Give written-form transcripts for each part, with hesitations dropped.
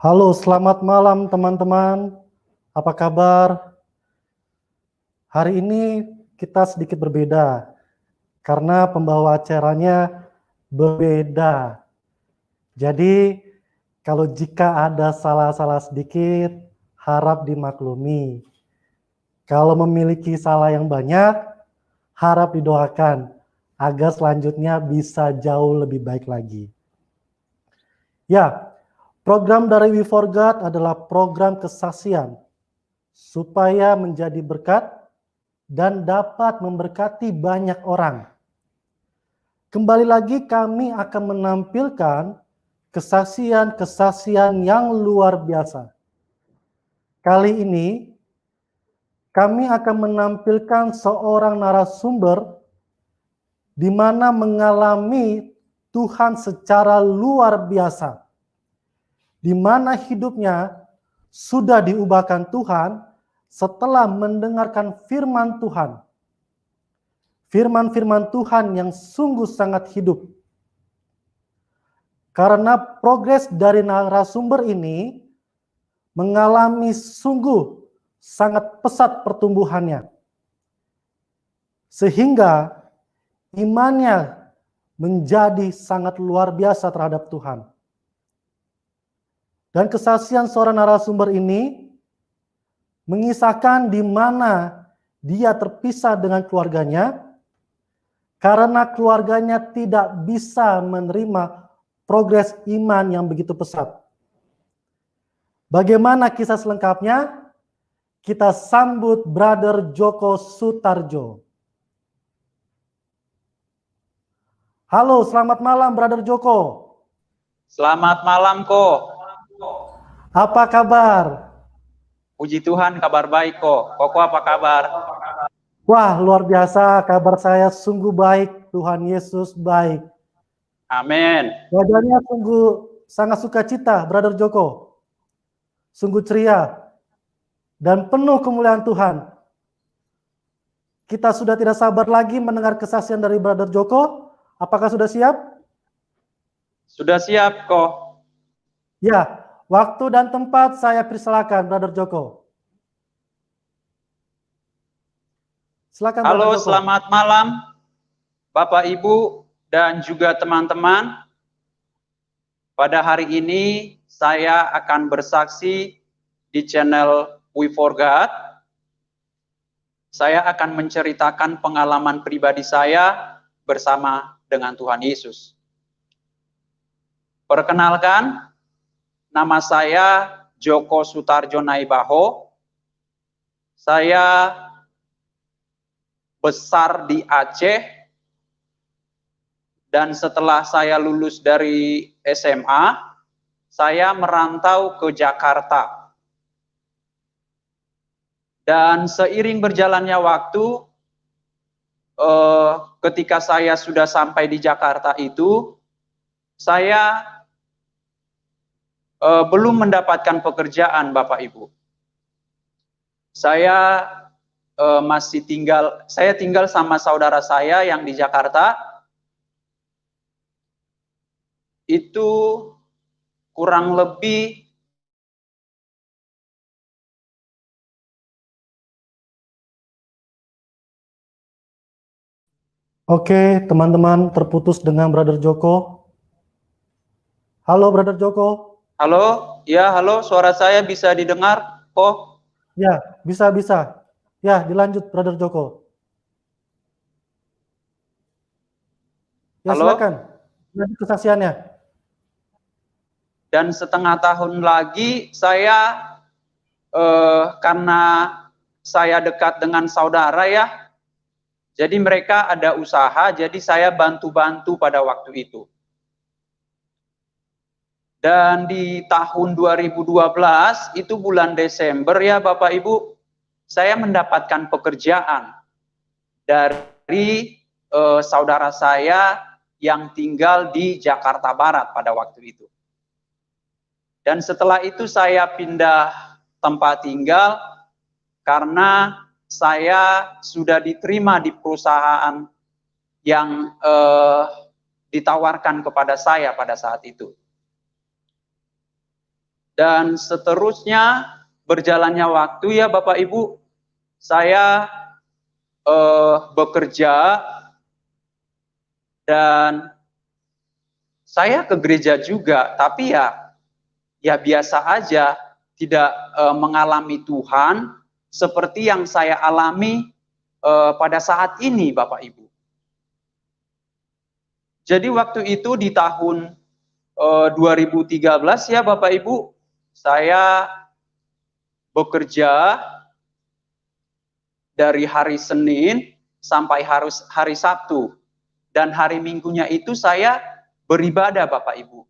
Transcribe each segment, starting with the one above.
Halo, selamat malam teman-teman. Apa kabar? Hari ini kita sedikit berbeda karena pembawa acaranya berbeda. Jadi, kalau jika ada salah-salah sedikit, harap dimaklumi. Kalau memiliki salah yang banyak, harap didoakan agar selanjutnya bisa jauh lebih baik lagi. Ya, program dari We For God adalah program kesaksian supaya menjadi berkat dan dapat memberkati banyak orang. Kembali lagi kami akan menampilkan kesaksian-kesaksian yang luar biasa. Kali ini kami akan menampilkan seorang narasumber di mana mengalami Tuhan secara luar biasa. Di mana hidupnya sudah diubahkan Tuhan setelah mendengarkan firman Tuhan. Firman-firman Tuhan yang sungguh sangat hidup. Karena progres dari narasumber ini mengalami sungguh sangat pesat pertumbuhannya. Sehingga imannya menjadi sangat luar biasa terhadap Tuhan. Dan kesaksian seorang narasumber ini mengisahkan di mana dia terpisah dengan keluarganya karena keluarganya tidak bisa menerima progres iman yang begitu pesat. Bagaimana kisah selengkapnya? Kita sambut Brother Joko Sutarjo. Halo, selamat malam Brother Joko. Selamat malam, Ko. Apa kabar? Puji Tuhan, kabar baik, Ko. Koko apa kabar? Wah, luar biasa, kabar saya sungguh baik. Tuhan Yesus baik. Amin. Wajahnya sungguh sangat sukacita, Brother Joko. Sungguh ceria dan penuh kemuliaan Tuhan. Kita sudah tidak sabar lagi mendengar kesaksian dari Brother Joko. Apakah sudah siap? Sudah siap, Ko. Ya, waktu dan tempat saya persilakan, Brother Joko. Silakan, Halo, Brother Joko. selamat malam, Bapak, Ibu, dan juga teman-teman. Pada hari ini, saya akan bersaksi di channel We For God. Saya akan menceritakan pengalaman pribadi saya bersama dengan Tuhan Yesus. Perkenalkan, nama saya Joko Sutarjo Naibaho. Saya besar di Aceh, dan setelah saya lulus dari SMA, saya merantau ke Jakarta. Dan seiring berjalannya waktu, ketika saya sudah sampai di Jakarta itu, saya belum mendapatkan pekerjaan, Bapak Ibu. Saya tinggal sama saudara saya yang di Jakarta. Itu kurang lebih Oke, teman-teman, terputus dengan Brother Joko. Halo, Brother Joko. Halo, ya halo, suara saya bisa didengar, kok? Ya, bisa. Ya, dilanjut, Brother Joko. Ya, Halo? silakan. Lanjut kesaksiannya. Dan setengah tahun lagi saya, karena saya dekat dengan saudara ya, jadi mereka ada usaha, jadi saya bantu-bantu pada waktu itu. Dan di tahun 2012, itu bulan Desember ya Bapak Ibu, saya mendapatkan pekerjaan dari saudara saya yang tinggal di Jakarta Barat pada waktu itu. Dan setelah itu saya pindah tempat tinggal karena saya sudah diterima di perusahaan yang ditawarkan kepada saya pada saat itu. Dan seterusnya berjalannya waktu ya Bapak Ibu, saya bekerja dan saya ke gereja juga, tapi ya biasa aja, tidak mengalami Tuhan seperti yang saya alami pada saat ini Bapak Ibu. Jadi waktu itu di tahun 2013 ya Bapak Ibu, saya bekerja dari hari Senin sampai hari Sabtu. Dan hari Minggunya itu saya beribadah Bapak Ibu.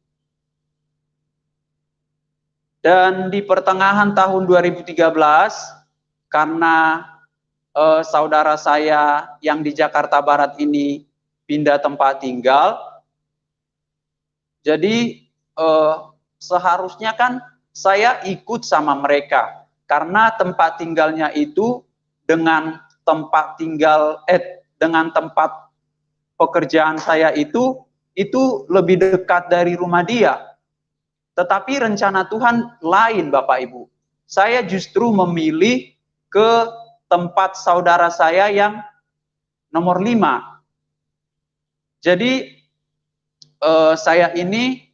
Dan di pertengahan tahun 2013, karena saudara saya yang di Jakarta Barat ini pindah tempat tinggal, jadi seharusnya kan saya ikut sama mereka, karena tempat tinggalnya itu dengan tempat pekerjaan saya itu lebih dekat dari rumah dia. Tetapi rencana Tuhan lain Bapak Ibu. Saya justru memilih ke tempat saudara saya yang nomor 5. Jadi saya ini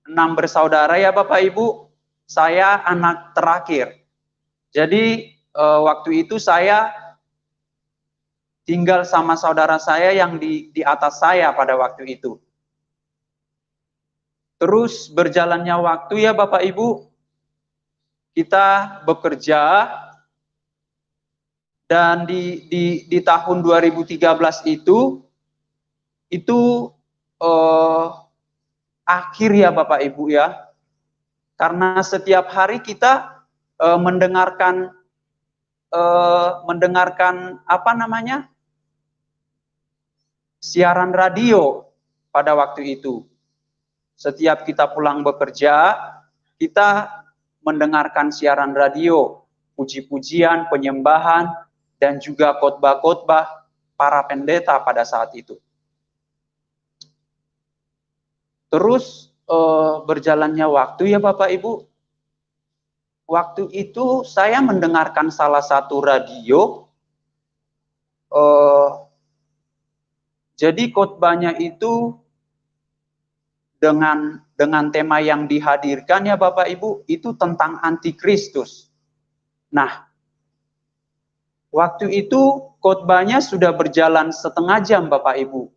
6 bersaudara ya Bapak Ibu, saya anak terakhir. Jadi waktu itu saya tinggal sama saudara saya yang di atas saya pada waktu itu. Terus berjalannya waktu ya Bapak Ibu, kita bekerja, dan di tahun 2013 itu akhir ya Bapak Ibu ya, karena setiap hari kita mendengarkan siaran radio pada waktu itu. Setiap kita pulang bekerja, kita mendengarkan siaran radio, puji-pujian, penyembahan, dan juga khotbah-khotbah para pendeta pada saat itu. Terus berjalannya waktu ya Bapak Ibu, waktu itu saya mendengarkan salah satu radio, jadi khotbahnya itu dengan tema yang dihadirkan ya Bapak Ibu, itu tentang antikristus. Nah, waktu itu khotbahnya sudah berjalan setengah jam Bapak Ibu.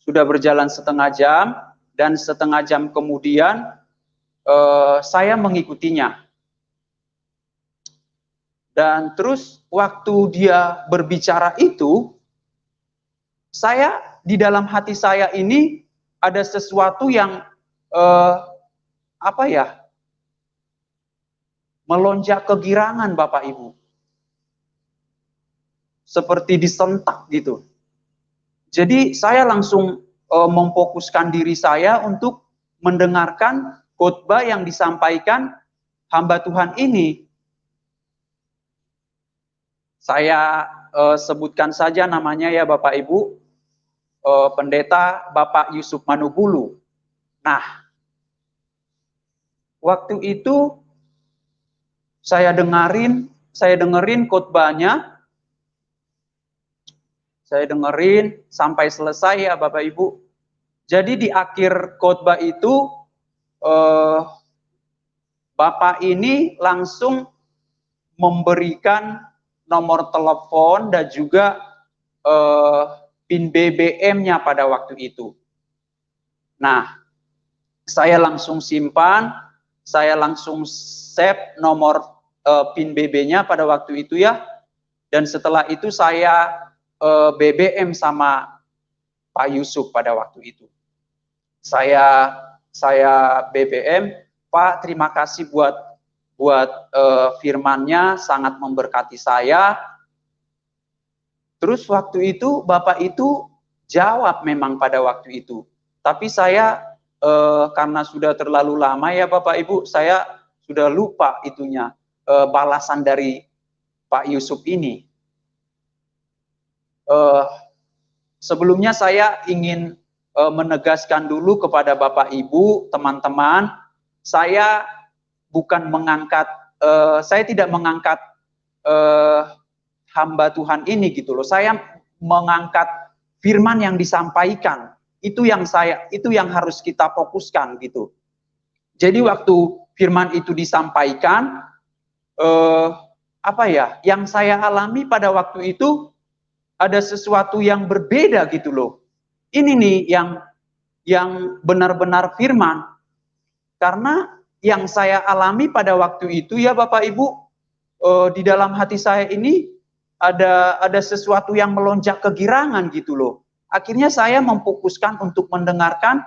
Sudah berjalan setengah jam, dan setengah jam kemudian saya mengikutinya. Dan terus waktu dia berbicara itu, saya di dalam hati saya ini ada sesuatu yang melonjak kegirangan Bapak Ibu. Seperti disentak gitu. Jadi saya langsung memfokuskan diri saya untuk mendengarkan khotbah yang disampaikan hamba Tuhan ini. Saya sebutkan saja namanya ya Bapak Ibu, pendeta Bapak Yusuf Manubulu. Nah, waktu itu saya dengerin khotbahnya. Saya dengerin sampai selesai ya Bapak Ibu. Jadi di akhir khotbah itu Bapak ini langsung memberikan nomor telepon dan juga PIN BBM-nya pada waktu itu. Nah, saya langsung simpan, saya langsung save nomor PIN BB-nya pada waktu itu ya. Dan setelah itu saya BBM sama Pak Yusuf pada waktu itu. Saya BBM, Pak, terima kasih buat firman-Nya, sangat memberkati saya. Terus waktu itu Bapak itu jawab memang pada waktu itu. Tapi saya karena sudah terlalu lama ya Bapak Ibu, saya sudah lupa itunya, balasan dari Pak Yusuf ini. Sebelumnya saya ingin menegaskan dulu kepada Bapak Ibu, teman-teman, saya bukan mengangkat, saya tidak mengangkat hamba Tuhan ini gitu loh. Saya mengangkat firman yang disampaikan. Itu yang harus kita fokuskan gitu. Jadi waktu firman itu disampaikan, yang saya alami pada waktu itu ada sesuatu yang berbeda gitu loh. Ini nih yang benar-benar firman. Karena yang saya alami pada waktu itu ya Bapak Ibu, di dalam hati saya ini ada sesuatu yang melonjak kegirangan gitu loh. Akhirnya saya memfokuskan untuk mendengarkan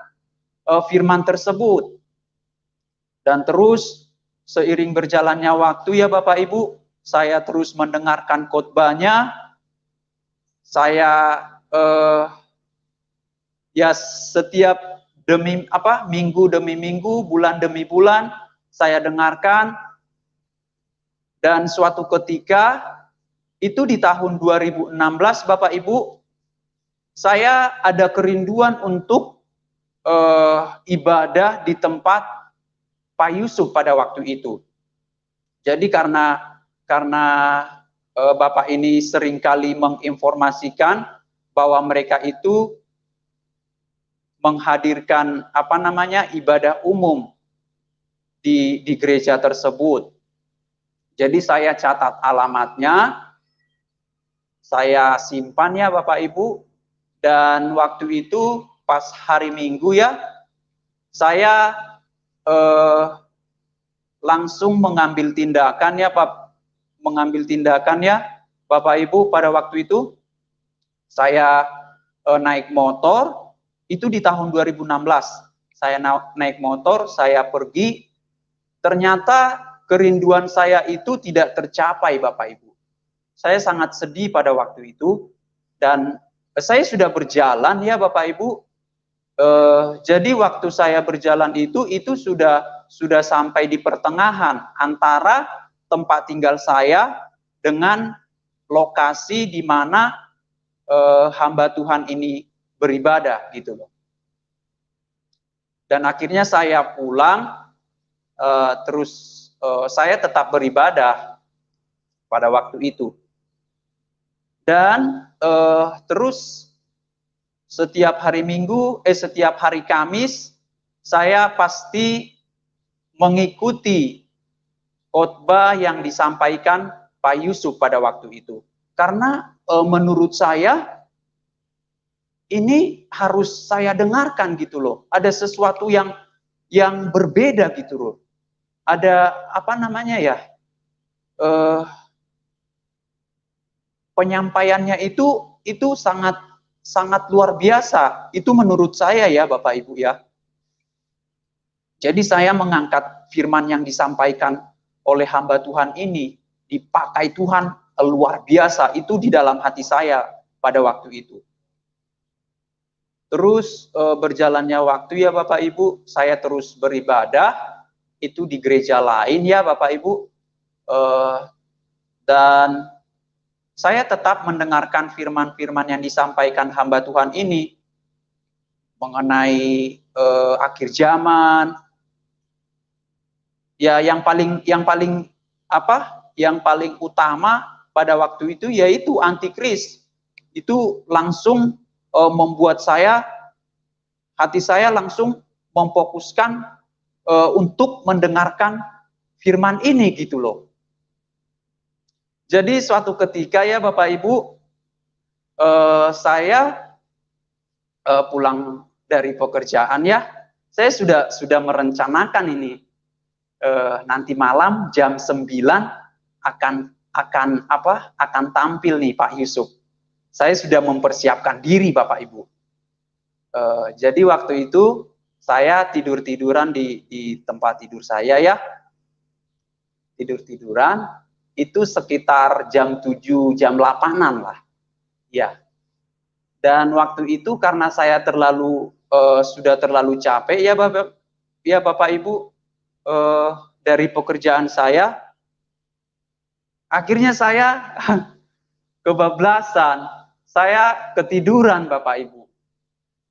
firman tersebut. Dan terus seiring berjalannya waktu ya Bapak Ibu, saya terus mendengarkan khotbahnya. Saya setiap minggu demi minggu, bulan demi bulan saya dengarkan. Dan suatu ketika itu di tahun 2016 Bapak Ibu, saya ada kerinduan untuk ibadah di tempat Pak Yusuf pada waktu itu. Jadi karena Bapak ini seringkali menginformasikan bahwa mereka itu menghadirkan ibadah umum di gereja tersebut. Jadi saya catat alamatnya, saya simpan ya Bapak Ibu, dan waktu itu pas hari Minggu ya, saya langsung mengambil tindakan ya Bapak Ibu. Pada waktu itu saya naik motor, itu di tahun 2016. Saya naik motor, saya pergi, ternyata kerinduan saya itu tidak tercapai Bapak Ibu. Saya sangat sedih pada waktu itu, dan saya sudah berjalan ya Bapak Ibu. Jadi waktu saya berjalan itu sudah sampai di pertengahan antara tempat tinggal saya dengan lokasi di mana hamba Tuhan ini beribadah gitu loh. Dan akhirnya saya pulang, terus saya tetap beribadah pada waktu itu. Dan terus setiap hari Kamis saya pasti mengikuti khotbah yang disampaikan Pak Yusuf pada waktu itu. Karena menurut saya ini harus saya dengarkan gitu loh. Ada sesuatu yang berbeda gitu loh. Ada penyampaiannya itu sangat luar biasa. Itu menurut saya ya Bapak Ibu ya. Jadi saya mengangkat firman yang disampaikan oleh hamba Tuhan ini, dipakai Tuhan luar biasa. Itu di dalam hati saya pada waktu itu. Terus berjalannya waktu ya Bapak Ibu, saya terus beribadah itu di gereja lain ya Bapak Ibu. Dan saya tetap mendengarkan firman-firman yang disampaikan hamba Tuhan ini mengenai akhir zaman. Ya yang paling utama pada waktu itu yaitu antikris. Itu langsung membuat hati saya langsung memfokuskan untuk mendengarkan firman ini gitu loh. Jadi suatu ketika ya Bapak Ibu, saya pulang dari pekerjaan ya, saya sudah merencanakan ini nanti malam jam 9 akan tampil nih Pak Yusuf. Saya sudah mempersiapkan diri Bapak Ibu. Jadi waktu itu saya tiduran di tempat tidur saya ya. Tiduran itu sekitar jam 7, jam 8-an lah. Ya. Dan waktu itu karena saya sudah terlalu capek ya Bapak Ibu, dari pekerjaan saya, Akhirnya saya kebablasan, saya ketiduran Bapak Ibu.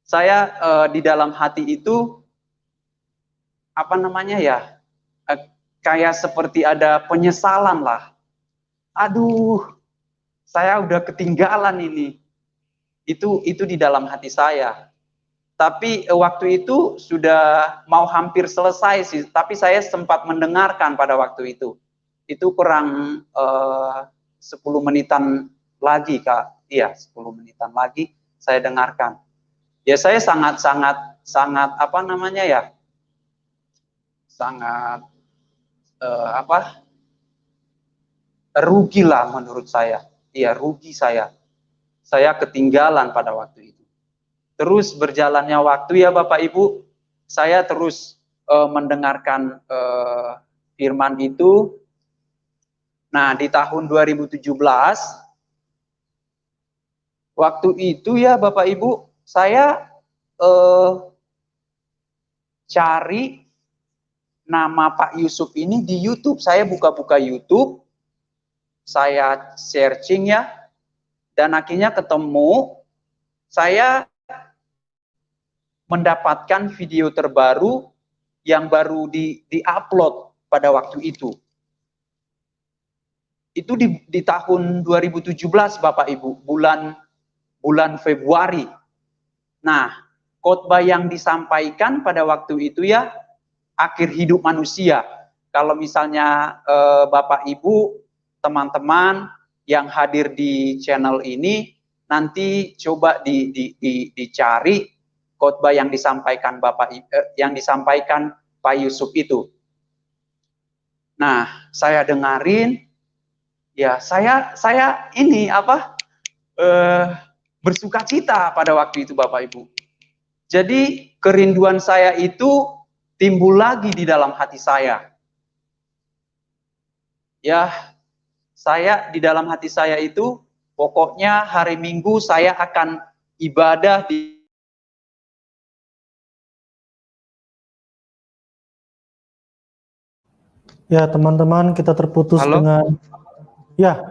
Saya di dalam hati itu apa namanya ya, kayak seperti ada penyesalan lah. Aduh, saya udah ketinggalan ini. Itu di dalam hati saya. Tapi waktu itu sudah mau hampir selesai sih, tapi saya sempat mendengarkan pada waktu itu. Itu kurang 10 menitan lagi, Kak. Iya, 10 menitan lagi saya dengarkan. Ya saya sangat apa namanya ya? Sangat rugilah menurut saya. Iya, rugi saya. Saya ketinggalan pada waktu itu. Terus berjalannya waktu ya Bapak Ibu, saya terus mendengarkan firman itu. Nah, di tahun 2017 waktu itu ya Bapak Ibu, saya cari nama Pak Yusuf ini di YouTube. Saya buka-buka YouTube, saya searching ya, dan akhirnya ketemu, saya mendapatkan video terbaru yang baru di-upload pada waktu itu. Itu di tahun 2017 Bapak Ibu, bulan Februari. Nah, khotbah yang disampaikan pada waktu itu ya, akhir hidup manusia. Kalau misalnya Bapak Ibu, teman-teman yang hadir di channel ini, nanti coba dicari khotbah yang disampaikan yang disampaikan Pak Yusuf itu. Nah, saya dengarin, ya saya ini bersukacita pada waktu itu Bapak Ibu. Jadi kerinduan saya itu timbul lagi di dalam hati saya. Ya, saya di dalam hati saya itu pokoknya hari Minggu saya akan ibadah di Ya, teman-teman, kita terputus Halo? dengan ya.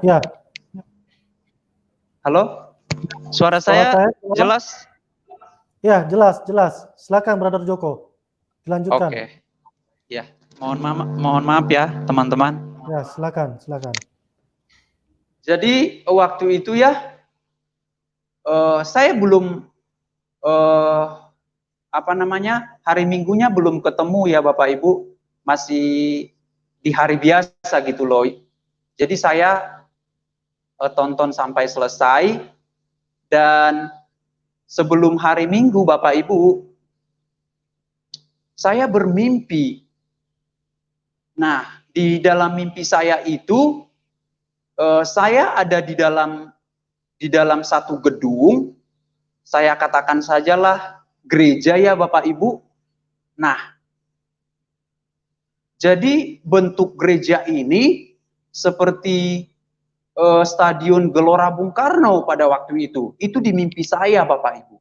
Halo? Suara Suara saya saya jelas? Ya, jelas. Silakan Brother Joko. Dilanjutkan. Oke. Ya, mohon maaf ya, teman-teman. Ya, silakan. Jadi waktu itu ya saya belum hari Minggunya belum ketemu ya Bapak Ibu, masih di hari biasa gitu loh. Jadi saya tonton sampai selesai, dan sebelum hari Minggu Bapak Ibu, saya bermimpi. Nah, di dalam mimpi saya itu saya ada di dalam satu gedung, saya katakan sajalah gereja ya Bapak Ibu. Nah, jadi bentuk gereja ini seperti Stadion Gelora Bung Karno pada waktu itu. Itu di mimpi saya Bapak Ibu.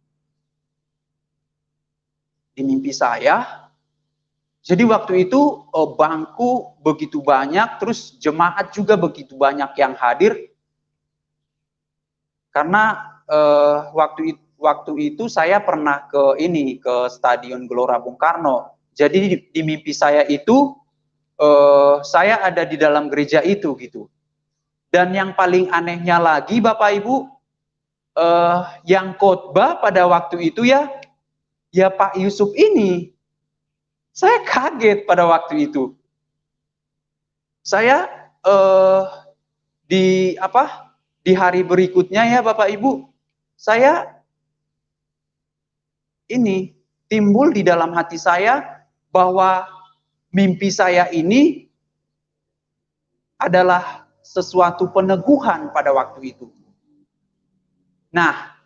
Di mimpi saya. Jadi waktu itu bangku begitu banyak, terus jemaat juga begitu banyak yang hadir. Karena waktu itu saya pernah ke Stadion Gelora Bung Karno. Jadi di mimpi saya itu saya ada di dalam gereja itu gitu. Dan yang paling anehnya lagi Bapak Ibu, yang khotbah pada waktu itu ya Pak Yusuf ini. Saya kaget pada waktu itu. Saya di hari berikutnya ya Bapak Ibu, saya ini timbul di dalam hati saya bahwa mimpi saya ini adalah sesuatu peneguhan pada waktu itu. Nah,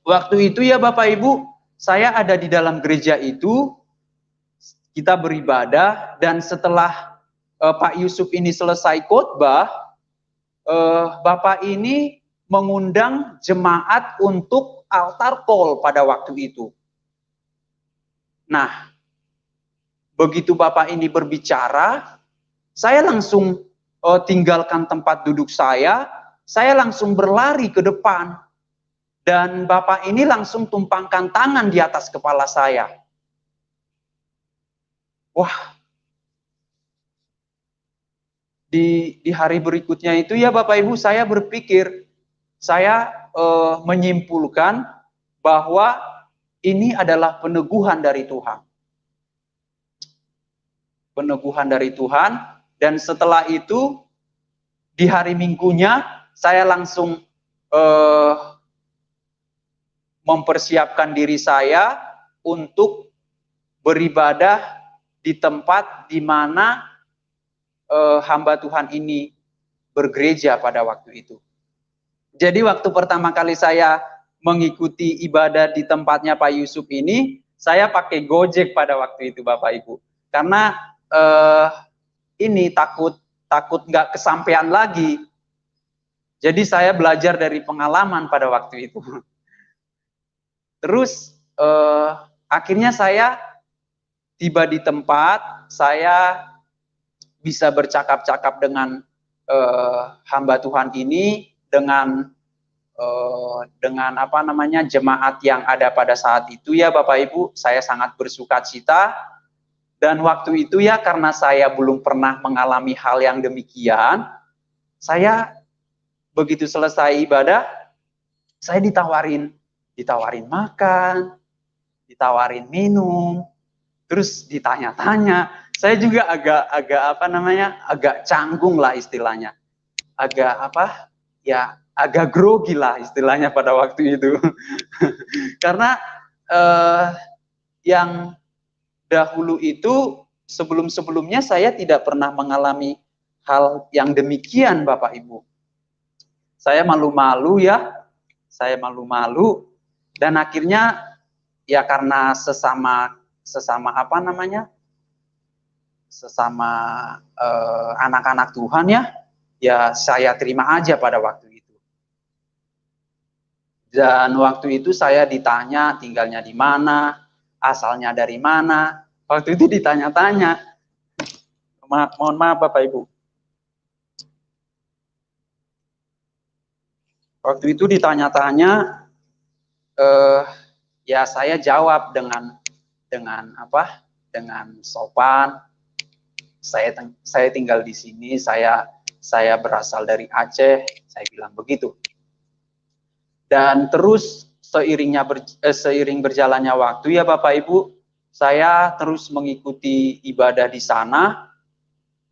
waktu itu ya Bapak Ibu, saya ada di dalam gereja itu, kita beribadah, dan setelah Pak Yusuf ini selesai khotbah, Bapak ini mengundang jemaat untuk altar call pada waktu itu. Nah, begitu Bapak ini berbicara, saya langsung tinggalkan tempat duduk saya langsung berlari ke depan. Dan Bapak ini langsung tumpangkan tangan di atas kepala saya. Wah, di hari berikutnya itu ya Bapak Ibu, saya berpikir, saya menyimpulkan bahwa ini adalah peneguhan dari Tuhan. Peneguhan dari Tuhan, dan setelah itu di hari Minggunya saya langsung mempersiapkan diri saya untuk beribadah di tempat di mana hamba Tuhan ini bergereja pada waktu itu. Jadi waktu pertama kali saya mengikuti ibadah di tempatnya Pak Yusuf ini, saya pakai Gojek pada waktu itu Bapak Ibu. Karena ini takut nggak kesampaian lagi. Jadi saya belajar dari pengalaman pada waktu itu. Terus akhirnya saya tiba di tempat, saya bisa bercakap-cakap dengan hamba Tuhan ini, dengan apa namanya, jemaat yang ada pada saat itu ya Bapak Ibu. Saya sangat bersukacita. Dan waktu itu ya, karena saya belum pernah mengalami hal yang demikian, saya begitu selesai ibadah, saya ditawarin makan, ditawarin minum, terus ditanya-tanya. Saya juga agak canggung lah istilahnya, agak grogi lah istilahnya pada waktu itu. Karena yang dahulu itu sebelum-sebelumnya saya tidak pernah mengalami hal yang demikian Bapak Ibu. Saya malu-malu ya, dan akhirnya ya karena sesama anak-anak Tuhan ya saya terima aja pada waktu itu. Dan waktu itu saya ditanya tinggalnya di mana, asalnya dari mana. Waktu itu ditanya-tanya. Mohon maaf Bapak Ibu. Waktu itu ditanya-tanya, ya saya jawab dengan sopan. Saya tinggal di sini, saya berasal dari Aceh, saya bilang begitu. Dan terus seiring berjalannya waktu ya Bapak Ibu, saya terus mengikuti ibadah di sana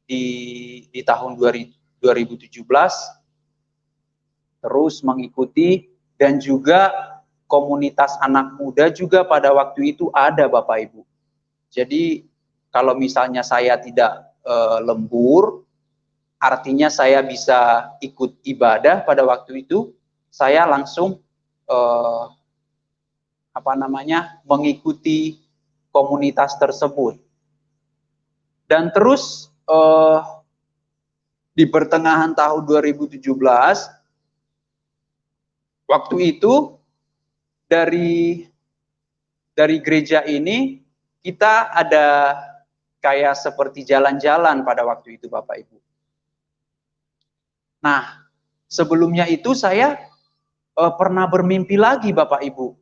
di tahun 2017, terus mengikuti, dan juga komunitas anak muda juga pada waktu itu ada Bapak Ibu. Jadi kalau misalnya saya tidak lembur, artinya saya bisa ikut ibadah pada waktu itu, saya langsung mengikuti komunitas tersebut. Dan terus di pertengahan tahun 2017, waktu itu dari gereja ini kita ada kayak seperti jalan-jalan pada waktu itu Bapak Ibu. Nah, sebelumnya itu saya pernah bermimpi lagi Bapak Ibu.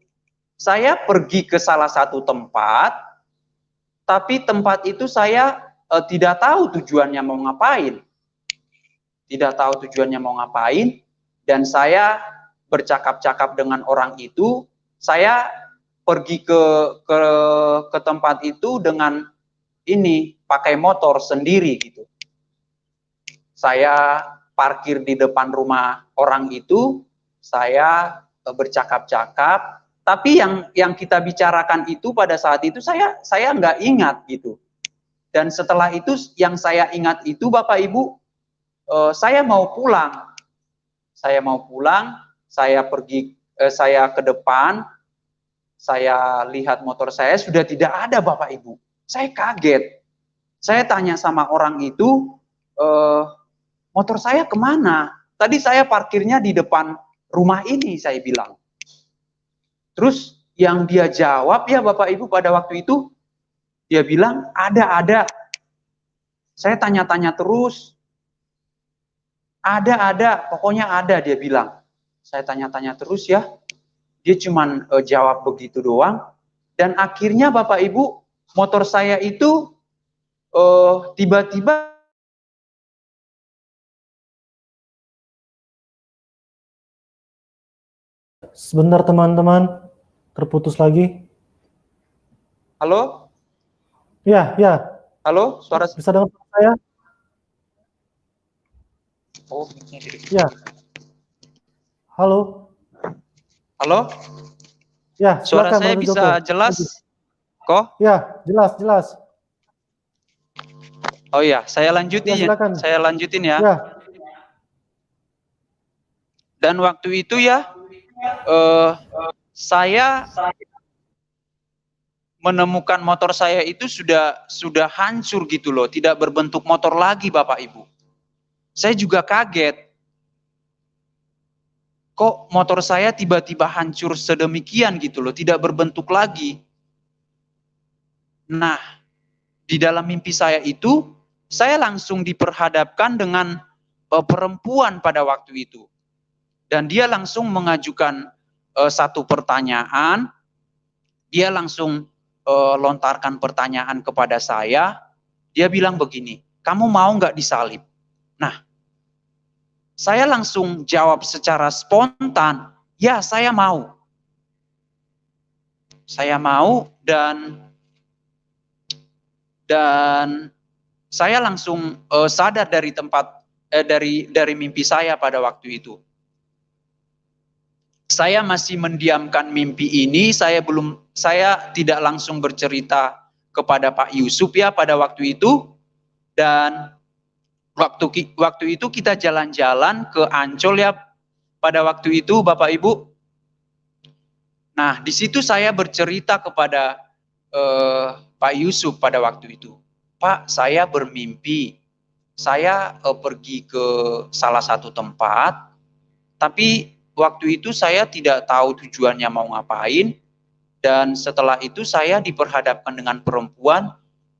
Saya pergi ke salah satu tempat, tapi tempat itu saya tidak tahu tujuannya mau ngapain. Dan saya bercakap-cakap dengan orang itu. Saya pergi ke tempat itu dengan pakai motor sendiri gitu. Saya parkir di depan rumah orang itu, saya bercakap-cakap, tapi yang kita bicarakan itu pada saat itu saya nggak ingat gitu. Dan setelah itu yang saya ingat itu Bapak Ibu, saya mau pulang, saya pergi, saya ke depan, saya lihat motor saya sudah tidak ada Bapak Ibu. Saya kaget, saya tanya sama orang itu, motor saya kemana? Tadi saya parkirnya di depan rumah ini, saya bilang. Terus yang dia jawab ya Bapak Ibu pada waktu itu, dia bilang ada. Saya tanya-tanya terus, Ada, pokoknya ada, dia bilang. Saya tanya-tanya terus ya, dia cuman jawab begitu doang. Dan akhirnya Bapak Ibu, motor saya itu tiba-tiba Sebentar teman-teman, terputus lagi. halo, Ya, ya, halo, suara bisa dengar suara saya? oh, Ya, halo. halo, Ya, suara silakan saya Brother bisa Joko. jelas kok? Ya, jelas, jelas. Oh iya, Ya, silakan. saya lanjutin ya. Ya, Dan waktu itu ya, saya menemukan motor saya itu sudah hancur gitu loh, tidak berbentuk motor lagi Bapak Ibu. Saya juga kaget. Kok motor saya tiba-tiba hancur sedemikian gitu loh, tidak berbentuk lagi. Nah, di dalam mimpi saya itu, saya langsung diperhadapkan dengan perempuan pada waktu itu. Dan dia langsung mengajukan satu pertanyaan, dia langsung lontarkan pertanyaan kepada saya, dia bilang begini, kamu mau nggak disalib? Nah, saya langsung jawab secara spontan, ya saya mau. Saya mau dan saya langsung sadar dari dari mimpi saya pada waktu itu. Saya masih mendiamkan mimpi ini, saya tidak langsung bercerita kepada Pak Yusuf ya pada waktu itu, dan waktu itu kita jalan-jalan ke Ancol ya pada waktu itu Bapak Ibu. Nah, di situ saya bercerita kepada Pak Yusuf pada waktu itu. Pak, saya bermimpi, saya pergi ke salah satu tempat, tapi waktu itu saya tidak tahu tujuannya mau ngapain, dan setelah itu saya diperhadapkan dengan perempuan,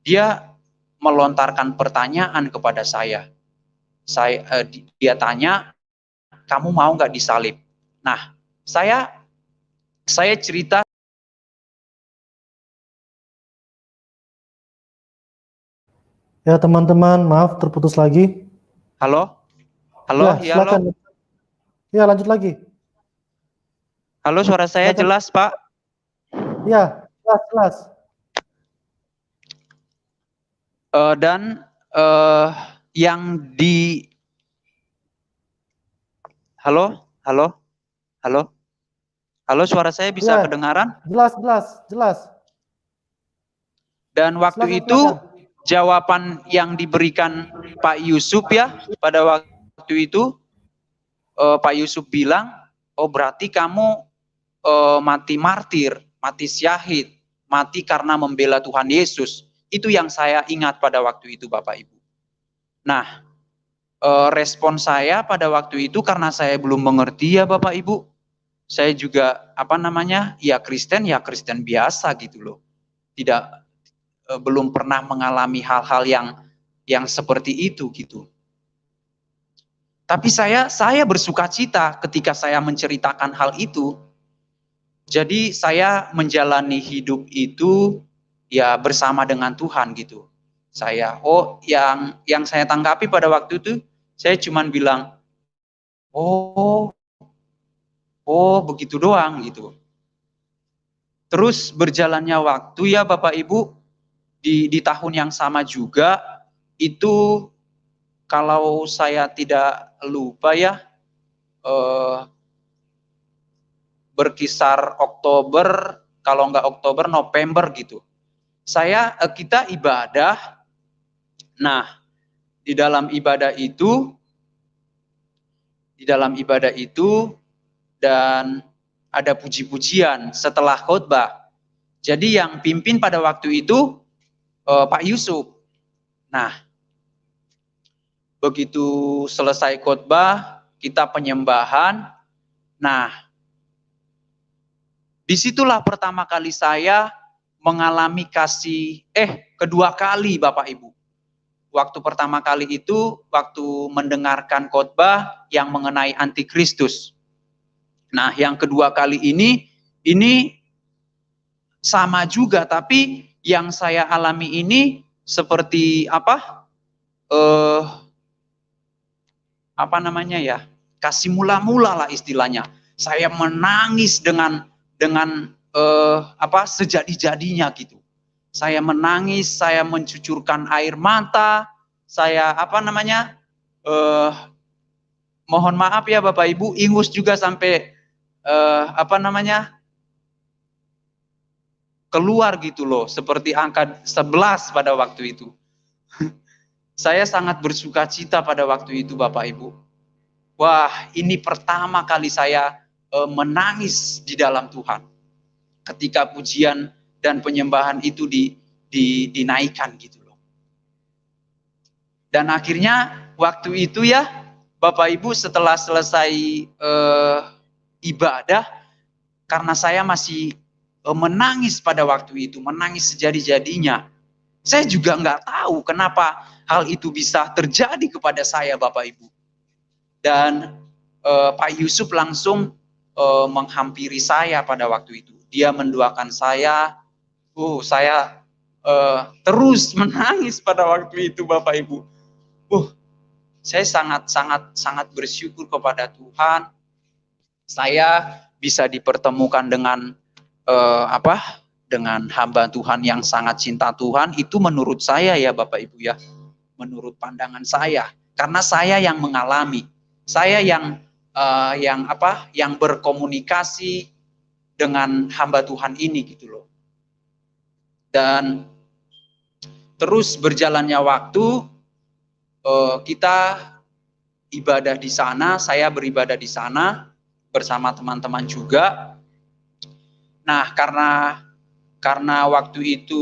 dia melontarkan pertanyaan kepada saya. Dia tanya, kamu mau nggak disalib? Nah, saya cerita. ya teman-teman, maaf terputus lagi. Halo, Ya, ya halo, silakan. Ya, lanjut lagi. halo, suara saya Silakan. jelas Pak? Ya, jelas, jelas. Dan yang di halo, halo, suara saya bisa Ya, kedengaran? jelas, jelas, jelas. Dan waktu Silakan, itu silakan. jawaban yang diberikan Pak Yusuf ya pada waktu itu, Pak Yusuf bilang, oh berarti kamu mati martir, mati syahid, mati karena membela Tuhan Yesus. Itu yang saya ingat pada waktu itu Bapak Ibu. Nah, respon saya pada waktu itu karena saya belum mengerti ya Bapak Ibu. Saya juga ya Kristen biasa gitu loh. Tidak belum pernah mengalami hal-hal yang seperti itu gitu. Tapi saya bersukacita ketika saya menceritakan hal itu. Jadi saya menjalani hidup itu ya bersama dengan Tuhan gitu. Saya yang saya tanggapi pada waktu itu, saya cuman bilang, oh begitu doang gitu. Terus berjalannya waktu ya Bapak Ibu, di tahun yang sama juga itu, kalau saya tidak lupa ya, berkisar Oktober, kalau nggak Oktober, November gitu. Kita ibadah. Nah, di dalam ibadah itu dan ada puji-pujian setelah khotbah. Jadi yang pimpin pada waktu itu Pak Yusuf. Nah, begitu selesai khotbah, kita penyembahan. Nah, disitulah pertama kali saya mengalami kedua kali Bapak Ibu. waktu pertama kali itu waktu mendengarkan khotbah yang mengenai antikristus. Nah, yang kedua kali ini sama juga, tapi yang saya alami ini seperti apa namanya ya? Kasih mula-mula lah istilahnya. Saya menangis dengan sejadi-jadinya gitu. Saya menangis, saya mencucurkan air mata, saya mohon maaf ya Bapak Ibu, ingus juga sampai keluar gitu loh, seperti angka 11 pada waktu itu. Saya sangat bersuka cita pada waktu itu Bapak Ibu. Wah, ini pertama kali saya menangis di dalam Tuhan. Ketika pujian dan penyembahan itu dinaikkan gitu loh. Dan akhirnya waktu itu ya Bapak Ibu, setelah selesai ibadah, karena saya masih menangis pada waktu itu, menangis sejadi-jadinya. Saya juga nggak tahu kenapa hal itu bisa terjadi kepada saya Bapak Ibu. Dan Pak Yusuf langsung menghampiri saya pada waktu itu. Dia mendoakan saya. Saya terus menangis pada waktu itu Bapak Ibu. Saya sangat bersyukur kepada Tuhan. Saya bisa dipertemukan dengan dengan hamba Tuhan yang sangat cinta Tuhan. Itu menurut saya ya Bapak Ibu ya, menurut pandangan saya, karena saya yang mengalami, saya yang berkomunikasi dengan hamba Tuhan ini gitu loh. Dan terus berjalannya waktu, kita ibadah di sana, saya beribadah di sana bersama teman-teman juga. Nah, karena waktu itu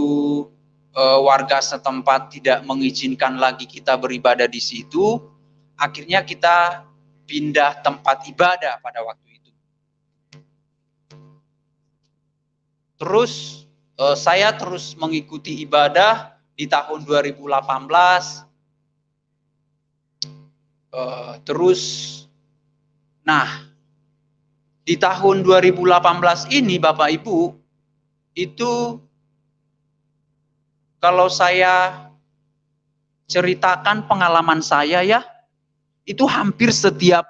warga setempat tidak mengizinkan lagi kita beribadah di situ, akhirnya kita pindah tempat ibadah pada waktu itu. Terus saya terus mengikuti ibadah di tahun 2018. Di tahun 2018 ini Bapak Ibu, itu kalau saya ceritakan pengalaman saya ya, itu hampir setiap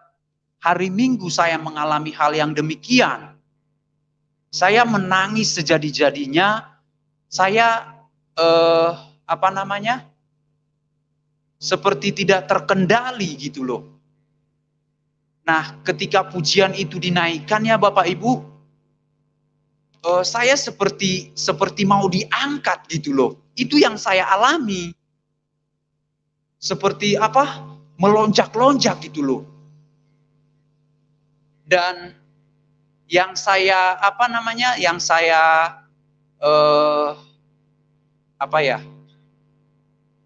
hari Minggu saya mengalami hal yang demikian. Saya menangis sejadi-jadinya, saya seperti tidak terkendali gitu loh. Nah, ketika pujian itu dinaikkan ya Bapak Ibu, saya seperti mau diangkat gitu loh. Itu yang saya alami. Seperti melonjak-lonjak gitu loh. Dan yang saya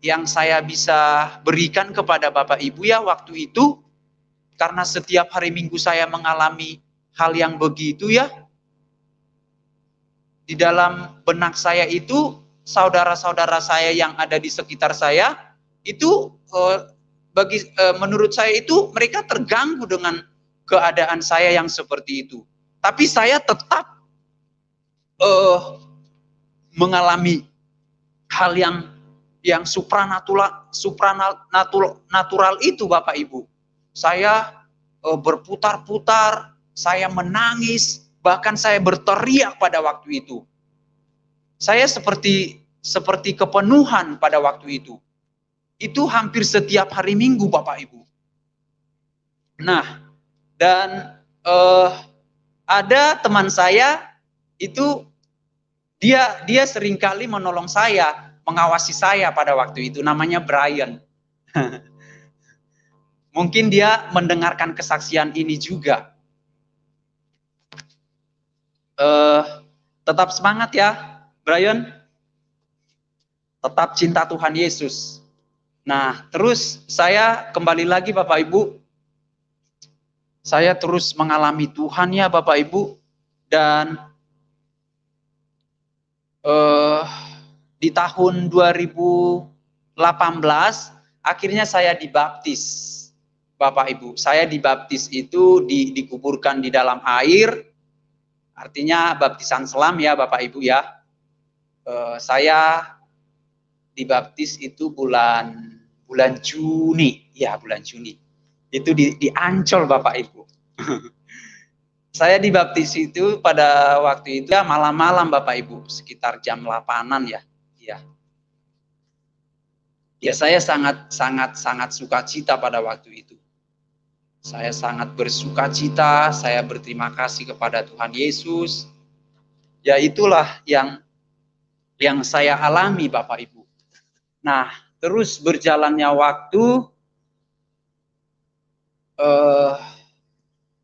yang saya bisa berikan kepada Bapak Ibu ya waktu itu, karena setiap hari Minggu saya mengalami hal yang begitu ya, di dalam benak saya itu, saudara-saudara saya yang ada di sekitar saya, itu menurut saya itu mereka terganggu dengan keadaan saya yang seperti itu. Tapi saya tetap mengalami hal yang supranatural itu Bapak Ibu. Saya berputar-putar, saya menangis, bahkan saya berteriak pada waktu itu. Saya seperti kepenuhan pada waktu itu. Itu hampir setiap hari Minggu Bapak Ibu. Nah, dan ada teman saya itu dia seringkali menolong saya, mengawasi saya pada waktu itu, namanya Brian. Mungkin dia mendengarkan kesaksian ini juga. Tetap semangat ya, Brian. Tetap cinta Tuhan Yesus. Nah, terus saya kembali lagi Bapak Ibu. Saya terus mengalami Tuhan ya Bapak Ibu. Dan di tahun 2018 akhirnya saya dibaptis, Bapak Ibu. Saya dibaptis itu dikuburkan di dalam air, artinya baptisan selam ya Bapak Ibu ya. Saya dibaptis itu bulan Juni, ya bulan Juni. Itu di Ancol Bapak Ibu. Saya dibaptis itu pada waktu itu ya malam-malam Bapak Ibu, sekitar jam 8-an ya. Ya saya sangat sukacita pada waktu itu. Saya sangat bersukacita, saya berterima kasih kepada Tuhan Yesus. Ya itulah yang saya alami Bapak Ibu. Nah, terus berjalannya waktu,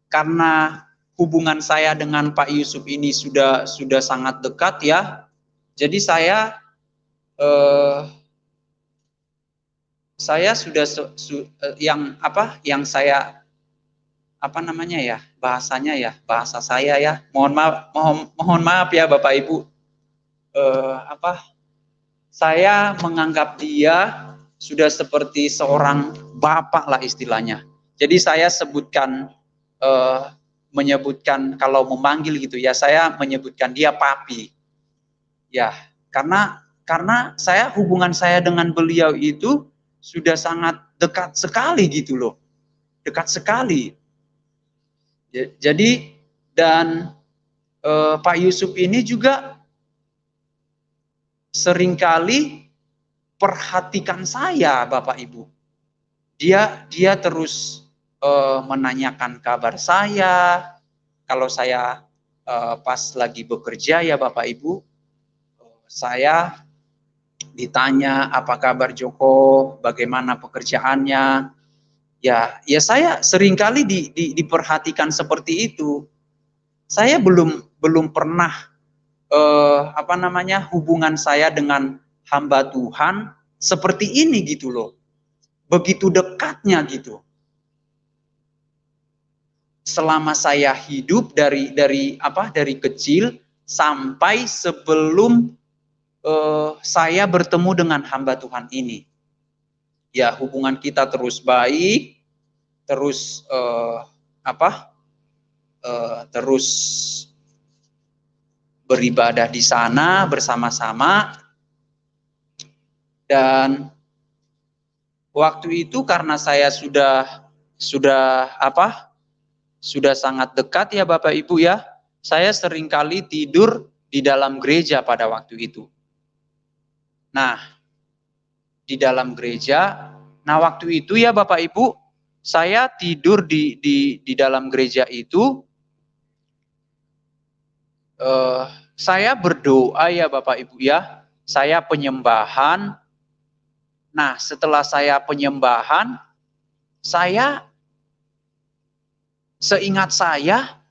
karena hubungan saya dengan Pak Yusuf ini sudah sangat dekat ya. Jadi saya sudah yang saya bahasa saya ya. Mohon maaf ya Bapak Ibu. Saya menganggap dia sudah seperti seorang bapak lah istilahnya. Jadi saya menyebutkan kalau memanggil gitu ya, saya menyebutkan dia papi. Ya, karena saya hubungan saya dengan beliau itu sudah sangat dekat sekali gitu loh. Dekat sekali. Jadi dan Pak Yusuf ini juga seringkali perhatikan saya Bapak Ibu. Dia terus menanyakan kabar saya. Kalau saya pas lagi bekerja ya Bapak Ibu, saya ditanya apa kabar Joko, bagaimana pekerjaannya. Ya saya seringkali diperhatikan seperti itu. Saya belum pernah hubungan saya dengan hamba Tuhan seperti ini gitu loh. Begitu dekatnya gitu. Selama saya hidup dari kecil sampai sebelum saya bertemu dengan hamba Tuhan ini. Ya, hubungan kita terus baik, terus terus beribadah di sana bersama-sama. Dan waktu itu karena saya sudah sangat dekat ya Bapak Ibu ya, saya seringkali tidur di dalam gereja pada waktu itu. Nah, di dalam gereja, waktu itu ya Bapak Ibu, saya tidur di dalam gereja itu, saya berdoa ya Bapak Ibu ya, saya penyembahan. Nah, setelah saya penyembahan, seingat saya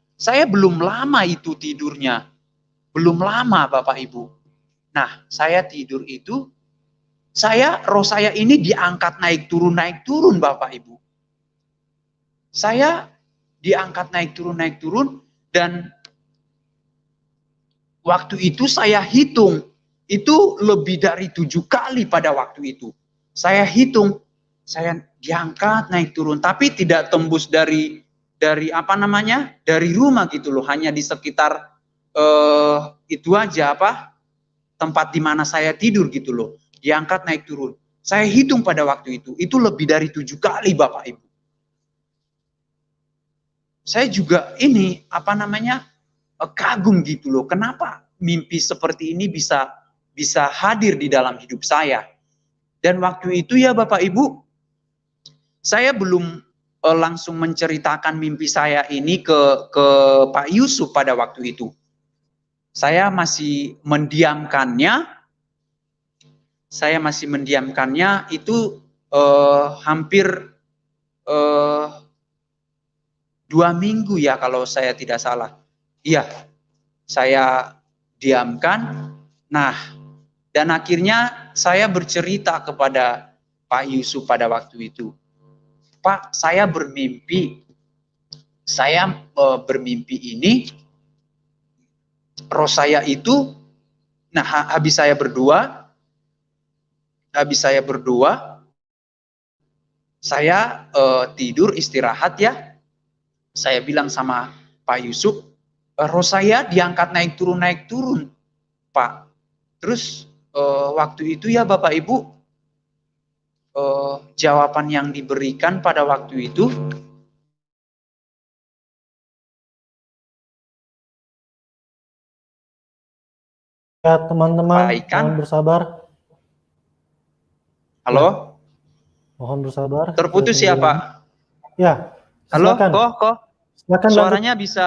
belum lama itu tidurnya. Belum lama Bapak Ibu. Nah, saya tidur itu, roh saya ini diangkat naik turun Bapak Ibu. Saya diangkat naik turun dan waktu itu saya hitung, itu lebih dari 7 kali pada waktu itu. Saya hitung, saya diangkat naik turun, tapi tidak tembus dari rumah gitu loh, hanya di sekitar itu aja tempat di mana saya tidur gitu loh, diangkat naik turun. Saya hitung pada waktu itu lebih dari 7 kali Bapak Ibu. Saya juga ini kagum gitu loh, kenapa mimpi seperti ini bisa hadir di dalam hidup saya. Dan waktu itu ya Bapak Ibu, saya belum langsung menceritakan mimpi saya ini ke Pak Yusuf pada waktu itu. Saya masih mendiamkannya. Itu hampir 2 minggu ya kalau saya tidak salah. Iya, saya diamkan. Nah, dan akhirnya saya bercerita kepada Pak Yusuf pada waktu itu. Pak, saya bermimpi. Saya bermimpi ini, roh saya itu, habis saya berdoa, habis saya berdoa, saya tidur istirahat ya. Saya bilang sama Pak Yusuf, roh saya diangkat naik turun, Pak. Terus waktu itu ya Bapak Ibu, jawaban yang diberikan pada waktu itu, Ya, teman-teman, sampaikan. mohon bersabar. Halo? Mohon bersabar. Kita Terputus tunggu ya, lagi. Pak? Ya, Halo, silakan. kok? Silakan lanjut. Suaranya bisa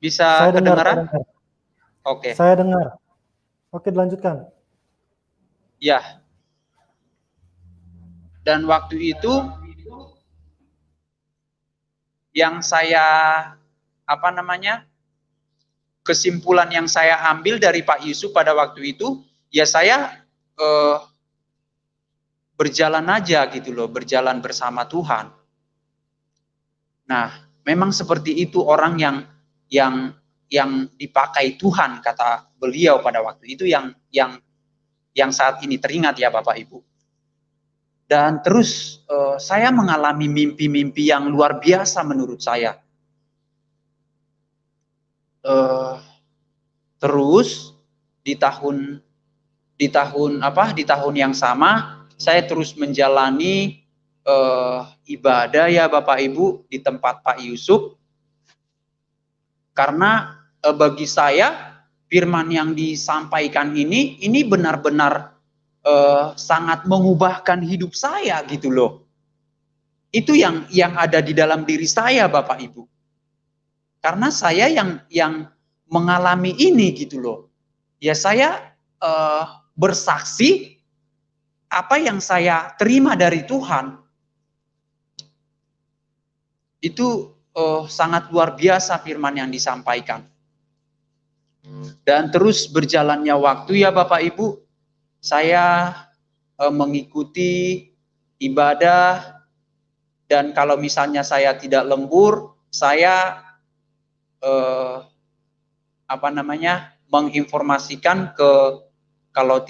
Saya dengar, kedengaran? saya dengar. Oke. Saya dengar. Oke, dilanjutkan. Ya. Dan waktu itu yang saya kesimpulan yang saya ambil dari Pak Yusuf pada waktu itu, ya saya berjalan aja gitu loh, berjalan bersama Tuhan. Nah, memang seperti itu orang yang dipakai Tuhan, kata beliau pada waktu itu, yang saat ini teringat ya Bapak Ibu. Dan terus saya mengalami mimpi-mimpi yang luar biasa menurut saya. Terus di tahun yang sama saya terus menjalani ibadah ya Bapak Ibu di tempat Pak Yusuf, karena bagi saya firman yang disampaikan ini benar-benar sangat mengubahkan hidup saya gitu loh. Itu yang ada di dalam diri saya Bapak Ibu, karena saya yang mengalami ini gitu loh. Ya saya bersaksi apa yang saya terima dari Tuhan itu sangat luar biasa firman yang disampaikan. Dan terus berjalannya waktu ya Bapak Ibu, saya mengikuti ibadah, dan kalau misalnya saya tidak lembur, saya menginformasikan ke, kalau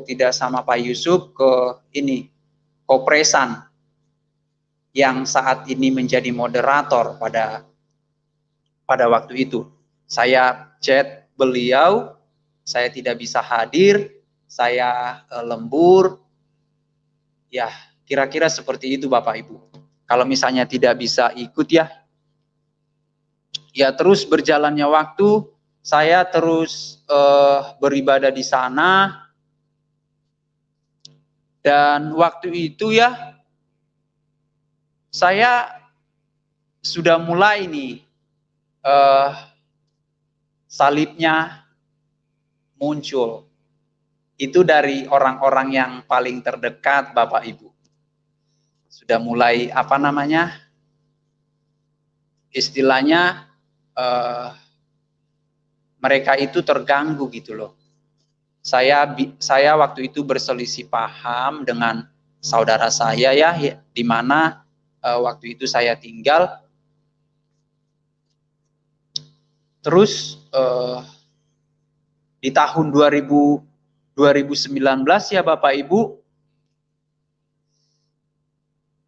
tidak sama Pak Yusuf, ke ini Kopresan yang saat ini menjadi moderator pada waktu itu. Saya chat beliau, saya tidak bisa hadir, saya lembur. Ya, kira-kira seperti itu Bapak Ibu. Kalau misalnya tidak bisa ikut ya terus berjalannya waktu, saya terus beribadah di sana. Dan waktu itu ya, saya sudah mulai nih salibnya muncul. Itu dari orang-orang yang paling terdekat Bapak Ibu. Sudah mulai istilahnya mereka itu terganggu gitu loh. Saya waktu itu berselisih paham dengan saudara saya ya, di mana waktu itu saya tinggal. Terus di tahun 2019 ya Bapak Ibu,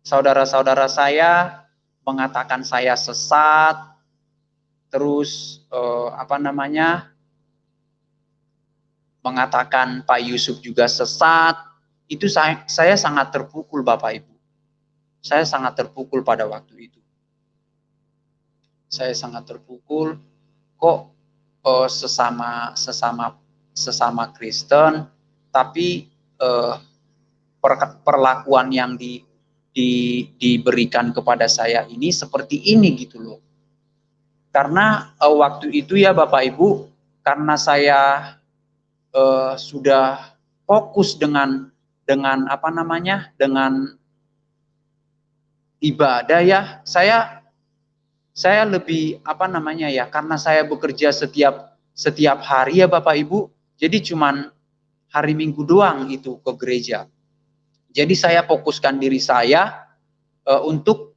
saudara-saudara saya mengatakan saya sesat, terus mengatakan Pak Yusuf juga sesat. Itu saya sangat terpukul Bapak Ibu. Saya sangat terpukul pada waktu itu. Saya sangat terpukul, kok sesama Kristen, tapi perlakuan yang diberikan kepada saya ini seperti ini gitu loh. Karena waktu itu ya Bapak Ibu, karena saya sudah fokus dengan ibadah ya, saya lebih karena saya bekerja setiap hari ya Bapak Ibu, jadi cuman hari Minggu doang itu ke gereja. Jadi saya fokuskan diri saya untuk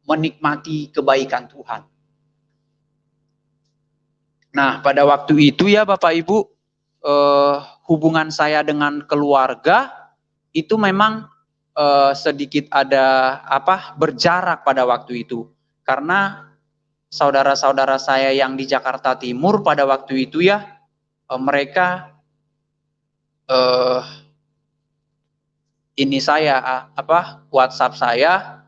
menikmati kebaikan Tuhan. Nah, pada waktu itu ya Bapak Ibu, hubungan saya dengan keluarga itu memang sedikit ada berjarak pada waktu itu, karena saudara-saudara saya yang di Jakarta Timur pada waktu itu ya, mereka ini saya WhatsApp saya,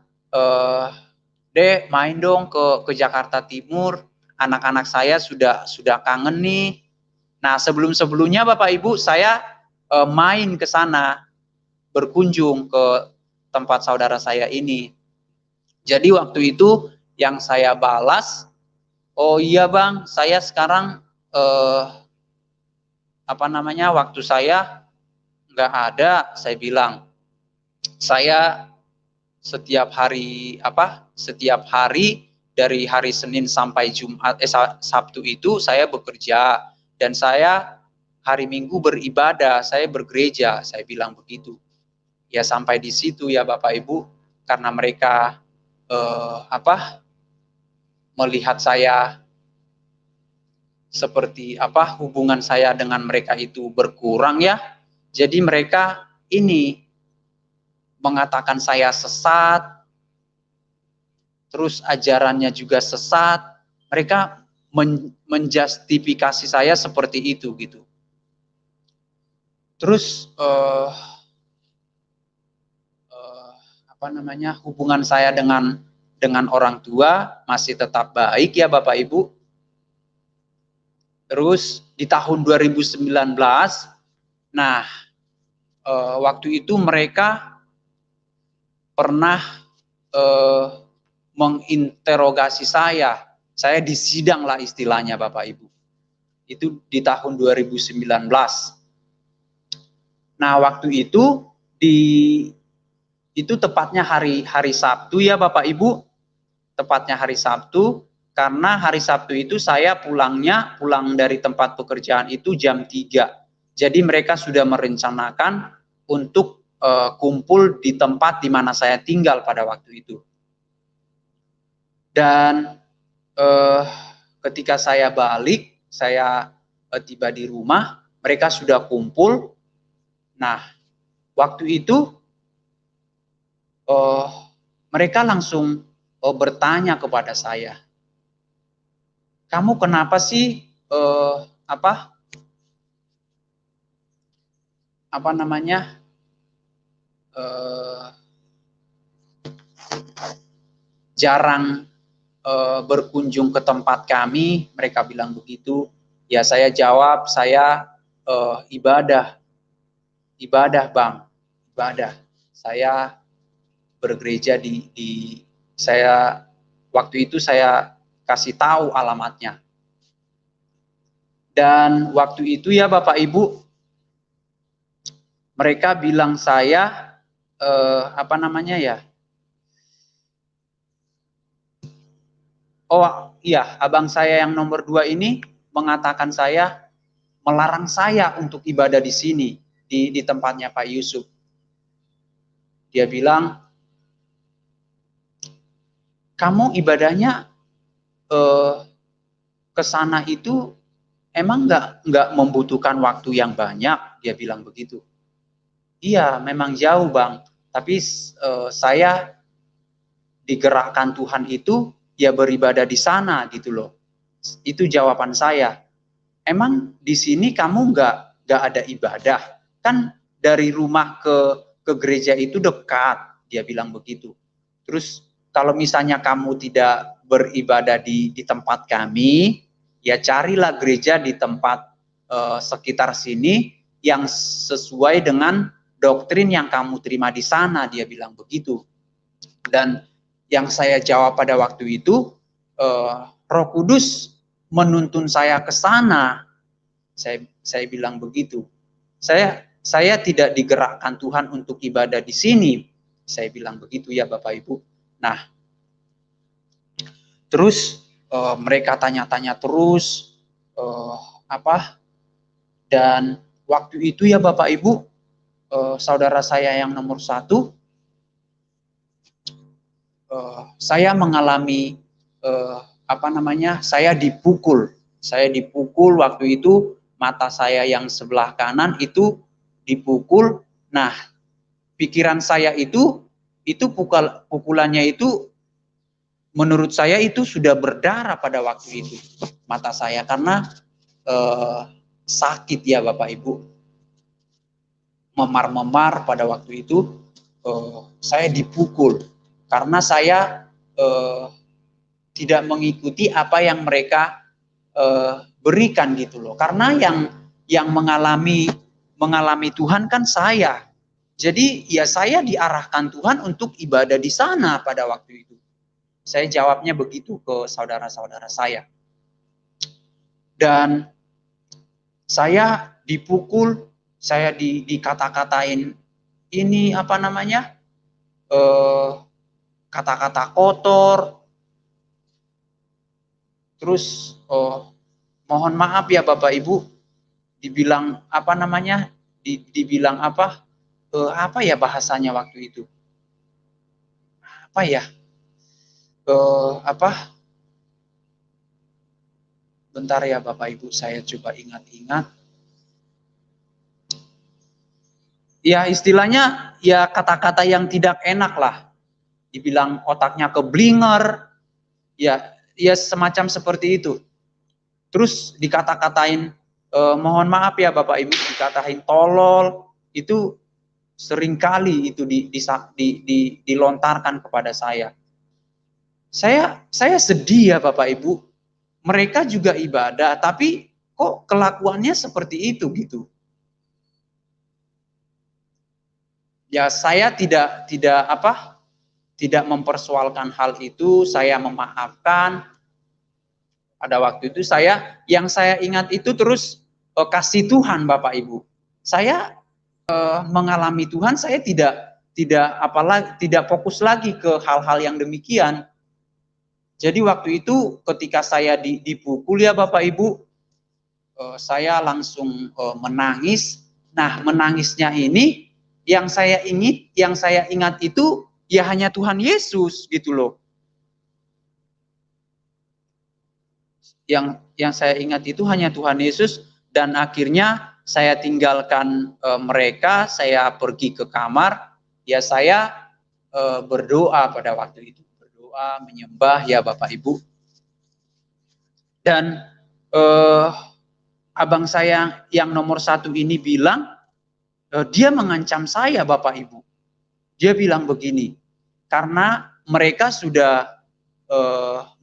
Dek main dong ke Jakarta Timur, anak-anak saya sudah kangen nih. Nah, sebelumnya Bapak Ibu saya main ke sana, berkunjung ke tempat saudara saya ini. Jadi waktu itu yang saya balas, oh iya Bang, saya sekarang waktu saya nggak ada, saya bilang. Saya setiap hari dari hari Senin sampai Jumat, Sabtu itu saya bekerja, dan saya hari Minggu beribadah, saya bergereja, saya bilang begitu. Ya sampai di situ ya Bapak Ibu, karena mereka melihat saya seperti hubungan saya dengan mereka itu berkurang ya. Jadi mereka ini mengatakan saya sesat, terus ajarannya juga sesat. Mereka menjustifikasi saya seperti itu gitu. Terus hubungan saya dengan orang tua masih tetap baik ya Bapak Ibu. Terus di tahun 2019, nah waktu itu mereka pernah menginterogasi saya disidang lah istilahnya Bapak Ibu. Itu di tahun 2019. Nah waktu itu itu tepatnya hari Sabtu ya Bapak Ibu, tepatnya hari Sabtu, karena hari Sabtu itu saya pulang dari tempat pekerjaan itu jam 3. Jadi mereka sudah merencanakan untuk kumpul di tempat di mana saya tinggal pada waktu itu. Dan ketika saya balik, saya tiba di rumah, mereka sudah kumpul. Nah, waktu itu mereka langsung bertanya kepada saya, kamu kenapa sih jarang berkunjung ke tempat kami? Mereka bilang begitu. Ya saya jawab, saya ibadah Bang, ibadah. Saya bergereja saya waktu itu saya kasih tahu alamatnya. Dan waktu itu ya Bapak Ibu, mereka bilang saya oh iya, abang saya yang nomor 2 ini mengatakan saya, melarang saya untuk ibadah di sini, di tempatnya Pak Yusuf. Dia bilang, kamu ibadahnya ke sana itu emang nggak membutuhkan waktu yang banyak, dia bilang begitu. Iya, memang jauh Bang, tapi saya digerakkan Tuhan itu ya beribadah di sana gitu loh. Itu jawaban saya. Emang di sini kamu nggak ada ibadah? Kan dari rumah ke gereja itu dekat, dia bilang begitu. Terus kalau misalnya kamu tidak beribadah di tempat kami, ya carilah gereja di tempat sekitar sini yang sesuai dengan doktrin yang kamu terima di sana, dia bilang begitu. Dan yang saya jawab pada waktu itu, Roh Kudus menuntun saya ke sana. Saya bilang begitu. Saya tidak digerakkan Tuhan untuk ibadah di sini. Saya bilang begitu ya Bapak Ibu. Nah, terus mereka tanya-tanya terus dan waktu itu ya Bapak Ibu, saudara saya yang nomor 1, saya mengalami saya dipukul waktu itu, mata saya yang sebelah kanan itu dipukul. Nah, pikiran saya itu pukulannya itu menurut saya itu sudah berdarah pada waktu itu mata saya karena sakit ya Bapak Ibu, memar-memar pada waktu itu. Saya dipukul karena saya tidak mengikuti apa yang mereka berikan gitu loh. Karena yang mengalami Tuhan kan saya. Jadi ya saya diarahkan Tuhan untuk ibadah di sana pada waktu itu. Saya jawabnya begitu ke saudara-saudara saya. Dan saya dipukul, saya dikata-katain ini apa namanya? Kata-kata kotor. Terus mohon maaf ya Bapak Ibu, dibilang apa namanya? Dibilang apa? Apa ya bahasanya waktu itu? Apa ya? Apa? Bentar ya Bapak Ibu, saya coba ingat-ingat. Ya istilahnya ya kata-kata yang tidak enak lah. Dibilang otaknya keblinger, ya semacam seperti itu. Terus dikata-katain, mohon maaf ya Bapak Ibu, dikatain tolol, itu seringkali itu dilontarkan kepada saya. Saya sedih ya Bapak Ibu. Mereka juga ibadah, tapi kok kelakuannya seperti itu gitu. Ya saya tidak mempersoalkan hal itu, saya memaafkan. Pada waktu itu yang saya ingat itu terus kasih Tuhan Bapak Ibu. Saya mengalami Tuhan, saya tidak fokus lagi ke hal-hal yang demikian. Jadi waktu itu ketika saya dipukul ya Bapak Ibu, saya langsung menangis. Nah, menangisnya ini yang saya ingat itu ya hanya Tuhan Yesus gitu loh. Yang saya ingat itu hanya Tuhan Yesus, dan akhirnya saya tinggalkan mereka, saya pergi ke kamar, ya saya berdoa pada waktu itu, berdoa, menyembah ya Bapak Ibu. Dan abang saya yang nomor 1 ini bilang, dia mengancam saya Bapak Ibu. Dia bilang begini, karena mereka sudah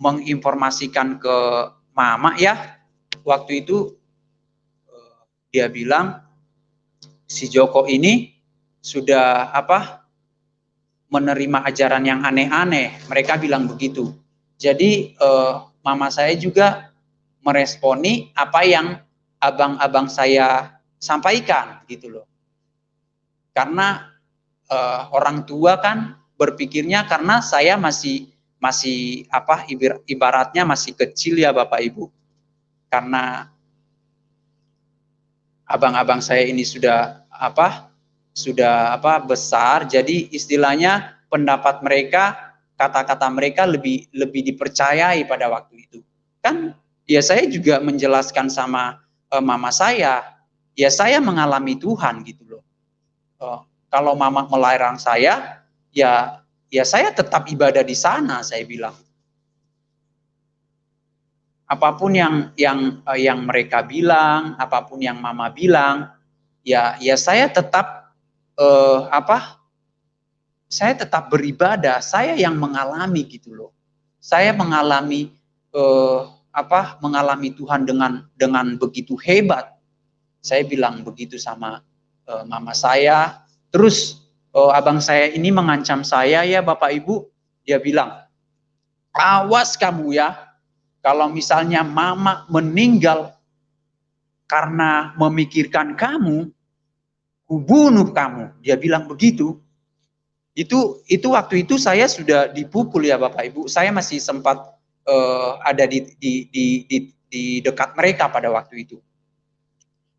menginformasikan ke Mama ya, waktu itu dia bilang si Joko ini sudah menerima ajaran yang aneh-aneh. Mereka bilang begitu. Jadi Mama saya juga meresponi apa yang abang-abang saya sampaikan gitu loh. Karena orang tua kan berpikirnya karena saya masih ibaratnya masih kecil ya Bapak Ibu. Karena abang-abang saya ini sudah besar, jadi istilahnya pendapat mereka, kata-kata mereka lebih dipercayai pada waktu itu. Kan ya saya juga menjelaskan sama mama saya, ya saya mengalami Tuhan gitu loh. Kalau mama melarang saya, ya saya tetap ibadah di sana, saya bilang. Apapun yang mereka bilang, apapun yang mama bilang, ya saya tetap saya tetap beribadah. Saya yang mengalami gitu loh. Saya mengalami mengalami Tuhan dengan begitu hebat. Saya bilang begitu sama mama saya. Terus abang saya ini mengancam saya ya Bapak Ibu. Dia bilang, awas kamu ya, kalau misalnya mama meninggal karena memikirkan kamu, kubunuh kamu. Dia bilang begitu. Itu waktu itu saya sudah dipukul ya Bapak Ibu. Saya masih sempat ada di dekat mereka pada waktu itu.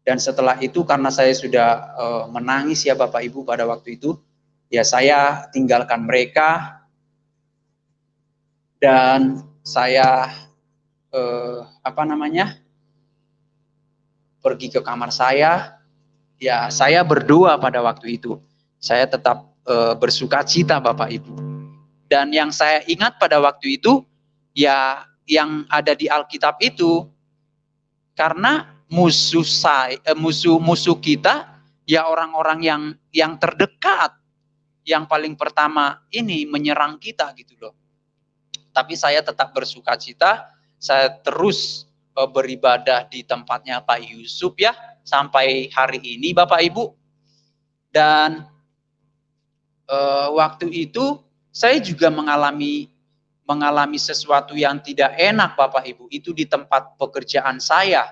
Dan setelah itu karena saya sudah menangis ya Bapak Ibu pada waktu itu, ya saya tinggalkan mereka dan saya pergi ke kamar saya, ya saya berdoa pada waktu itu. Saya tetap bersukacita Bapak Ibu. Dan yang saya ingat pada waktu itu, ya yang ada di Alkitab itu, karena musuh kita ya orang-orang yang terdekat, yang paling pertama ini menyerang kita gitu loh. Tapi saya tetap bersukacita, saya terus beribadah di tempatnya Pak Yusuf ya sampai hari ini Bapak Ibu. Dan waktu itu saya juga mengalami sesuatu yang tidak enak Bapak Ibu, itu di tempat pekerjaan saya.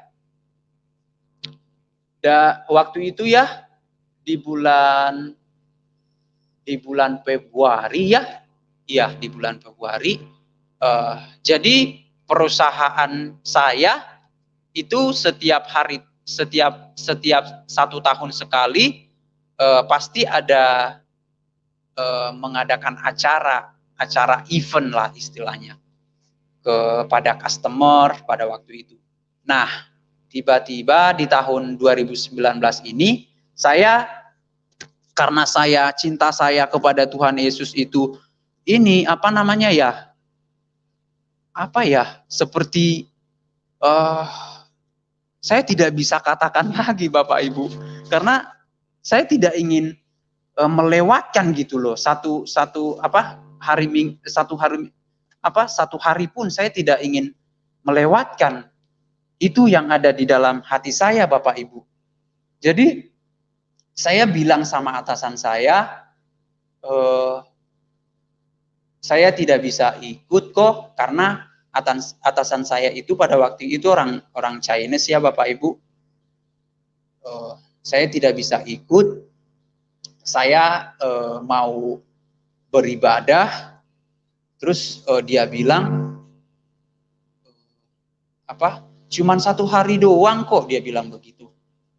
Dan waktu itu ya di bulan Februari ya, iya di bulan Februari. Jadi perusahaan saya itu setiap hari, setiap 1 tahun sekali pasti ada mengadakan acara event lah istilahnya kepada customer pada waktu itu. Nah, tiba-tiba di tahun 2019 ini karena cinta saya kepada Tuhan Yesus itu ini seperti saya tidak bisa katakan lagi Bapak Ibu, karena saya tidak ingin melewatkan gitu loh satu hari pun saya tidak ingin melewatkan itu yang ada di dalam hati saya Bapak Ibu. Jadi saya bilang sama atasan saya tidak bisa ikut kok, karena atasan saya itu pada waktu itu orang Chinese ya Bapak Ibu. Saya tidak bisa ikut, saya mau beribadah. Terus dia bilang cuman 1 hari doang kok, dia bilang begitu.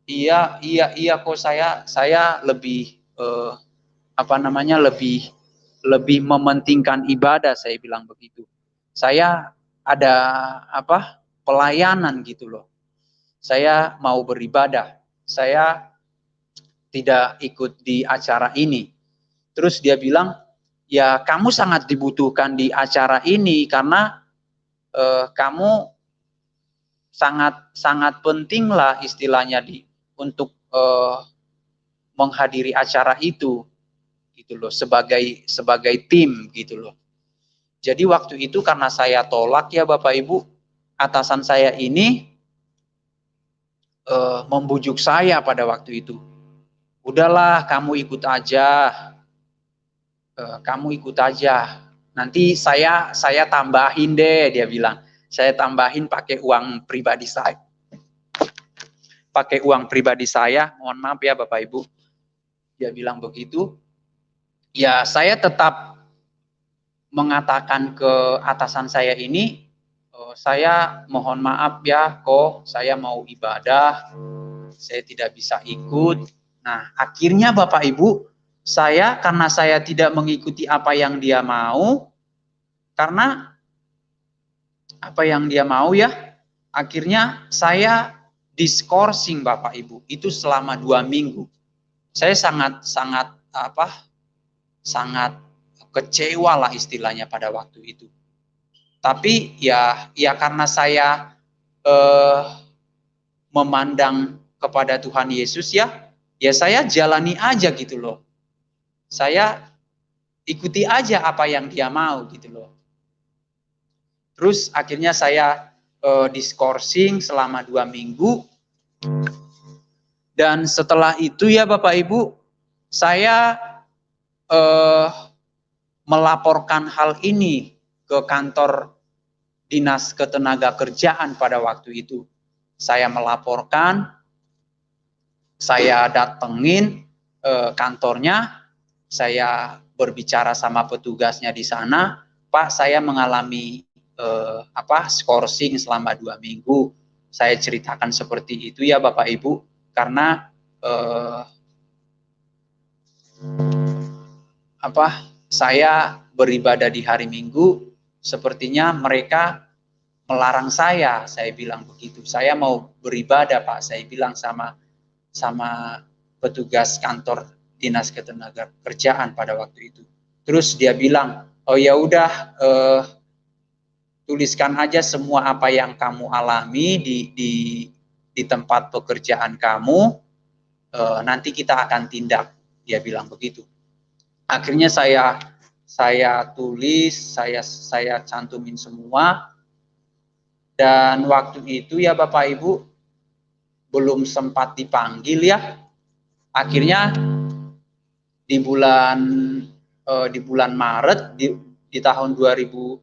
Iya kok, saya lebih lebih mementingkan ibadah, saya bilang begitu. Saya ada pelayanan gitu loh. Saya mau beribadah. Saya tidak ikut di acara ini. Terus dia bilang, ya kamu sangat dibutuhkan di acara ini karena kamu sangat penting lah istilahnya untuk menghadiri acara itu gitu loh, sebagai tim gitu loh. Jadi waktu itu karena saya tolak ya Bapak Ibu, atasan saya ini membujuk saya pada waktu itu. Udahlah kamu ikut aja. Nanti saya tambahin deh, dia bilang. Saya tambahin pakai uang pribadi saya. Mohon maaf ya Bapak Ibu. Dia bilang begitu. Ya saya tetap mengatakan ke atasan saya ini, saya mohon maaf ya kok, saya mau ibadah, saya tidak bisa ikut. Nah akhirnya Bapak Ibu, karena saya tidak mengikuti apa yang dia mau, karena apa yang dia mau ya, akhirnya saya diskorsing Bapak Ibu, itu selama 2 minggu. Saya sangat kecewa lah istilahnya pada waktu itu. Tapi ya karena saya memandang kepada Tuhan Yesus ya saya jalani aja gitu loh. Saya ikuti aja apa yang dia mau gitu loh. Terus akhirnya saya diskorsing selama 2 minggu. Dan setelah itu ya Bapak Ibu, saya melaporkan hal ini ke kantor Dinas Ketenagakerjaan pada waktu itu. Saya melaporkan, saya datengin kantornya, saya berbicara sama petugasnya di sana, Pak saya mengalami skorsing selama 2 minggu. Saya ceritakan seperti itu ya Bapak Ibu, karena saya beribadah di hari Minggu, sepertinya mereka melarang saya bilang begitu. Saya mau beribadah, Pak, saya bilang sama petugas kantor dinas ketenagakerjaan pada waktu itu. Terus dia bilang, oh ya udah, tuliskan aja semua apa yang kamu alami di tempat pekerjaan kamu, nanti kita akan tindak. Dia bilang begitu. Akhirnya saya tulis, saya cantumin semua, dan waktu itu ya Bapak Ibu belum sempat dipanggil ya. Akhirnya di bulan Maret di tahun 2019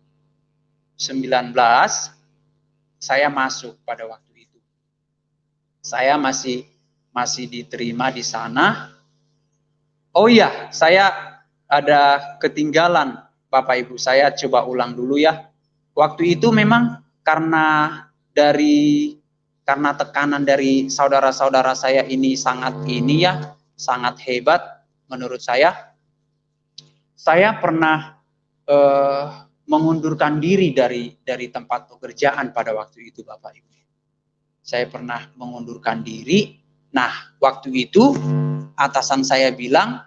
saya masuk pada waktu itu. Saya masih diterima di sana. Oh iya, saya ada ketinggalan Bapak Ibu. Saya coba ulang dulu ya. Waktu itu memang karena tekanan dari saudara-saudara saya ini sangat hebat menurut saya. Saya pernah mengundurkan diri dari tempat pekerjaan pada waktu itu Bapak Ibu. Saya pernah mengundurkan diri. Nah, waktu itu atasan saya bilang,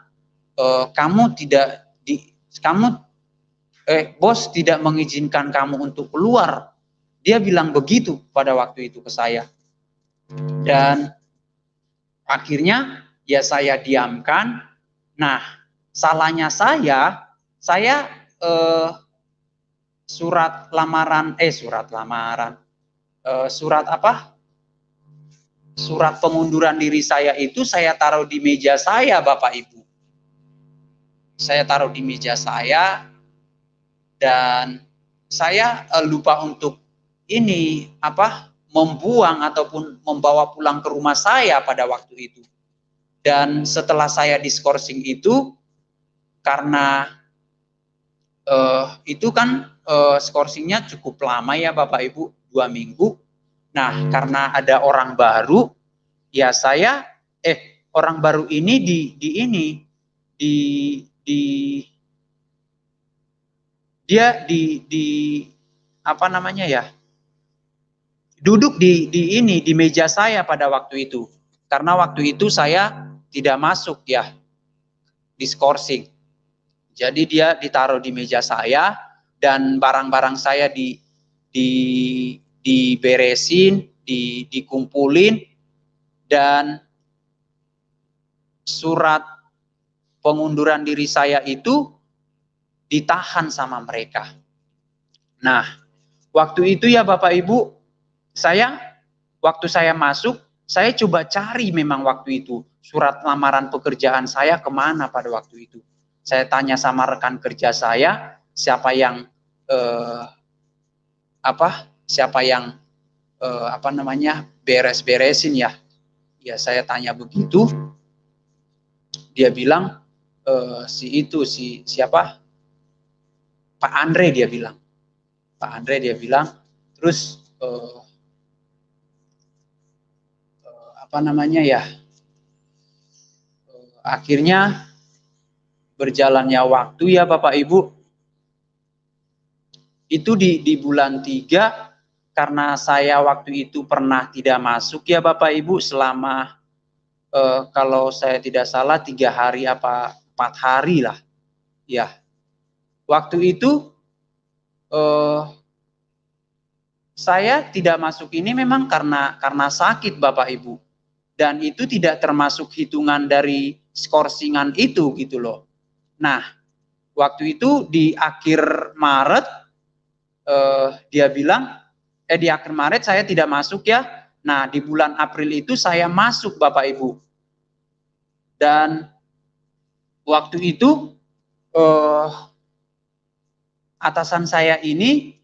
bos tidak mengizinkan kamu untuk keluar. Dia bilang begitu pada waktu itu ke saya. Dan akhirnya ya saya diamkan. Nah, salahnya surat pengunduran diri saya itu saya taruh di meja saya Bapak Ibu. Saya taruh di meja saya dan saya lupa untuk membuang ataupun membawa pulang ke rumah saya pada waktu itu. Dan setelah saya diskorsing itu, karena itu kan skorsingnya cukup lama ya Bapak Ibu, 2 minggu. Nah, karena ada orang baru, ya orang baru ini duduk di meja saya pada waktu itu. Karena waktu itu saya tidak masuk ya di skorsing. Jadi dia ditaruh di meja saya dan barang-barang saya diberesin, dikumpulin, dan surat pengunduran diri saya itu ditahan sama mereka. Nah, waktu itu ya Bapak Ibu, waktu saya masuk, saya coba cari memang waktu itu surat lamaran pekerjaan saya kemana pada waktu itu. Saya tanya sama rekan kerja saya, siapa yang beres-beresin ya. Ya saya tanya begitu. Dia bilang Pak Andre dia bilang. Terus akhirnya berjalannya waktu ya Bapak Ibu, itu di bulan 3, karena saya waktu itu pernah tidak masuk ya Bapak Ibu selama kalau saya tidak salah 3 hari apa 4 hari lah ya. Waktu itu saya tidak masuk ini memang karena sakit Bapak Ibu, dan itu tidak termasuk hitungan dari skorsingan itu gitu loh. Nah, waktu itu di akhir Maret dia bilang di akhir Maret saya tidak masuk ya. Nah, di bulan April itu saya masuk Bapak Ibu. Dan waktu itu atasan saya ini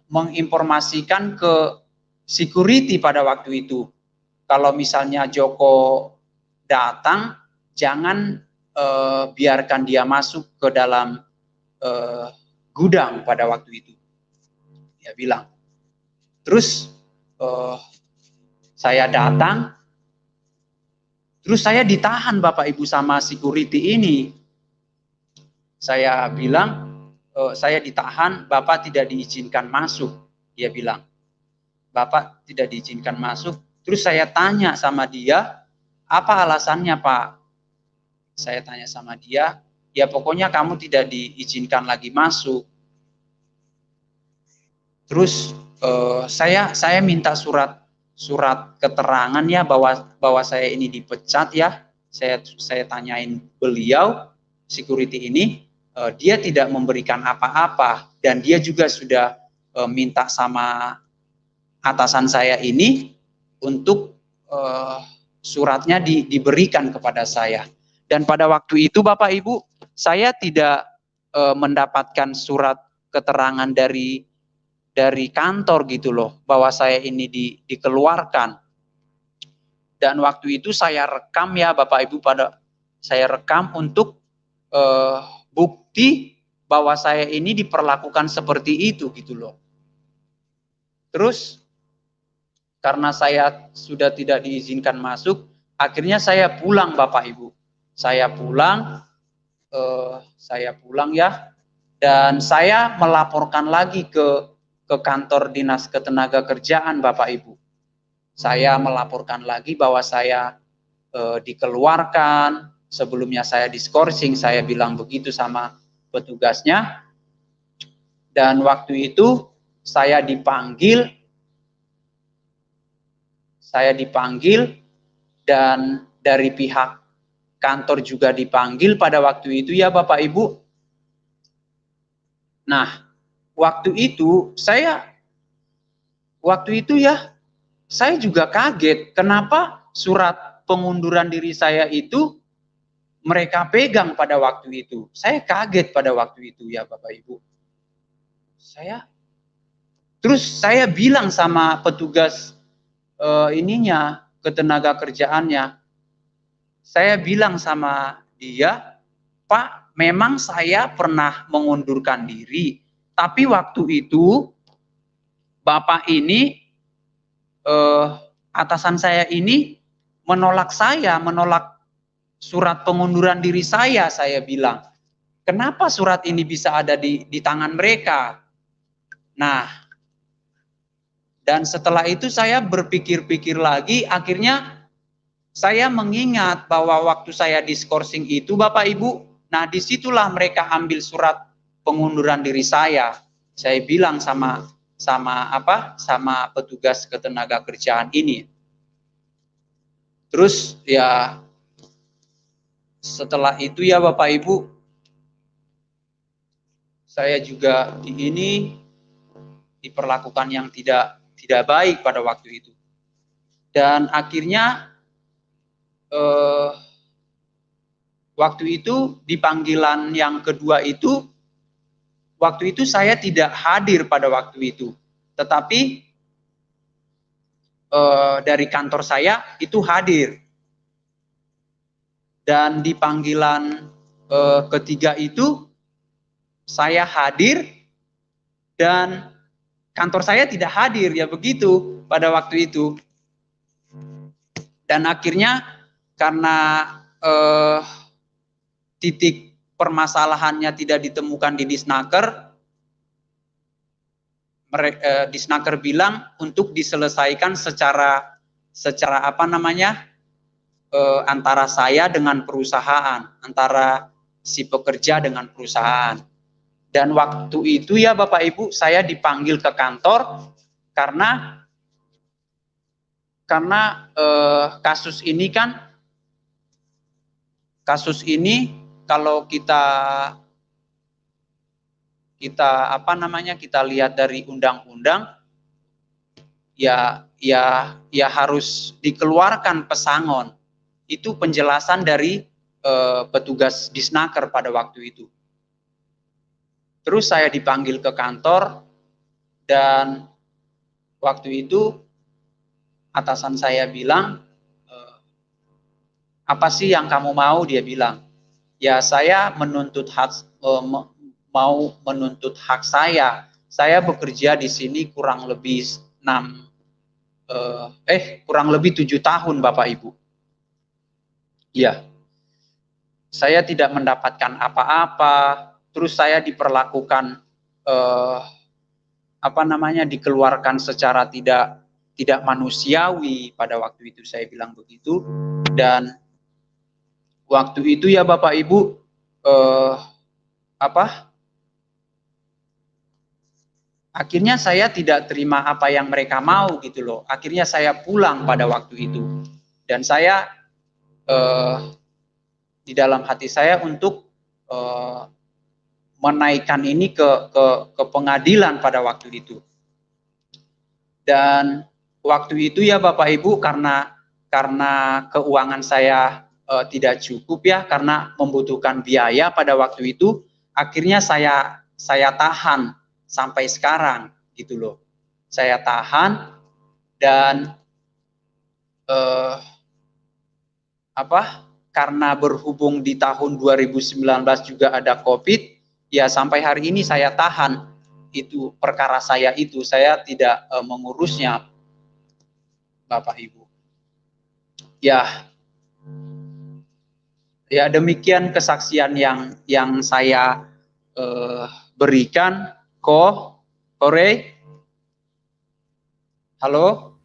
menginformasikan ke security pada waktu itu, kalau misalnya Joko datang, jangan biarkan dia masuk ke dalam gudang pada waktu itu. Dia bilang. Terus saya datang, terus saya ditahan Bapak Ibu sama security ini. Saya bilang, saya ditahan, Bapak tidak diizinkan masuk. Dia bilang, Bapak tidak diizinkan masuk. Terus saya tanya sama dia, apa alasannya Pak? Saya tanya sama dia, ya pokoknya kamu tidak diizinkan lagi masuk. Terus saya minta surat keterangan ya bahwa saya ini dipecat ya. Saya tanyain beliau security ini, dia tidak memberikan apa-apa dan dia juga sudah minta sama atasan saya ini untuk suratnya diberikan kepada saya. Dan pada waktu itu Bapak Ibu, saya tidak mendapatkan surat keterangan dari kantor gitu loh, bahwa saya ini dikeluarkan. Dan waktu itu saya rekam ya Bapak Ibu, saya rekam untuk bukti bahwa saya ini diperlakukan seperti itu gitu loh. Terus karena saya sudah tidak diizinkan masuk, akhirnya saya pulang Bapak Ibu. Saya pulang ya, dan saya melaporkan lagi ke kantor Dinas Ketenagakerjaan Bapak Ibu. Saya melaporkan lagi bahwa saya dikeluarkan, sebelumnya saya diskorsing, saya bilang begitu sama petugasnya. Dan waktu itu saya dipanggil dan dari pihak kantor juga dipanggil pada waktu itu ya Bapak Ibu. Nah, waktu itu saya juga kaget kenapa surat pengunduran diri saya itu mereka pegang pada waktu itu. Saya kaget pada waktu itu ya Bapak Ibu. Terus saya bilang sama petugas ketenaga kerjaannya, saya bilang sama dia, Pak, memang saya pernah mengundurkan diri, tapi waktu itu Bapak ini, atasan saya ini menolak surat pengunduran diri saya bilang. Kenapa surat ini bisa ada di tangan mereka? Nah, dan setelah itu saya berpikir-pikir lagi, akhirnya saya mengingat bahwa waktu saya diskorsing itu Bapak Ibu, nah disitulah mereka ambil surat pengunduran diri saya. Saya bilang sama petugas ketenaga kerjaan ini. Terus ya setelah itu ya Bapak Ibu, saya juga diperlakukan yang tidak baik pada waktu itu. Dan akhirnya waktu itu di panggilan yang kedua itu, waktu itu saya tidak hadir pada waktu itu. Tetapi dari kantor saya itu hadir. Dan di panggilan ketiga itu saya hadir dan kantor saya tidak hadir, ya begitu pada waktu itu. Dan akhirnya karena titik permasalahannya tidak ditemukan di Disnaker, Disnaker bilang untuk diselesaikan secara antara saya dengan perusahaan, antara si pekerja dengan perusahaan. Dan waktu itu ya Bapak Ibu, saya dipanggil ke kantor karena kasus ini kalau kita lihat dari undang-undang, ya harus dikeluarkan pesangon. Itu penjelasan dari petugas Disnaker pada waktu itu. Terus saya dipanggil ke kantor dan waktu itu atasan saya bilang, apa sih yang kamu mau? Dia bilang, ya saya mau menuntut hak saya. Saya bekerja di sini kurang lebih 7 tahun Bapak Ibu. Ya, saya tidak mendapatkan apa-apa. Terus saya diperlakukan dikeluarkan secara tidak manusiawi. Pada waktu itu saya bilang begitu. Dan waktu itu ya Bapak Ibu, akhirnya saya tidak terima apa yang mereka mau gitu loh. Akhirnya saya pulang pada waktu itu. Dan saya di dalam hati saya untuk menaikkan ini ke pengadilan pada waktu itu. Dan waktu itu ya Bapak Ibu, karena keuangan saya tidak cukup ya, karena membutuhkan biaya pada waktu itu, akhirnya saya tahan sampai sekarang gitu loh. Saya tahan dan karena berhubung di tahun 2019 juga ada COVID, ya sampai hari ini saya tahan itu perkara saya tidak mengurusnya Bapak Ibu. Ya demikian kesaksian yang saya berikan. Kore, halo?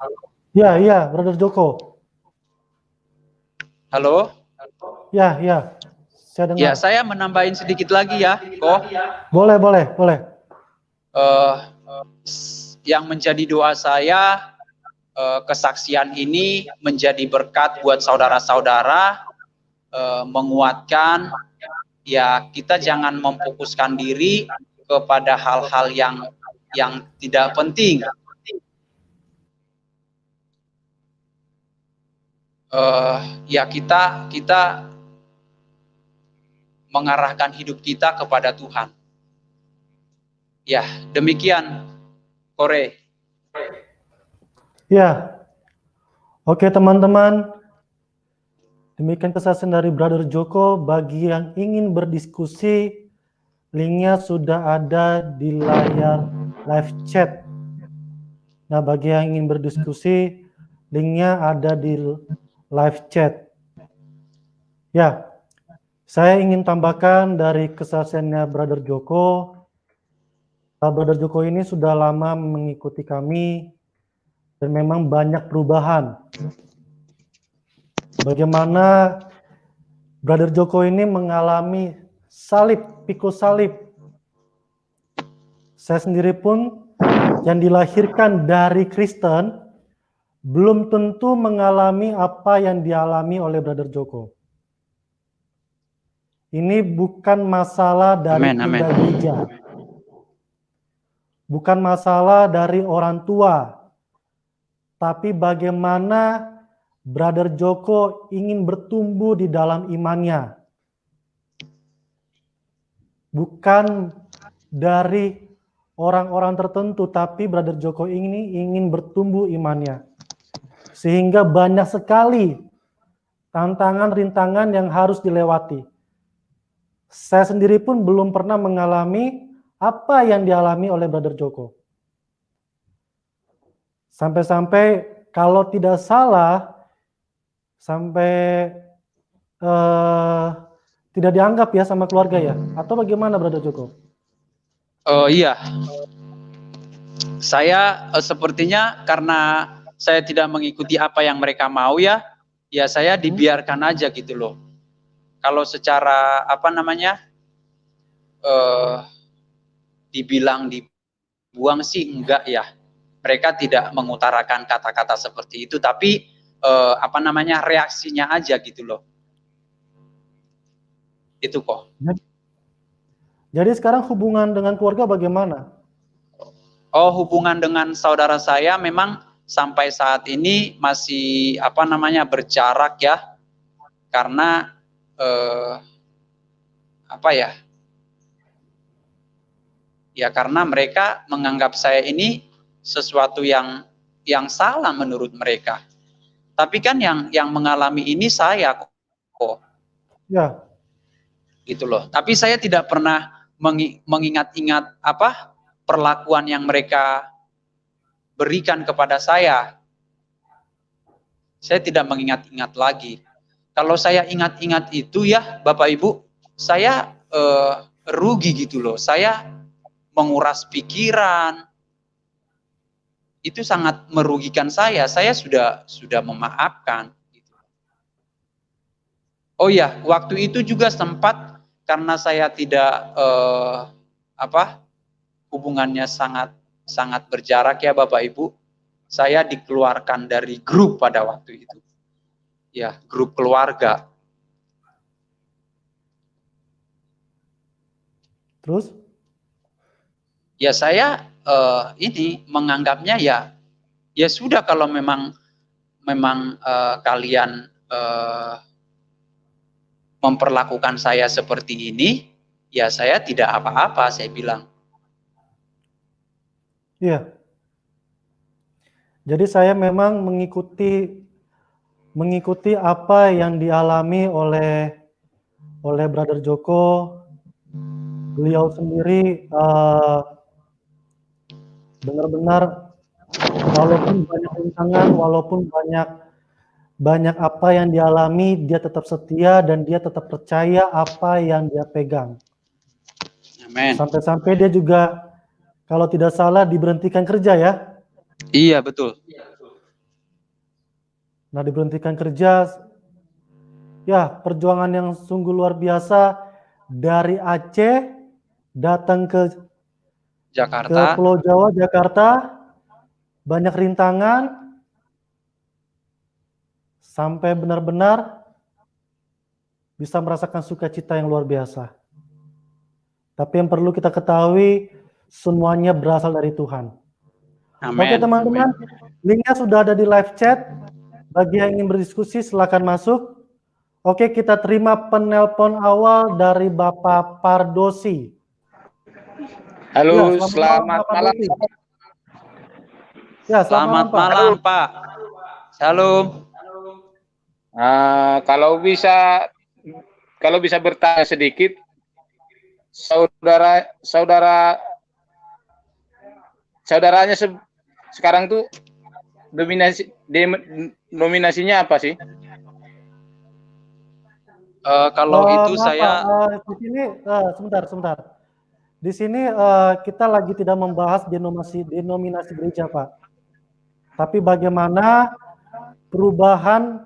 Ya, Brother Joko. Halo? Ya, saya dengar. Ya, saya menambahin sedikit lagi ya, Boleh. Yang menjadi doa saya, kesaksian ini menjadi berkat buat saudara-saudara, menguatkan, ya kita jangan memfokuskan diri kepada hal-hal yang tidak penting. Ya kita mengarahkan hidup kita kepada Tuhan. Ya, demikian, Kore. Ya, oke teman-teman. Demikian kesaksian dari Brother Joko. Bagi yang ingin berdiskusi, linknya sudah ada di layar live chat. Nah, bagi yang ingin berdiskusi, linknya ada di live chat. Ya, saya ingin tambahkan dari kesaksiannya Brother Joko. Brother Joko ini sudah lama mengikuti kami dan memang banyak perubahan. Bagaimana Brother Joko ini mengalami pikul salib. Saya sendiri pun yang dilahirkan dari Kristen belum tentu mengalami apa yang dialami oleh Brother Joko. Ini bukan masalah dari pindah gereja. Bukan masalah dari orang tua. Tapi bagaimana Brother Joko ingin bertumbuh di dalam imannya. Bukan dari orang-orang tertentu, tapi Brother Joko ini ingin bertumbuh imannya. Sehingga banyak sekali tantangan, rintangan yang harus dilewati. Saya sendiri pun belum pernah mengalami apa yang dialami oleh Brother Joko. Sampai-sampai kalau tidak salah, sampai tidak dianggap ya sama keluarga ya? Atau bagaimana Brother Joko? Iya. Saya sepertinya karena saya tidak mengikuti apa yang mereka mau ya saya dibiarkan aja gitu loh. Kalau secara dibilang dibuang sih enggak ya. Mereka tidak mengutarakan kata-kata seperti itu, tapi reaksinya aja gitu loh. Itu kok. Jadi sekarang hubungan dengan keluarga bagaimana? Hubungan dengan saudara saya memang sampai saat ini masih berjarak ya. Karena karena mereka menganggap saya ini sesuatu yang salah menurut mereka. Tapi kan yang mengalami ini saya kok. Ya. Gitu loh. Tapi saya tidak pernah mengingat-ingat perlakuan yang mereka berikan kepada saya. Saya tidak mengingat-ingat lagi. Kalau saya ingat-ingat itu ya Bapak Ibu, saya rugi gitu loh. Saya menguras pikiran, itu sangat merugikan saya. Saya sudah memaafkan. Oh ya, waktu itu juga sempat karena saya tidak hubungannya sangat berjarak ya Bapak Ibu. Saya dikeluarkan dari grup pada waktu itu. Ya, grup keluarga. Terus? Ya saya ini menganggapnya ya sudah kalau memang kalian memperlakukan saya seperti ini, ya saya tidak apa-apa, saya bilang. Iya. Jadi saya memang mengikuti apa yang dialami oleh Brother Joko. Beliau sendiri benar-benar walaupun banyak rintangan, walaupun banyak apa yang dialami, dia tetap setia dan dia tetap percaya apa yang dia pegang. Amin. Sampai-sampai dia juga kalau tidak salah diberhentikan kerja ya. Iya, betul. Nah, diberhentikan kerja, ya perjuangan yang sungguh luar biasa dari Aceh datang ke Jakarta. Pulau Jawa, Jakarta, banyak rintangan, sampai benar-benar bisa merasakan sukacita yang luar biasa. Tapi yang perlu kita ketahui, semuanya berasal dari Tuhan. Amin. Oke teman-teman, linknya sudah ada di live chat. Bagi yang ingin berdiskusi silakan masuk. Oke, kita terima penelpon awal dari Bapak Pardosi. Halo, Ya, selamat malam. Ya, selamat malam, Pak. Shalom. Kalau bisa bertanya sedikit, saudaranya sekarang tuh nominasinya apa sih? Kalau itu saya di sini sebentar. Di sini kita lagi tidak membahas denominasi gereja, Pak. Tapi bagaimana perubahan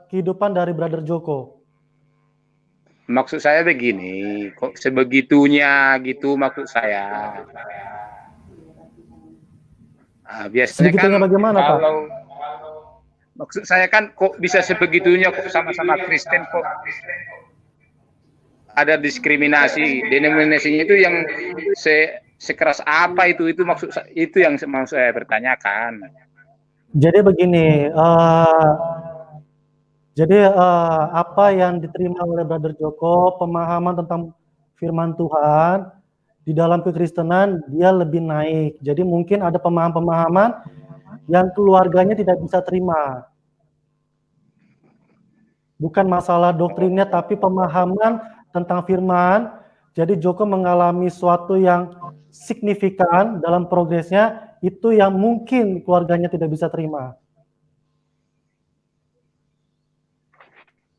kehidupan dari Brother Joko. Maksud saya begini, kok sebegitunya gitu maksud saya. Biasanya Sebegitunya kan bagaimana, Pak? Maksud saya kan kok bisa sebegitunya, kok sama-sama Kristen kok ada diskriminasi. Denominasinya itu yang sekeras apa itu maksud itu yang mau saya pertanyakan. Jadi begini, apa yang diterima oleh Brother Joko, pemahaman tentang firman Tuhan di dalam kekristenan dia lebih naik. Jadi mungkin ada pemahaman-pemahaman yang keluarganya tidak bisa terima. Bukan masalah doktrinnya, tapi pemahaman tentang firman. Jadi Joko mengalami suatu yang signifikan dalam progresnya, itu yang mungkin keluarganya tidak bisa terima.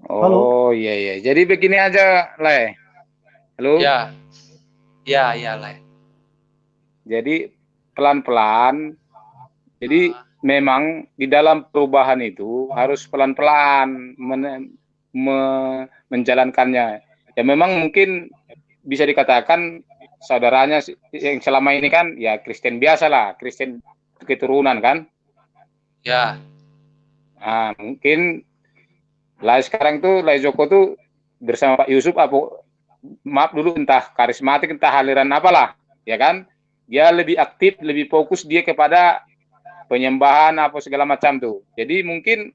Oh iya. Jadi begini aja, Le. Halo? Ya, Le. Jadi pelan-pelan. Jadi memang di dalam perubahan itu harus pelan-pelan menjalankannya. Ya memang mungkin bisa dikatakan saudaranya yang selama ini kan ya Kristen biasa lah, Kristen keturunan kan. Ya. Nah, mungkin sekarang tuh Joko tuh bersama Pak Yusuf maaf dulu, entah karismatik entah aliran apalah, ya kan, dia lebih aktif, lebih fokus dia kepada penyembahan apa segala macam tuh. Jadi mungkin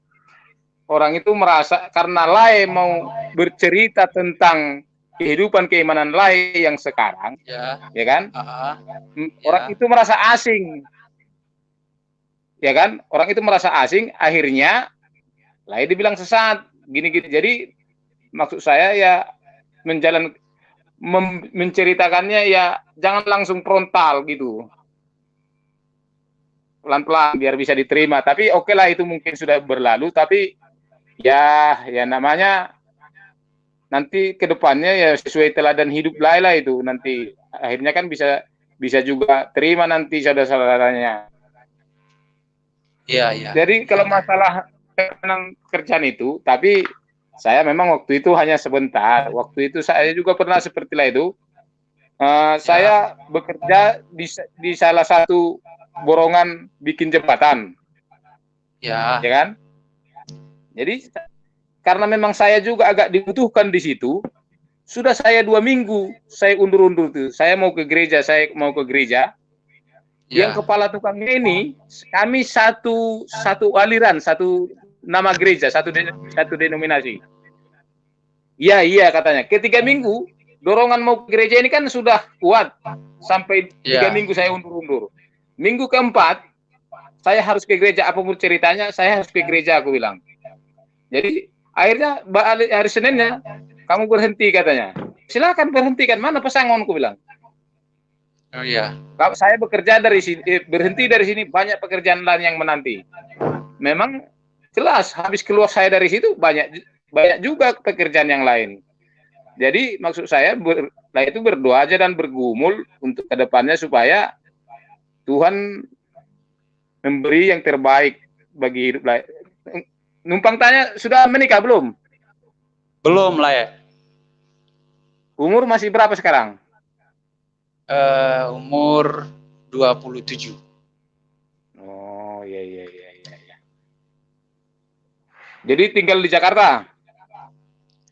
orang itu merasa karena mau bercerita tentang kehidupan keimanan yang sekarang, ya kan, orang itu merasa asing, ya kan, orang itu merasa asing, akhirnya dibilang sesat gini-gini. Jadi maksud saya ya menceritakannya ya jangan langsung frontal gitu, pelan-pelan biar bisa diterima. Tapi oke lah, itu mungkin sudah berlalu, tapi ya namanya nanti kedepannya ya sesuai teladan hidup lah itu nanti akhirnya kan bisa juga terima nanti saudara-saudaranya. Iya, iya. Jadi kalau masalah tentang pekerjaan itu, tapi saya memang waktu itu hanya sebentar. Waktu itu saya juga pernah seperti itu. Saya bekerja di salah satu borongan bikin jembatan, Ya. ya kan? Jadi karena memang saya juga agak dibutuhkan di situ, sudah saya 2 minggu saya undur-undur tuh. Saya mau ke gereja. Yang Ya. kepala tukangnya ini, kami satu aliran, satu nama gereja, satu denominasi. Iya, iya katanya. Ketiga minggu, dorongan mau ke gereja ini kan sudah kuat. Sampai 3 minggu saya undur-undur. Minggu keempat, saya harus ke gereja. Apapun ceritanya, saya harus ke gereja, aku bilang. Jadi, akhirnya hari Seninnya, kamu berhenti katanya. Silakan berhentikan. Mana pesangon, aku bilang. Oh iya. Kalau saya bekerja dari sini, berhenti dari sini, banyak pekerjaan lain yang menanti. Memang jelas, habis keluar saya dari situ, banyak juga pekerjaan yang lain. Jadi maksud saya itu berdoa aja dan bergumul untuk kedepannya supaya Tuhan memberi yang terbaik bagi hidup lain. Numpang tanya, sudah menikah belum? Belum lah ya. Umur masih berapa sekarang? Umur 27. Oh, iya. Jadi tinggal di Jakarta?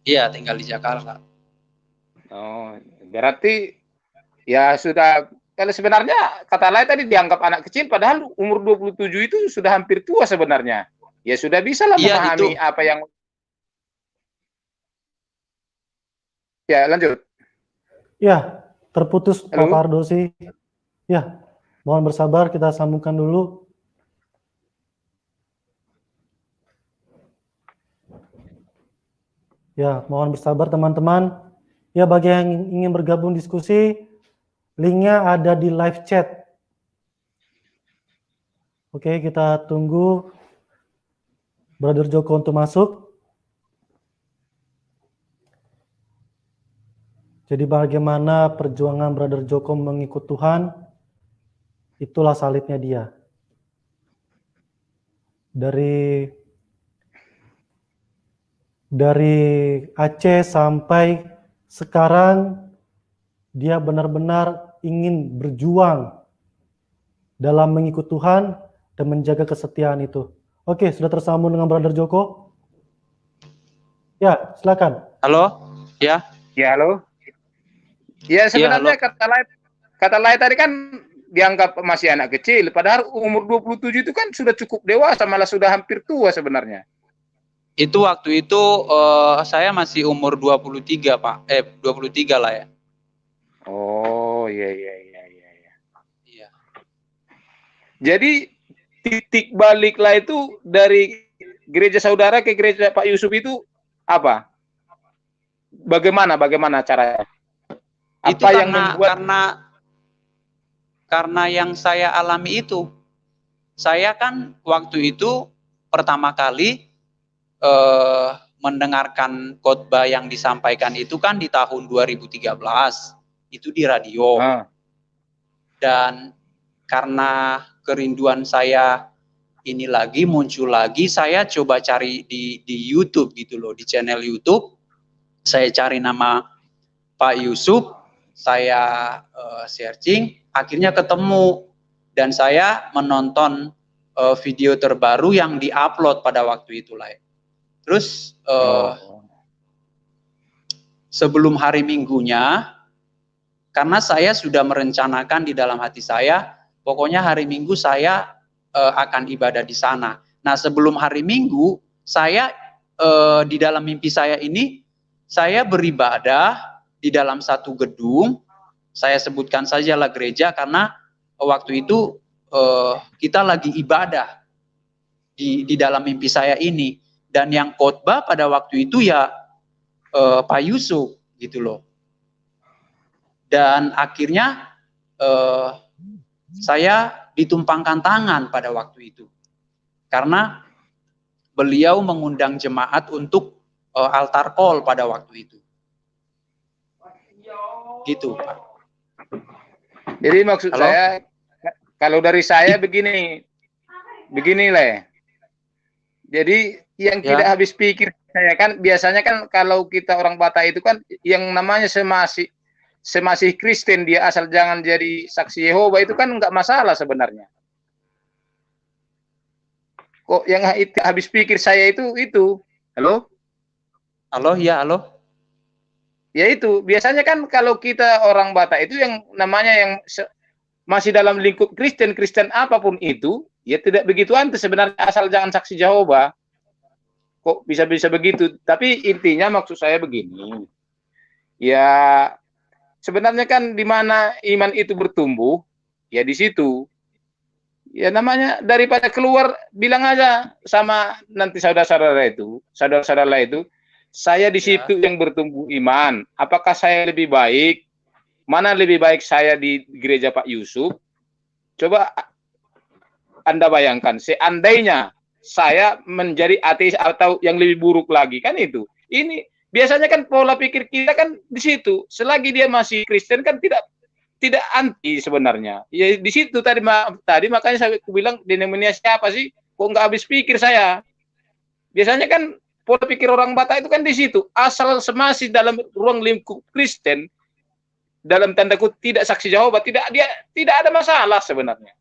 Iya, tinggal di Jakarta. Oh, berarti ya sudah, kalau sebenarnya kata lain tadi dianggap anak kecil, padahal umur 27 itu sudah hampir tua sebenarnya. Ya sudah bisa lah memahami apa yang... Ya, lanjut. Ya, terputus Pak Halo? Pardosi. Ya, mohon bersabar, kita sambungkan dulu. Ya, mohon bersabar teman-teman. Ya, bagi yang ingin bergabung diskusi, linknya ada di live chat. Oke, kita tunggu Brother Joko untuk masuk. Jadi bagaimana perjuangan Brother Joko mengikut Tuhan, itulah salibnya dia. Dari Aceh sampai sekarang, dia benar-benar ingin berjuang dalam mengikut Tuhan dan menjaga kesetiaan itu. Oke, sudah tersambung dengan Brother Joko? Ya, silakan. Halo? Ya? Ya, halo? Ya, sebenarnya kata lain tadi kan dianggap masih anak kecil, padahal umur 27 itu kan sudah cukup dewasa, malah sudah hampir tua sebenarnya. Itu waktu itu saya masih umur 23, Pak. 23 lah ya. Oh, iya. Iya. Jadi titik baliklah itu dari gereja saudara ke gereja Pak Yusuf itu apa? Bagaimana caranya? Itu Apa yang membuat... karena yang saya alami itu. Saya kan waktu itu pertama kali mendengarkan khotbah yang disampaikan itu kan di tahun 2013. Itu di radio. Dan karena kerinduan saya ini lagi muncul lagi, saya coba cari di YouTube gitu loh, di channel YouTube. Saya cari nama Pak Yusuf, saya searching, akhirnya ketemu dan saya menonton video terbaru yang diupload pada waktu itu lah. Terus sebelum hari Minggunya, karena saya sudah merencanakan di dalam hati saya, pokoknya hari Minggu saya akan ibadah di sana. Nah, sebelum hari Minggu, saya di dalam mimpi saya ini, saya beribadah di dalam satu gedung. Saya sebutkan sajalah gereja karena waktu itu kita lagi ibadah di dalam mimpi saya ini. Dan yang khotbah pada waktu itu ya Pak Yusuf gitu loh. Dan akhirnya saya ditumpangkan tangan pada waktu itu. Karena beliau mengundang jemaat untuk altar call pada waktu itu. Gitu, Pak. Jadi maksud saya, kalau dari saya begini, beginilah. Jadi yang Ya. tidak habis pikir saya kan biasanya kan kalau kita orang Batak itu kan yang namanya semasih Kristen dia asal jangan jadi saksi Yehova itu kan nggak masalah sebenarnya. Kok yang habis pikir saya itu halo? Halo, ya, halo. Ya itu biasanya kan kalau kita orang Batak itu yang namanya yang masih dalam lingkup Kristen apapun itu ya tidak begitu anti sebenarnya asal jangan saksi Jehovah. Kok bisa begitu? Tapi intinya maksud saya begini. Ya sebenarnya kan di mana iman itu bertumbuh ya di situ. Ya namanya daripada keluar bilang aja sama nanti saudara-saudara itu, saya di situ yang bertumbuh iman. Apakah saya lebih baik? Mana lebih baik saya di gereja Pak Yusuf? Coba Anda bayangkan, seandainya saya menjadi ateis atau yang lebih buruk lagi, kan itu. Ini biasanya kan pola pikir kita kan di situ. Selagi dia masih Kristen kan tidak anti sebenarnya. Ya di situ tadi makanya saya bilang denominasi siapa sih? Kok nggak habis pikir saya? Biasanya kan pola pikir orang Batak itu kan di situ. Asal semasih dalam ruang lingkup Kristen, dalam tanda kutip tidak saksi Jehovah, tidak ada masalah sebenarnya.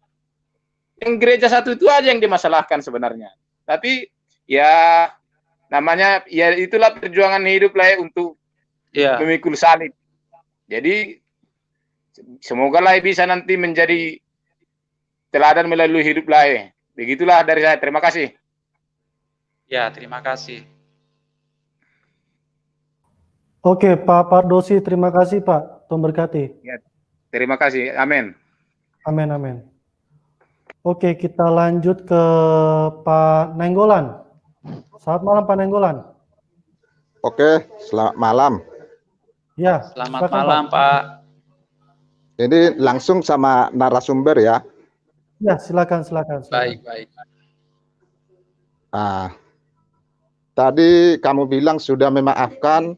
Yang gereja satu itu aja yang dimasalahkan sebenarnya. Tapi ya namanya ya itulah perjuangan hidup lah ya untuk memikul salib. Jadi semoga lah bisa nanti menjadi teladan melalui hidup lah. Begitulah dari saya. Terima kasih. Ya, terima kasih. Oke, Pak Pardosi, terima kasih Pak. Tuhan berkati. Ya, terima kasih. Amin. Amin, amin. Oke, kita lanjut ke Pak Nenggolan. Selamat malam Pak Nenggolan. Oke, selamat malam. Ya, Selamat silakan, malam, Pak. Ini langsung sama narasumber ya. Ya, silakan. Baik, baik. Nah, tadi kamu bilang sudah memaafkan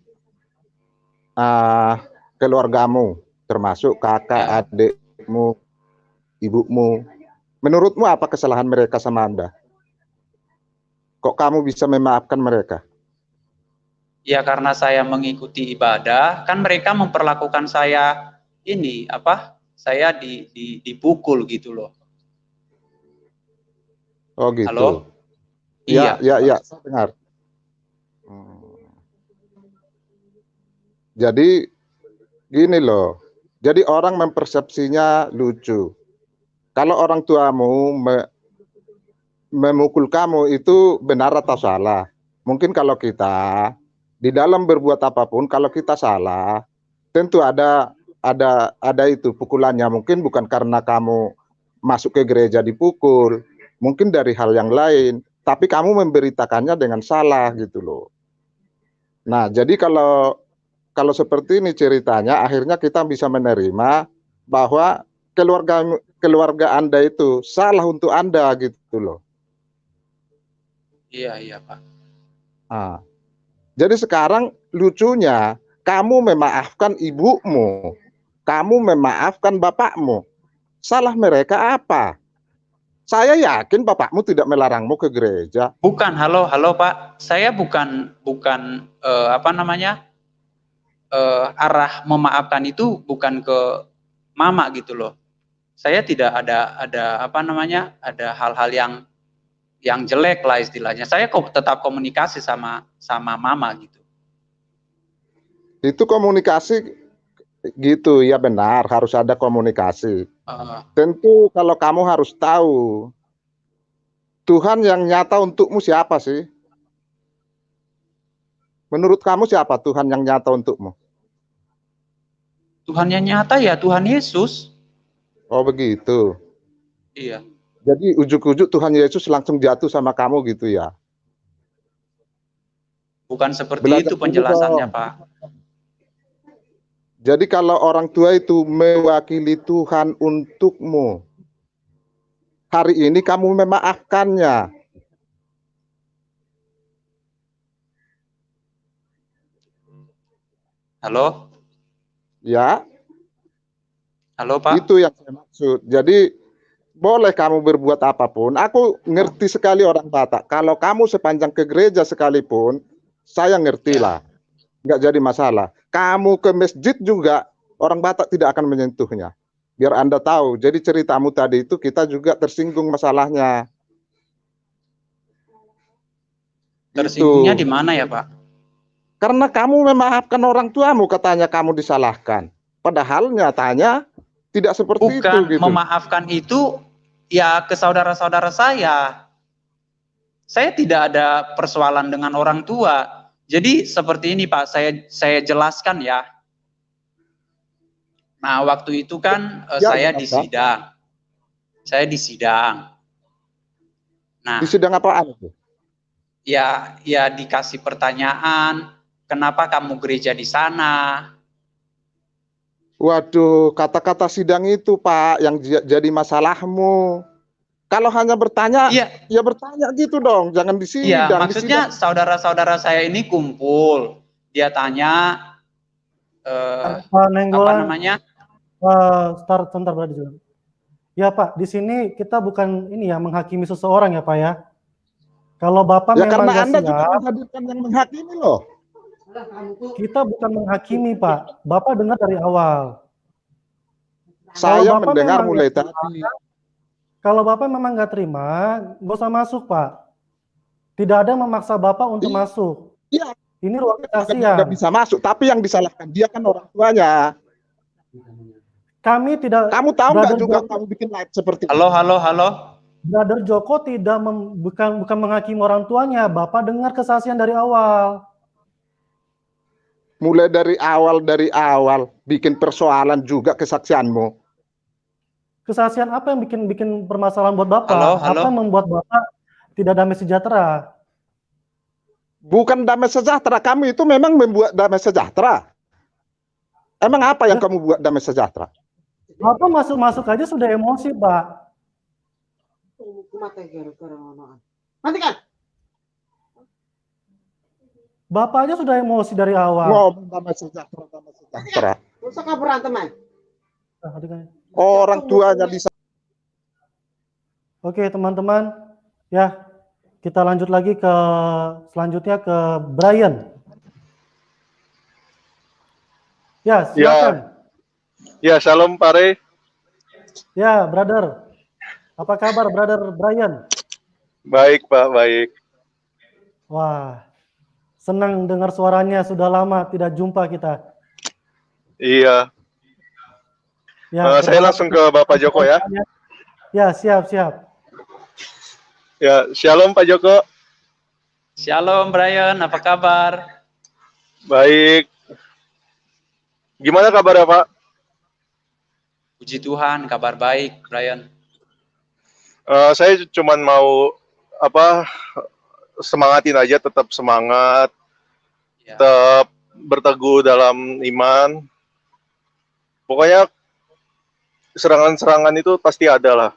keluargamu, termasuk kakak, adikmu, ibumu. Menurutmu apa kesalahan mereka sama Anda? Kok kamu bisa memaafkan mereka? Ya, karena saya mengikuti ibadah, kan mereka memperlakukan saya ini saya dipukul gitu loh. Oh gitu. Halo? Ya, saya dengar. Jadi gini loh. Jadi orang mempersepsinya lucu. Kalau orang tuamu memukul kamu itu benar atau salah? Mungkin kalau kita di dalam berbuat apapun, kalau kita salah, tentu ada itu pukulannya. Mungkin bukan karena kamu masuk ke gereja dipukul, mungkin dari hal yang lain, tapi kamu memberitakannya dengan salah gitu loh. Nah, jadi kalau seperti ini ceritanya, akhirnya kita bisa menerima bahwa keluarga Anda itu salah untuk Anda gitu loh. Iya, Pak. Nah, jadi sekarang lucunya, kamu memaafkan ibumu, kamu memaafkan bapakmu. Salah mereka apa? Saya yakin bapakmu tidak melarangmu ke gereja. Bukan, halo Pak. Saya bukan arah memaafkan itu bukan ke mama gitu loh. Saya tidak ada ada hal-hal yang jelek lah istilahnya. Saya tetap komunikasi sama mama gitu. Itu komunikasi gitu, ya benar, harus ada komunikasi. Tentu kalau kamu harus tahu Tuhan yang nyata untukmu siapa sih? Menurut kamu siapa Tuhan yang nyata untukmu? Tuhan yang nyata ya Tuhan Yesus. Oh begitu. Iya. Jadi ujuk-ujuk Tuhan Yesus langsung jatuh sama kamu gitu ya? Bukan seperti itu penjelasannya, Pak. Jadi kalau orang tua itu mewakili Tuhan untukmu, hari ini kamu memaafkannya. Halo? Ya. Halo, Pak. Itu yang saya maksud. Jadi boleh kamu berbuat apapun. Aku ngerti sekali orang Batak. Kalau kamu sepanjang ke gereja sekalipun, saya ngerti lah. Nggak jadi masalah. Kamu ke masjid juga, orang Batak tidak akan menyentuhnya. Biar Anda tahu. Jadi ceritamu tadi itu kita juga tersinggung masalahnya. Tersinggungnya Itu. di mana ya, Pak? Karena kamu memaafkan orang tuamu, katanya kamu disalahkan. Padahal nyatanya tidak seperti itu Bukan gitu. memaafkan itu ya ke saudara-saudara saya. Saya tidak ada persoalan dengan orang tua. Jadi seperti ini Pak, saya jelaskan ya. Nah, waktu itu kan saya di sidang. Saya di sidang. Nah, Di sidang apaan itu? ya dikasih pertanyaan, kenapa kamu gereja di sana? Waduh, kata-kata sidang itu Pak yang jadi masalahmu. Kalau hanya bertanya, Iya, ya bertanya gitu dong, jangan di iya, sidang. Di maksudnya sidang. saudara-saudara saya ini kumpul. Dia tanya Pak apa Nenggolan, namanya? sebentar berada dulu. Ya Pak, di sini kita bukan ini ya menghakimi seseorang ya Pak ya. Kalau Bapak Ya memang karena nggak Anda juga siap, menghadirkan yang menghakimi loh. kita bukan menghakimi Pak. Bapak dengar dari awal. Kalau Saya Bapak mendengar memang mulai nggak terima, tadi. kalau Bapak memang nggak terima, nggak usah masuk Pak. Tidak ada yang memaksa Bapak untuk Iya. masuk. Iya, Ini ruang nggak kesaksian. bisa masuk, tapi yang disalahkan dia kan orang tuanya. Kami tidak. Kamu tahu nggak Brother juga Joko, kamu bikin live seperti itu? Halo. Brother Joko tidak bukan menghakimi orang tuanya. Bapak dengar kesaksian dari awal. Mulai dari awal bikin persoalan juga kesaksianmu. Kesaksian apa yang bikin permasalahan buat Bapak? Halo. Apa yang membuat Bapak tidak damai sejahtera? Bukan damai sejahtera, kamu itu memang membuat damai sejahtera. Emang apa yang kamu buat damai sejahtera? Bapak masuk aja sudah emosi, Pak. Nanti kan? Bapak aja sudah emosi dari awal. Ngomong damai sejahtera. Usah kau berantem, man. Orang tuanya bisa. Oke, teman-teman. Ya, kita lanjut lagi ke selanjutnya ke Brian. Ya, silakan. Ya, shalom Pak Rey. Ya, brother. Apa kabar, brother Brian? Baik Pak, baik. Wah, senang dengar suaranya. Sudah lama tidak jumpa kita. Iya. Ya, Saya langsung ke Bapak Joko ya. Ya, siap. Ya, shalom Pak Joko. Shalom Brian, apa kabar? Baik. Gimana kabarnya Pak? Puji Tuhan, kabar baik Brian. Saya cuma mau semangatin aja, tetap semangat, Ya. tetap berteguh dalam iman. Pokoknya serangan-serangan itu pasti ada lah.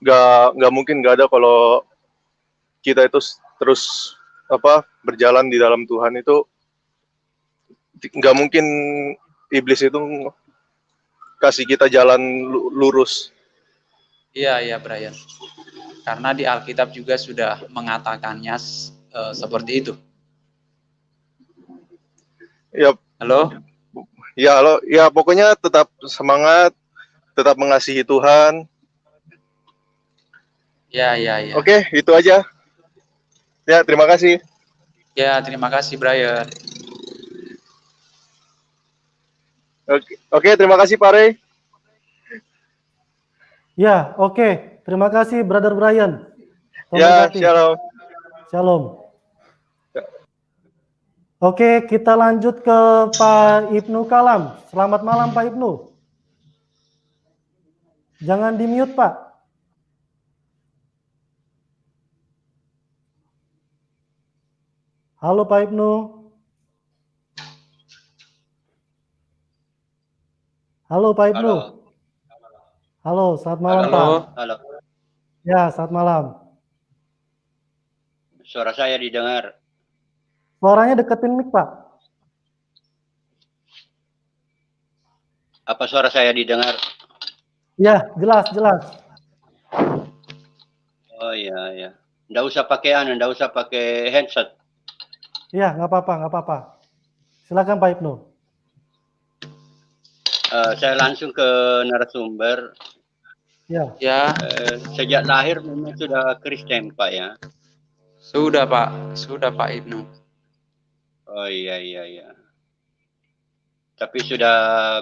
Nggak mungkin nggak ada kalau kita itu terus berjalan di dalam Tuhan. Itu nggak mungkin iblis itu kasih kita jalan lurus. Iya Brian. Karena di Alkitab juga sudah mengatakannya seperti itu. Ya. Halo? Ya, halo. Ya, pokoknya tetap semangat, tetap mengasihi Tuhan. Ya. Oke, itu aja. Ya, terima kasih. Ya, terima kasih Brian. Oke, terima kasih Pak Rey. Ya, oke. Terima kasih, Brother Brian. Ya, shalom. Shalom. Oke, kita lanjut ke Pak Ibnu Kalam. Selamat malam, Pak Ibnu. Jangan di-mute, Pak. Halo, Pak Ibnu. Halo, Pak Ibnu. Halo, selamat malam, Pak. Halo. Ya, selamat malam. Suara saya didengar. Suaranya deketin mic, Pak. Apa suara saya didengar? Ya, jelas. Oh iya. Nggak usah pakai headset. Iya, nggak apa-apa. Silakan Pak Ibnu. Saya langsung ke narasumber. Ya. Sejak lahir memang sudah Kristen Pak ya? Sudah Pak Ibnu. Oh iya. Tapi sudah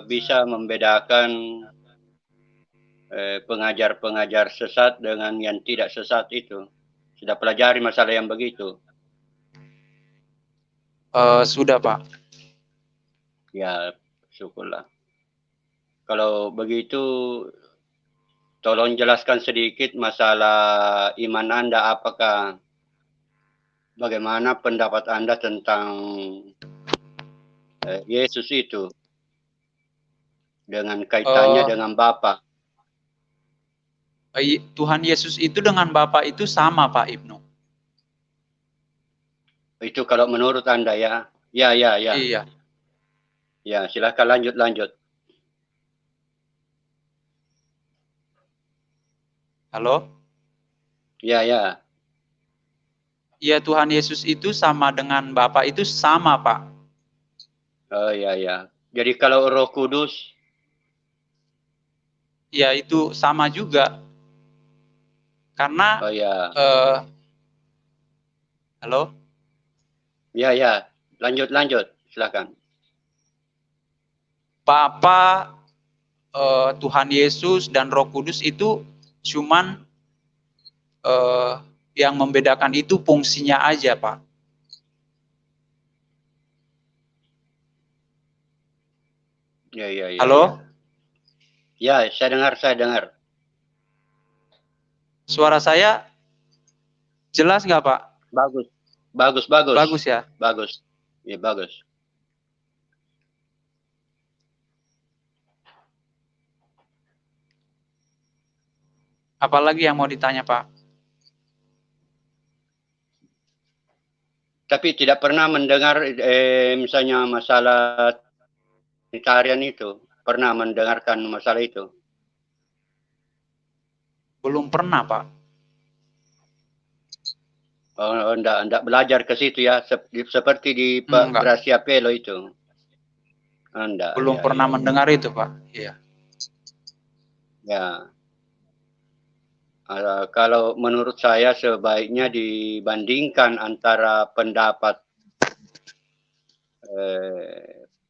bisa membedakan pengajar-pengajar sesat dengan yang tidak sesat itu. Sudah pelajari masalah yang begitu. Sudah Pak. Ya, syukurlah. Kalau begitu, tolong jelaskan sedikit masalah iman Anda. Bagaimana pendapat Anda tentang Yesus itu dengan kaitannya dengan Bapa? Tuhan Yesus itu dengan Bapa itu sama Pak Ibnu. Itu kalau menurut Anda ya? Ya. Iya. Ya, silakan lanjut. Halo? Ya. Iya, Tuhan Yesus itu sama dengan Bapa itu sama Pak. Oh iya. Jadi kalau Roh Kudus? Ya itu sama juga. Karena Oh ya. Halo? Ya. Lanjut. Silakan. Bapa, Tuhan Yesus dan Roh Kudus itu cuman yang membedakan itu fungsinya aja, Pak. Ya. Halo? Ya, saya dengar. Suara saya jelas nggak, Pak? Bagus. Bagus ya? Bagus. Ya, bagus. Apalagi yang mau ditanya, Pak? Tapi tidak pernah mendengar misalnya masalah tarian itu. Pernah mendengarkan masalah itu? Belum pernah, Pak. Oh, enggak belajar ke situ ya, seperti di Gracia Pelo itu. Enggak. Belum pernah mendengar itu, Pak. Iya. Ya. Kalau menurut saya sebaiknya dibandingkan antara pendapat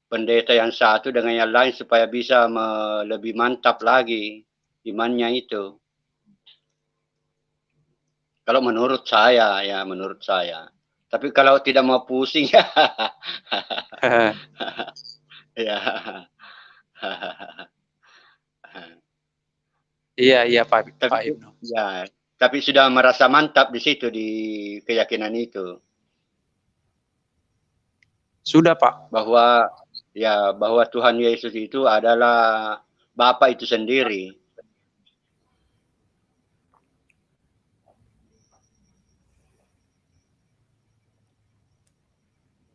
pendeta yang satu dengan yang lain supaya bisa lebih mantap lagi imannya itu. Kalau menurut saya. Tapi kalau tidak mau pusing ya. Ya. Iya Pak Ibnu. Ya, tapi sudah merasa mantap di situ di keyakinan itu. Sudah Pak. Bahwa Tuhan Yesus itu adalah Bapa itu sendiri.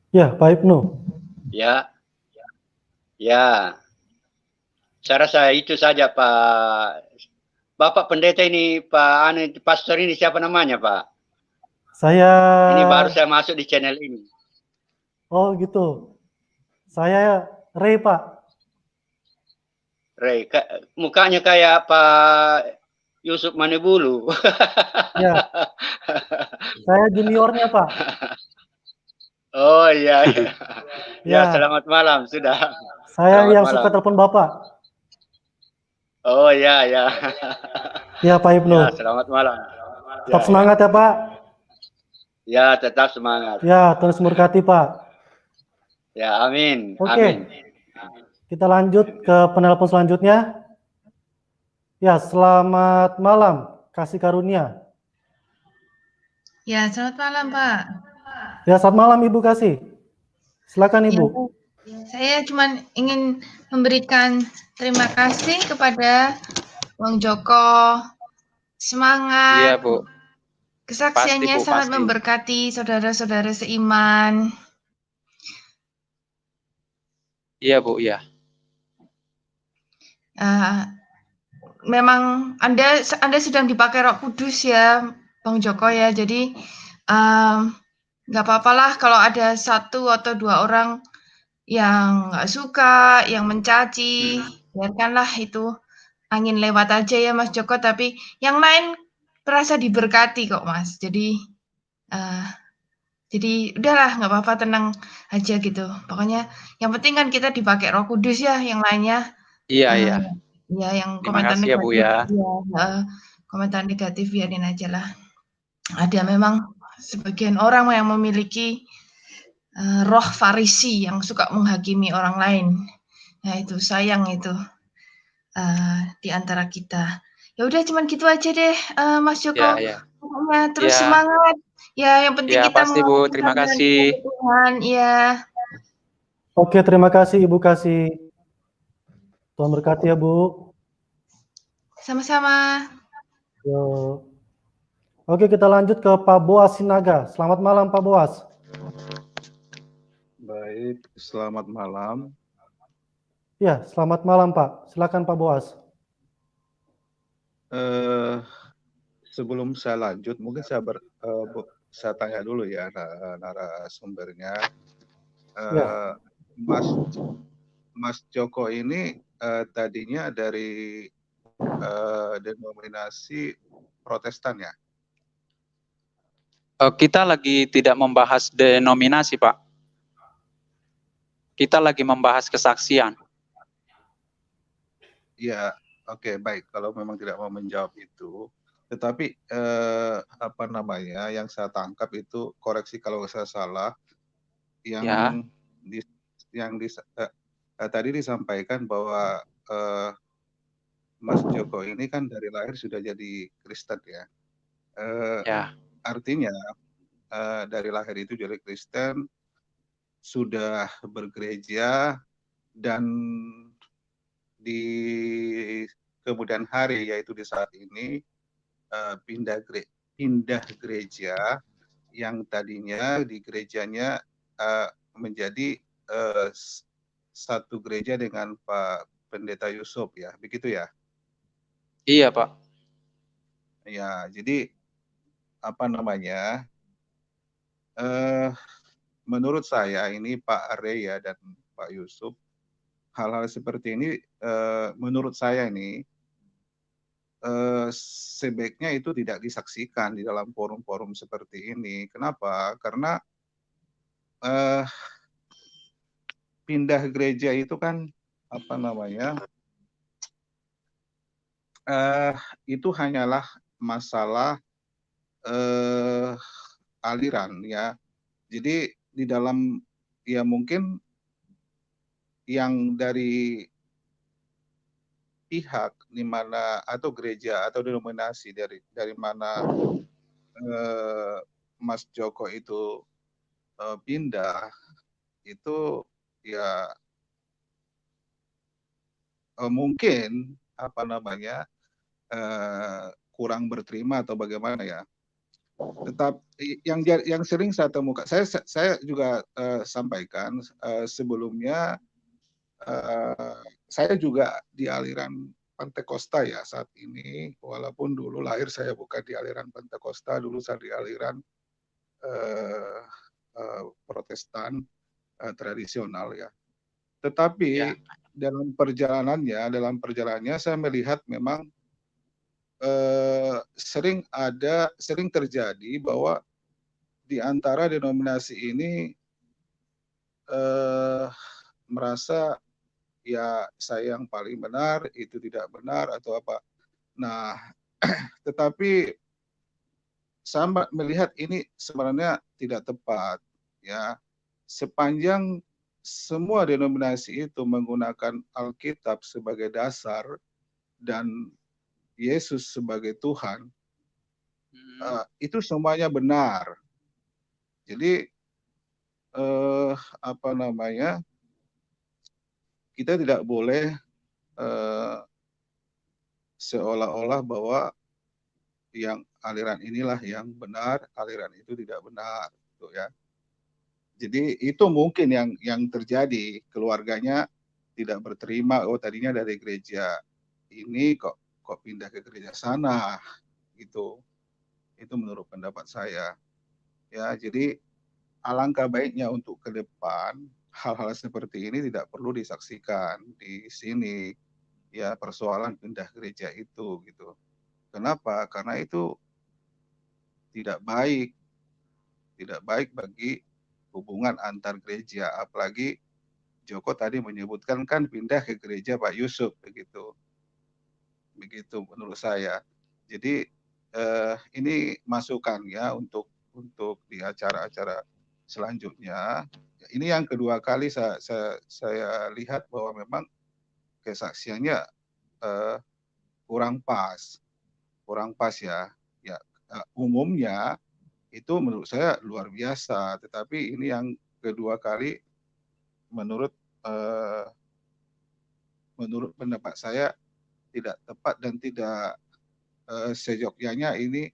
Ya, Pak Ibnu. Ya. Saya rasa itu saja Pak. Bapak pendeta ini, pastor ini siapa namanya Pak? Ini baru saya masuk di channel ini. Oh gitu. Saya Ray Pak. Ray, mukanya kayak Pak Yusuf Manebulu. Ya. Saya juniornya Pak. Oh iya. Ya, selamat malam sudah. Saya selamat yang malam. suka telepon Bapak. Oh iya. Ya Pak Ibnu. Ya, selamat malam. Tetap semangat ya Pak. Ya, tetap semangat. Ya, terus memberkati Pak. Ya, amin. Oke. Amin. Kita lanjut ke penelpon selanjutnya. Ya, selamat malam, Kasih Karunia. Ya, selamat malam Pak. Ya, selamat malam Ibu Kasih. Silakan Ibu. Ya, saya cuma ingin memberikan terima kasih kepada Bang Joko. Semangat. Iya Bu. Kesaksiannya sangat memberkati saudara-saudara seiman. Iya Bu, ya. Memang Anda sedang dipakai Roh Kudus ya, Bang Joko ya. Jadi nggak apa-apalah kalau ada 1 atau 2 orang yang nggak suka, yang mencaci, biarkanlah itu angin lewat aja ya Mas Joko. Tapi yang lain merasa diberkati kok Mas. Jadi udahlah nggak apa-apa, tenang aja gitu. Pokoknya yang penting kan kita dipakai Roh Kudus ya, yang lainnya Iya, iya. ya yang Terima komentar kasih ya, Bu, negatif ya. ya, komentar negatif biarin aja lah. Ada memang sebagian orang yang memiliki roh Farisi yang suka menghakimi orang lain. Nah itu sayang itu di antara kita. Ya udah cuman gitu aja deh Mas Joko. Ya, ya. Pokoknya terus Ya. semangat. Ya yang penting Ya, kita pasti Bu. mengalami Terima kehadiran kasih. Tuhan. Ya. Oke, terima kasih Ibu Kasih. Tuhan berkati ya Bu. Sama-sama. Yo. Oke, kita lanjut ke Pak Boas Sinaga. Selamat malam Pak Boas. Baik, selamat malam. Ya, selamat malam Pak. Silakan Pak Boas. Sebelum saya lanjut, mungkin saya tanya dulu ya narasumbernya. Ya. Mas Joko ini tadinya dari denominasi Protestan ya? Kita lagi tidak membahas denominasi, Pak. Kita lagi membahas kesaksian. Ya, oke, baik. Kalau memang tidak mau menjawab itu, tetapi apa namanya yang saya tangkap itu, koreksi kalau saya salah, tadi disampaikan bahwa Mas Joko ini kan dari lahir sudah jadi Kristen ya. Artinya dari lahir itu jadi Kristen, sudah bergereja, dan di kemudian hari, yaitu di saat ini, pindah gereja yang tadinya di gerejanya menjadi satu gereja dengan Pak Pendeta Yusuf ya, begitu ya? Iya Pak. Ya, jadi apa namanya? Menurut saya ini Pak Arya dan Pak Yusuf, hal-hal seperti ini menurut saya ini sebaiknya itu tidak disaksikan di dalam forum-forum seperti ini. Kenapa? Karena pindah gereja itu kan apa namanya? Itu hanyalah masalah aliran ya. Jadi di dalam ya mungkin yang dari pihak di mana atau gereja atau denominasi dari mana Mas Joko itu pindah itu ya mungkin apa namanya kurang berterima atau bagaimana ya. Tetapi yang sering saya temukan, saya juga sampaikan sebelumnya, saya juga di aliran Pentakosta ya saat ini, walaupun dulu lahir saya bukan di aliran Pentakosta, dulu saya di aliran Protestan tradisional ya. Tetapi dalam perjalanannya saya melihat memang sering terjadi bahwa di antara denominasi ini merasa ya saya yang paling benar, itu tidak benar atau apa. Nah, tetapi saya melihat ini sebenarnya tidak tepat ya. Sepanjang semua denominasi itu menggunakan Alkitab sebagai dasar dan Yesus sebagai Tuhan, itu semuanya benar. Jadi apa namanya, kita tidak boleh seolah-olah bahwa yang aliran inilah yang benar, aliran itu tidak benar, gitu ya. Jadi itu mungkin yang terjadi, keluarganya tidak berterima, oh tadinya dari gereja ini kok pindah ke gereja sana, gitu. Itu menurut pendapat saya. Ya, jadi alangkah baiknya untuk ke depan hal-hal seperti ini tidak perlu disaksikan di sini. Ya, persoalan pindah gereja itu gitu. Kenapa? Karena itu tidak baik bagi hubungan antar gereja, apalagi Joko tadi menyebutkan kan pindah ke gereja Pak Yusuf begitu menurut saya. Jadi ini masukan ya untuk di acara-acara selanjutnya. Ini yang kedua kali saya lihat bahwa memang kesaksiannya kurang pas ya. Umumnya itu menurut saya luar biasa, tetapi ini yang kedua kali menurut pendapat saya tidak tepat dan tidak seyogyanya ini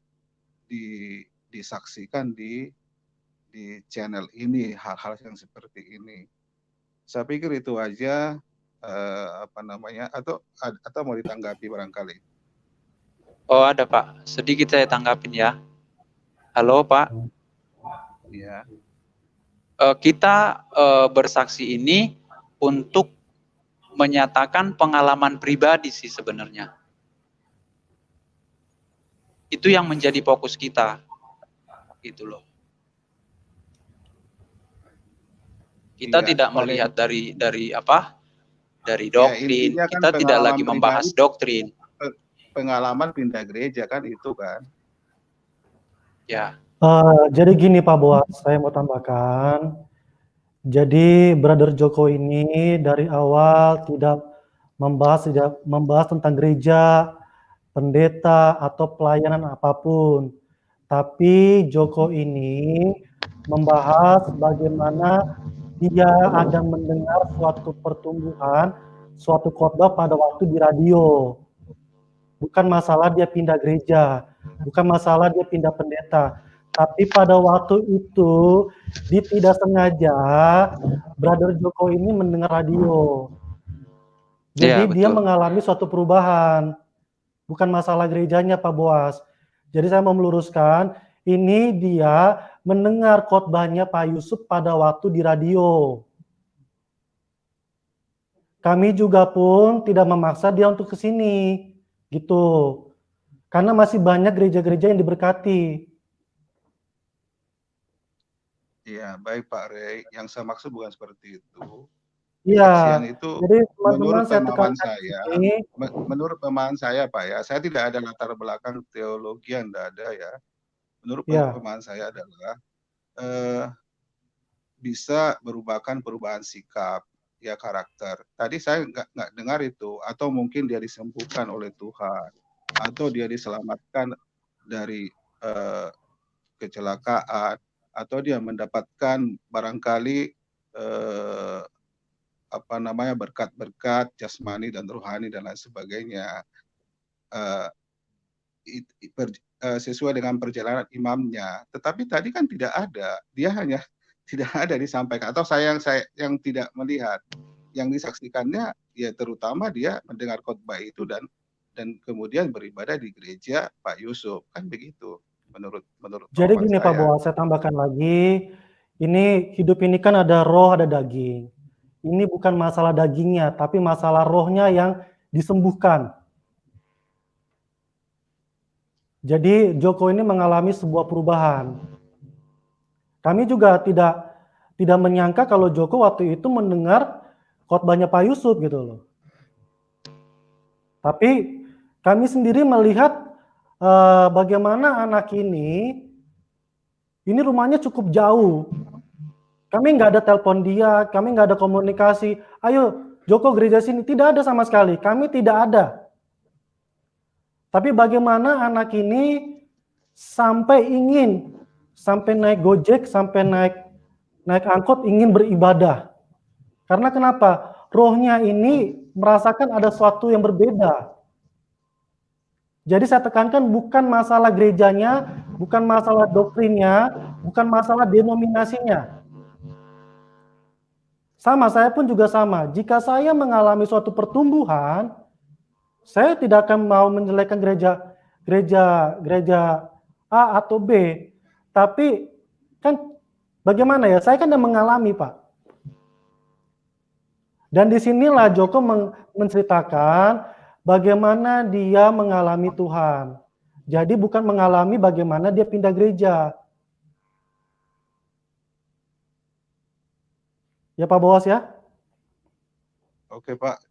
disaksikan di channel ini hal-hal yang seperti ini. Saya pikir itu aja atau mau ditanggapi barangkali. Oh, ada Pak. Sedikit saya tanggapin ya. Halo Pak. Ya. Kita bersaksi ini untuk menyatakan pengalaman pribadi sih sebenarnya. Itu yang menjadi fokus kita. Gitu loh. Kita tidak melihat dari doktrin. Ya, kan kita tidak lagi membahas doktrin. Pengalaman pindah gereja kan itu kan. Ya. Jadi gini Pak Boas, saya mau tambahkan. Jadi Brother Joko ini dari awal tidak membahas tentang gereja, pendeta atau pelayanan apapun. Tapi Joko ini membahas bagaimana dia akan mendengar suatu pertumbuhan, suatu khotbah pada waktu di radio. Bukan masalah dia pindah gereja, bukan masalah dia pindah pendeta, tapi pada waktu itu dia tidak sengaja Brother Joko ini mendengar radio. Jadi dia mengalami suatu perubahan, bukan masalah gerejanya Pak Boas. Jadi saya mau meluruskan, ini dia mendengar khotbahnya Pak Yusuf pada waktu di radio. Kami juga pun tidak memaksa dia untuk ke sini. Gitu. Karena masih banyak gereja-gereja yang diberkati. Iya, baik Pak Rey. Yang saya maksud bukan seperti itu. Iya. Itu jadi menurut pemahaman saya Pak ya, saya tidak ada latar belakang teologi yang tidak ada ya. Menurut pemahaman saya adalah bisa berubahkan perubahan sikap. Ya karakter. Tadi saya nggak dengar itu, atau mungkin dia disembuhkan oleh Tuhan, atau dia diselamatkan dari kecelakaan, atau dia mendapatkan barangkali berkat-berkat jasmani dan rohani dan lain sebagainya sesuai dengan perjalanan imamnya. Tetapi tadi kan tidak ada, dia hanya tidak ada disampaikan, atau saya yang tidak melihat, yang disaksikannya ya terutama dia mendengar khotbah itu dan kemudian beribadah di gereja Pak Yusuf, kan begitu menurut Jadi gini Pak Boas, saya tambahkan lagi, ini hidup ini kan ada roh ada daging. Ini bukan masalah dagingnya, tapi masalah rohnya yang disembuhkan. Jadi Joko ini mengalami sebuah perubahan. Kami juga tidak menyangka kalau Joko waktu itu mendengar khotbahnya Pak Yusuf gitu loh. Tapi kami sendiri melihat bagaimana anak ini rumahnya cukup jauh. Kami nggak ada telepon dia, kami nggak ada komunikasi. Ayo Joko gereja sini, tidak ada sama sekali. Kami tidak ada. Tapi bagaimana anak ini sampai naik Gojek, sampai naik angkot ingin beribadah. Karena kenapa? Rohnya ini merasakan ada sesuatu yang berbeda. Jadi saya tekankan bukan masalah gerejanya, bukan masalah doktrinnya, bukan masalah denominasinya. Sama, saya pun juga sama. Jika saya mengalami suatu pertumbuhan, saya tidak akan mau menjelekkan gereja A atau B. Tapi kan bagaimana ya? Saya kan udah mengalami, Pak. Dan disinilah Joko menceritakan bagaimana dia mengalami Tuhan. Jadi bukan mengalami bagaimana dia pindah gereja. Ya Pak Boas ya? Oke Pak,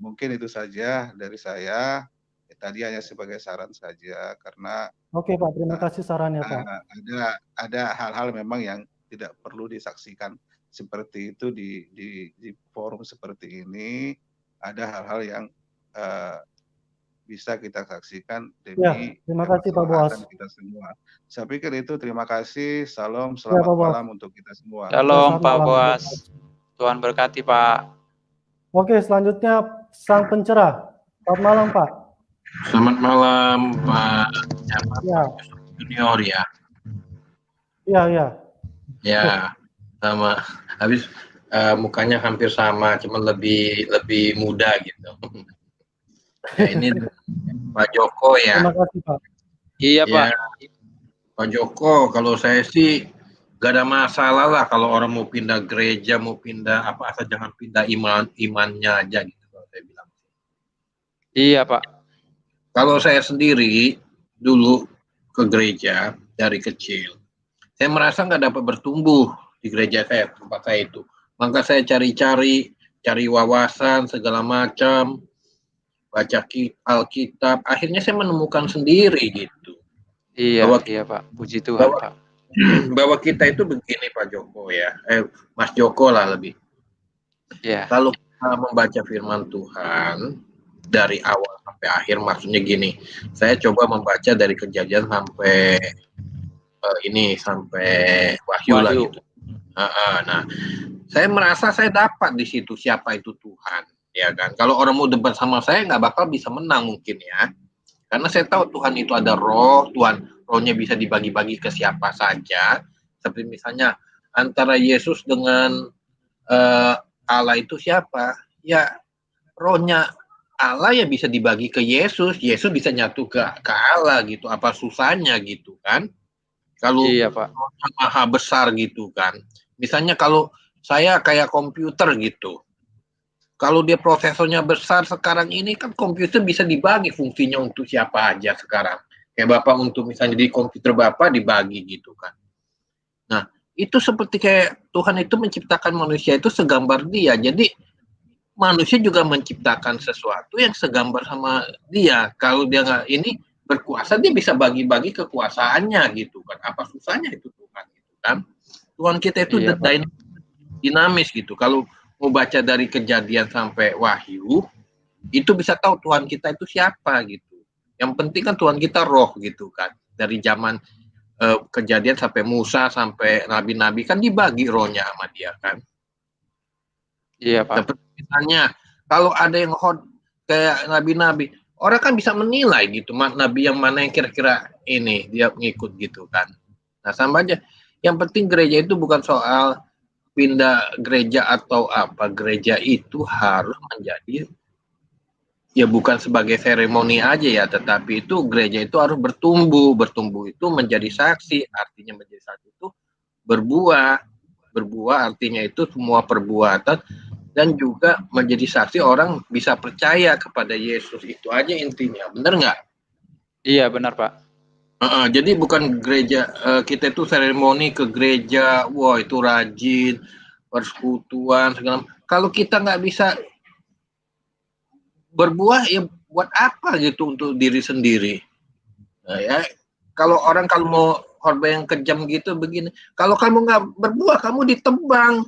mungkin itu saja dari saya. Tadi hanya sebagai saran saja karena Oke Pak, terima kasih sarannya Pak. Ada hal-hal memang yang tidak perlu disaksikan seperti itu di forum seperti ini. Ada hal-hal yang bisa kita saksikan demi terima kasih Pak Boas. Kita semua. Saya pikir itu. Terima kasih. Salam, selamat malam untuk kita semua. Shalom Pak Boas. Tuhan berkati Pak. Oke, selanjutnya Sang Pencerah. Selamat malam Pak. Selamat malam Pak Junior ya. Iya. Ya, sama. Habis mukanya hampir sama, cuman lebih muda gitu. Ya, ini Pak Joko ya. Terima kasih Pak. Iya Pak. Ya, Pak Joko, kalau saya sih gak ada masalah lah kalau orang mau pindah gereja, mau pindah apa, asal jangan pindah imannya aja gitu kalau saya bilang. Iya Pak. Kalau saya sendiri dulu ke gereja dari kecil, saya merasa nggak dapat bertumbuh di gereja saya, tempat saya itu. Maka saya cari wawasan segala macam, baca Alkitab. Akhirnya saya menemukan sendiri gitu. Iya Pak. Puji Tuhan Pak. Bahwa kita itu begini Pak Joko ya, Mas Joko lah lebih. Iya. Kalau kita membaca firman Tuhan dari awal sampai akhir, maksudnya gini, saya coba membaca dari Kejadian sampai sampai Wahyu lah gitu. Nah, saya merasa saya dapat di situ siapa itu Tuhan, ya kan. Kalau orang mau debat sama saya nggak bakal bisa menang mungkin ya, karena saya tahu Tuhan itu ada roh, rohnya bisa dibagi-bagi ke siapa saja. Seperti misalnya antara Yesus dengan Allah itu siapa? Ya rohnya Allah ya bisa dibagi ke Yesus bisa nyatu ke Allah gitu. Apa susahnya gitu kan? Kalau Pak. Maha besar gitu kan. Misalnya kalau saya kayak komputer gitu. Kalau dia prosesornya besar sekarang ini kan komputer bisa dibagi fungsinya untuk siapa aja sekarang. Kayak Bapak untuk misalnya di komputer Bapak dibagi gitu kan. Nah, itu seperti kayak Tuhan itu menciptakan manusia itu segambar dia. Jadi manusia juga menciptakan sesuatu yang segambar sama dia. Kalau dia nggak ini berkuasa, dia bisa bagi-bagi kekuasaannya gitu kan. Apa susahnya itu Tuhan gitu kan? Tuhan kita itu dinamis gitu. Kalau mau baca dari Kejadian sampai Wahyu, itu bisa tahu Tuhan kita itu siapa gitu. Yang penting kan Tuhan kita roh gitu kan. Dari zaman Kejadian sampai Musa sampai nabi-nabi kan dibagi rohnya sama dia kan. Iya Pak. Seperti misalnya kalau ada yang kayak nabi-nabi, orang kan bisa menilai gitu, nabi yang mana yang kira-kira ini dia ngikut gitu kan. Nah sama aja. Yang penting gereja itu bukan soal pindah gereja atau apa. Gereja itu harus menjadi ya bukan sebagai seremoni aja ya, tetapi itu gereja itu harus bertumbuh. Bertumbuh itu menjadi saksi, artinya menjadi saksi itu berbuah. Berbuah artinya itu semua perbuatan dan juga menjadi saksi orang bisa percaya kepada Yesus. Itu aja intinya, benar nggak? Iya benar Pak. Jadi bukan gereja kita itu seremoni ke gereja, wah itu rajin persekutuan segala. Kalau kita nggak bisa berbuah ya buat apa gitu untuk diri sendiri? Nah, ya kalau mau khotbah yang kejam gitu begini, kalau kamu nggak berbuah kamu ditebang.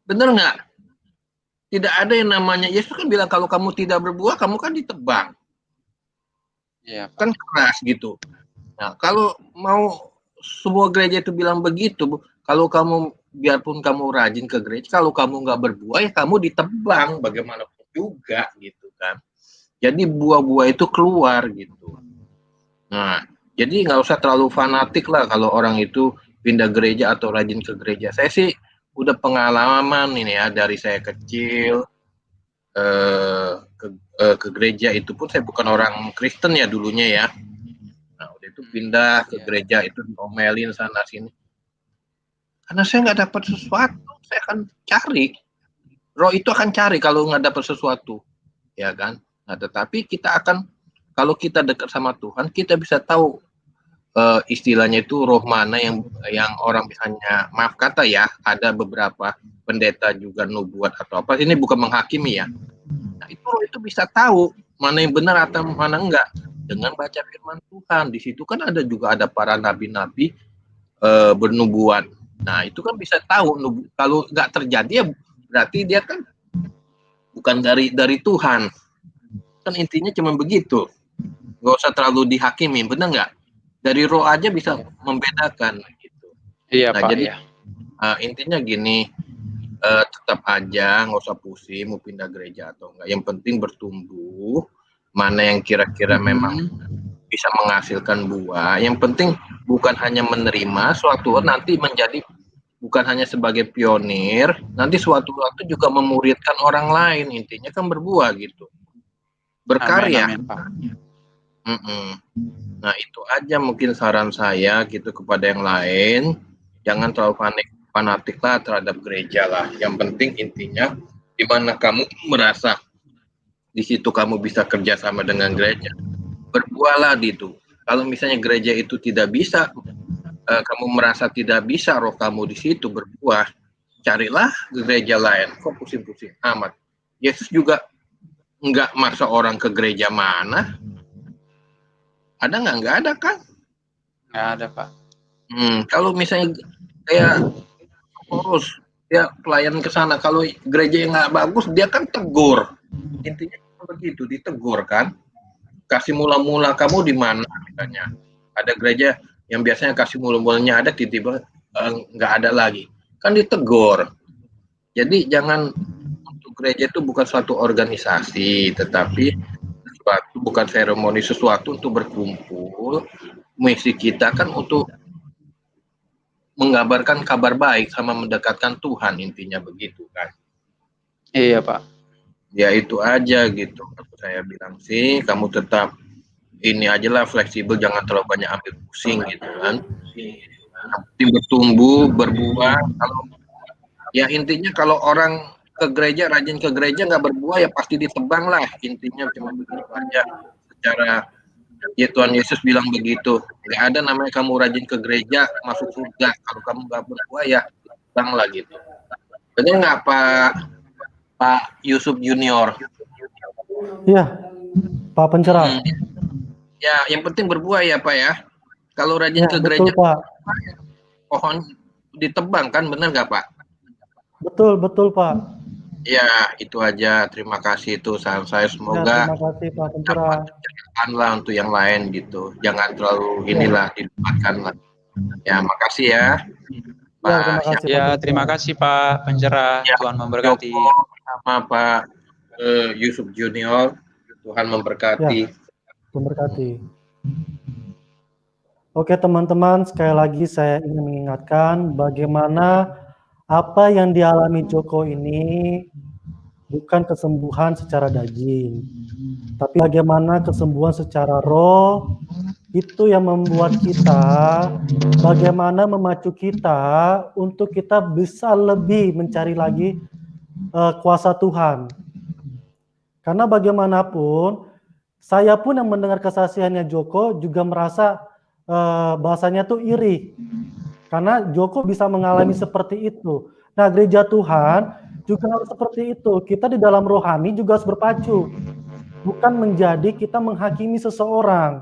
Bener nggak? Tidak ada yang namanya, Yesus kan bilang kalau kamu tidak berbuah, kamu kan ditebang. Iya, kan keras gitu. Nah, kalau mau semua gereja itu bilang begitu, kalau kamu, biarpun kamu rajin ke gereja, kalau kamu nggak berbuah, ya kamu ditebang, bagaimanapun juga gitu kan. Jadi buah-buah itu keluar gitu. Nah, jadi nggak usah terlalu fanatik lah kalau orang itu pindah gereja atau rajin ke gereja. Saya sih udah pengalaman ini ya dari saya kecil ke gereja itu pun saya bukan orang Kristen ya dulunya ya. Nah, udah itu pindah ke gereja itu diomelin sana sini. Karena saya nggak dapat sesuatu, saya akan cari. Roh itu akan cari kalau nggak dapat sesuatu, ya kan? Nah, tetapi kita akan, kalau kita dekat sama Tuhan, kita bisa tahu istilahnya itu roh mana yang orang misalnya, maaf kata ya, ada beberapa pendeta juga nubuat atau apa. Ini bukan menghakimi ya. Nah, itu bisa tahu mana yang benar atau mana enggak dengan baca firman Tuhan. Di situ kan juga ada para nabi-nabi bernubuat. Nah, itu kan bisa tahu. Kalau nggak terjadi ya berarti dia kan bukan dari Tuhan. Kan intinya cuma begitu. Nggak usah terlalu dihakimi, benar nggak? Dari roh aja bisa membedakan. Gitu. Iya, nah, Pak. Jadi ya. Intinya gini, tetap aja nggak usah pusing mau pindah gereja atau enggak. Yang penting bertumbuh, mana yang kira-kira memang bisa menghasilkan buah. Yang penting bukan hanya menerima, suatu nanti menjadi bukan hanya sebagai pionir, nanti suatu waktu juga memuridkan orang lain. Intinya kan berbuah gitu, berkarya. Amin, Pak. Nah, itu aja mungkin saran saya gitu kepada yang lain. Jangan terlalu fanatik lah terhadap gereja lah. Yang penting intinya di mana kamu merasa di situ kamu bisa kerja sama dengan gereja, berbuahlah di itu. Kalau misalnya gereja itu tidak bisa, kamu merasa tidak bisa roh kamu di situ berbuah, carilah gereja lain. Kok pusing-pusing amat? Yesus juga nggak maksa orang ke gereja mana. Ada nggak? Nggak ada kan? Nggak ada, Pak. Kalau misalnya kayak Paulus, dia pelayan ke sana. Kalau gereja yang nggak bagus, dia kan tegur. Intinya begitu, ditegur kan. Kasih mula-mula kamu di mana misalnya. Ada gereja yang biasanya kasih mula-mulanya ada, tiba-tiba nggak ada lagi. Kan ditegur. Jadi jangan, untuk gereja itu bukan suatu organisasi, tetapi bukan seremoni, sesuatu untuk berkumpul. Misi kita kan untuk mengabarkan kabar baik sama mendekatkan Tuhan, intinya begitu kan. Iya, Pak. Ya itu aja gitu. Saya bilang sih, kamu tetap ini aja lah, fleksibel, jangan terlalu banyak ambil pusing gitu kan. Tim bertumbuh, berbuah. Kalau ya intinya kalau orang ke gereja, rajin ke gereja nggak berbuah ya pasti ditebang lah. Intinya cuma begitu aja. Secara ya Tuhan Yesus bilang begitu. Nggak ada namanya kamu rajin ke gereja masuk surga. Kalau kamu nggak berbuah ya ditebang lah gitu. Benar nggak Pak Yusuf Junior? Iya, Pak Pencerah. Ya, yang penting berbuah ya Pak ya. Kalau rajin ke betul, gereja, Pak. Pohon ditebang kan, benar nggak Pak? Betul Pak. Ya, itu aja. Terima kasih itu saran saya. Semoga terima kasih Pak Pencerah. lah untuk yang lain gitu. Jangan terlalu inilah dilupakan lah. Ya, makasih ya. Pak. Terima kasih Pak Pencerah. Ya, Tuhan memberkati. Sama Pak Yusuf Junior. Tuhan memberkati. Memberkati. Oke teman-teman, sekali lagi saya ingin mengingatkan bagaimana apa yang dialami Joko ini bukan kesembuhan secara daging, tapi bagaimana kesembuhan secara roh itu yang membuat kita, bagaimana memacu kita untuk kita bisa lebih mencari lagi kuasa Tuhan. Karena bagaimanapun, saya pun yang mendengar kesaksiannya Joko juga merasa bahasanya tuh iri. Karena Joko bisa mengalami seperti itu. Nah, gereja Tuhan juga harus seperti itu. Kita di dalam rohani juga harus berpacu. Bukan menjadi kita menghakimi seseorang.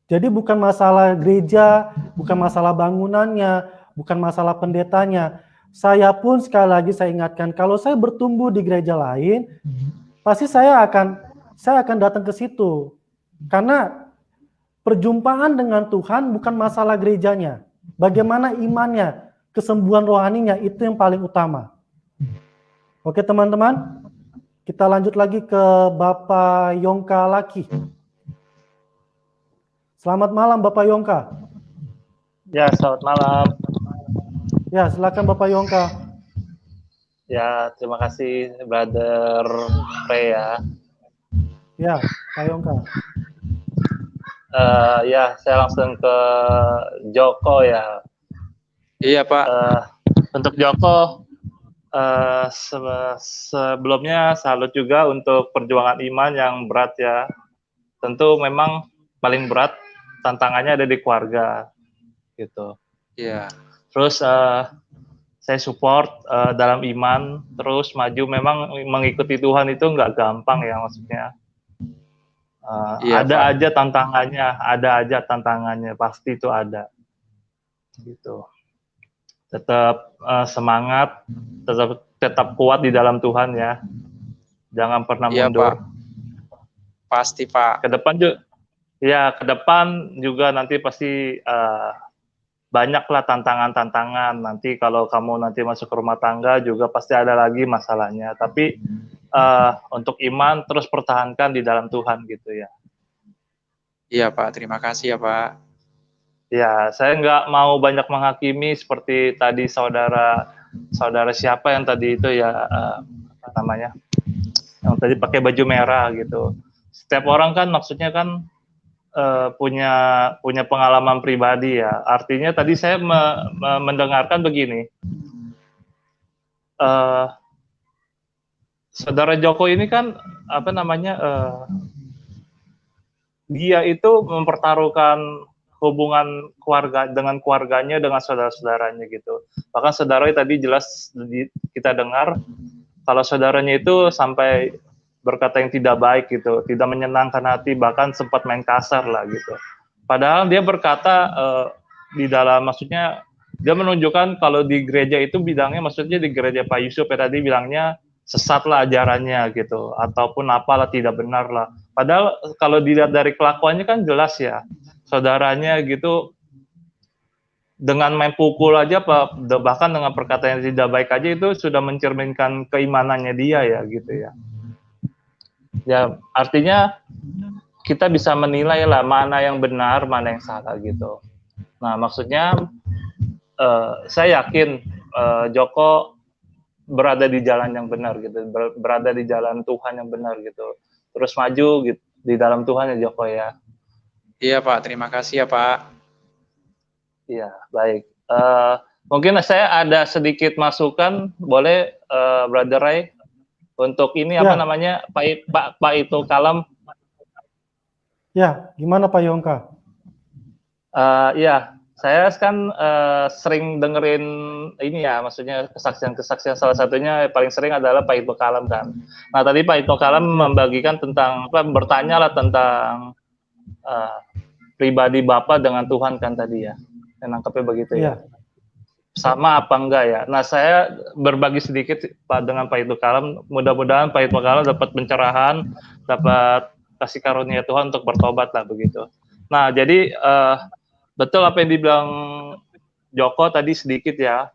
Jadi bukan masalah gereja, bukan masalah bangunannya, bukan masalah pendetanya. Saya pun sekali lagi saya ingatkan, kalau saya bertumbuh di gereja lain, pasti saya akan datang ke situ. Karena perjumpaan dengan Tuhan bukan masalah gerejanya. Bagaimana imannya, kesembuhan rohaninya, itu yang paling utama. Oke teman-teman, kita lanjut lagi ke Bapak Yongka Laki. Selamat malam Bapak Yongka. Ya, selamat malam. Ya, silakan Bapak Yongka. Ya, terima kasih Brother Ray ya. Ya, Pak Yongka. Ya, saya langsung ke Joko ya. Iya Pak. Untuk Joko, sebelumnya salut juga untuk perjuangan iman yang berat ya. Tentu memang paling berat tantangannya ada di keluarga gitu. Iya. Terus saya support dalam iman, terus maju. Memang mengikuti Tuhan itu nggak gampang ya, maksudnya. Iya, ada Pak. aja tantangannya, pasti itu ada. Gitu. Tetap semangat, tetap kuat di dalam Tuhan ya. Jangan pernah Iya, mundur. Pak. Pasti Pak. Ke depan juga nanti pasti banyaklah tantangan-tantangan. Nanti kalau kamu nanti masuk ke rumah tangga juga pasti ada lagi masalahnya. Tapi untuk iman terus pertahankan di dalam Tuhan gitu ya. Iya Pak, terima kasih ya Pak. Ya, saya nggak mau banyak menghakimi seperti tadi saudara siapa yang tadi itu ya, apa namanya, yang tadi pakai baju merah gitu. Setiap orang kan maksudnya kan punya pengalaman pribadi ya. Artinya tadi saya mendengarkan begini, saudara Joko ini kan apa namanya, dia itu mempertaruhkan hubungan keluarga dengan keluarganya, dengan saudara-saudaranya gitu. Bahkan saudara tadi jelas kita dengar kalau saudaranya itu sampai berkata yang tidak baik gitu, tidak menyenangkan hati, bahkan sempat main kasar lah gitu. Padahal dia berkata di dalam, maksudnya dia menunjukkan kalau di gereja itu bidangnya, maksudnya di gereja Pak Yusuf ya tadi bilangnya sesat lah ajarannya gitu, ataupun apalah tidak benar lah. Padahal kalau dilihat dari kelakuannya kan jelas ya, saudaranya gitu dengan main pukul aja, bahkan dengan perkataan yang tidak baik aja itu sudah mencerminkan keimanannya dia ya gitu ya. Ya artinya kita bisa menilai lah mana yang benar, mana yang salah gitu. Nah maksudnya saya yakin Joko berada di jalan yang benar gitu, berada di jalan Tuhan yang benar gitu. Terus maju gitu di dalam Tuhan ya Joko ya. Iya Pak, terima kasih ya Pak. Iya, baik. Mungkin saya ada sedikit masukan, boleh Brother Ray? Untuk ini apa namanya, Pak itu Kalem? Ya, gimana Pak Yongka? Ya, saya kan sering dengerin ini ya, maksudnya kesaksian-kesaksian, salah satunya paling sering adalah Pak Ito Kalem kan. Nah tadi Pak Ito Kalem membagikan tentang, bertanya lah tentang pribadi Bapak dengan Tuhan kan tadi ya, nangkepnya begitu ya. Sama apa enggak ya? Nah saya berbagi sedikit Pak dengan Pak Ito Kalem, mudah-mudahan Pak Ito Kalem dapat pencerahan, dapat kasih karunia Tuhan untuk bertobat lah begitu. Nah jadi betul apa yang dibilang Joko tadi sedikit ya,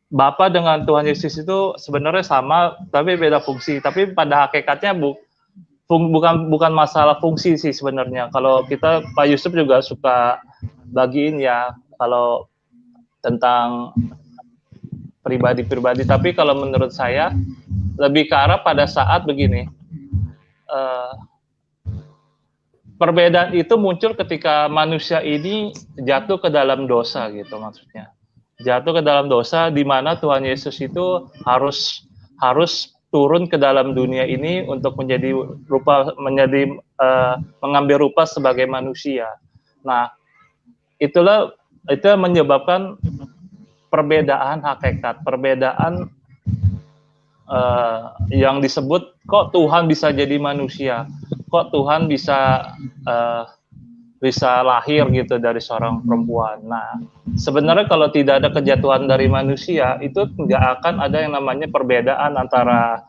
Bapa dengan Tuhan Yesus itu sebenarnya sama, tapi beda fungsi. Tapi pada hakikatnya bukan masalah fungsi sih sebenarnya. Kalau kita, Pak Yusuf juga suka bagiin ya, kalau tentang pribadi-pribadi. Tapi kalau menurut saya lebih ke arah pada saat begini. Perbedaan itu muncul ketika manusia ini jatuh ke dalam dosa gitu maksudnya. Jatuh ke dalam dosa di mana Tuhan Yesus itu harus turun ke dalam dunia ini untuk mengambil rupa sebagai manusia. Nah, itu menyebabkan perbedaan hakikat, perbedaan yang disebut kok Tuhan bisa jadi manusia. Kok Tuhan bisa lahir gitu dari seorang perempuan. Nah, sebenarnya kalau tidak ada kejatuhan dari manusia, itu nggak akan ada yang namanya perbedaan antara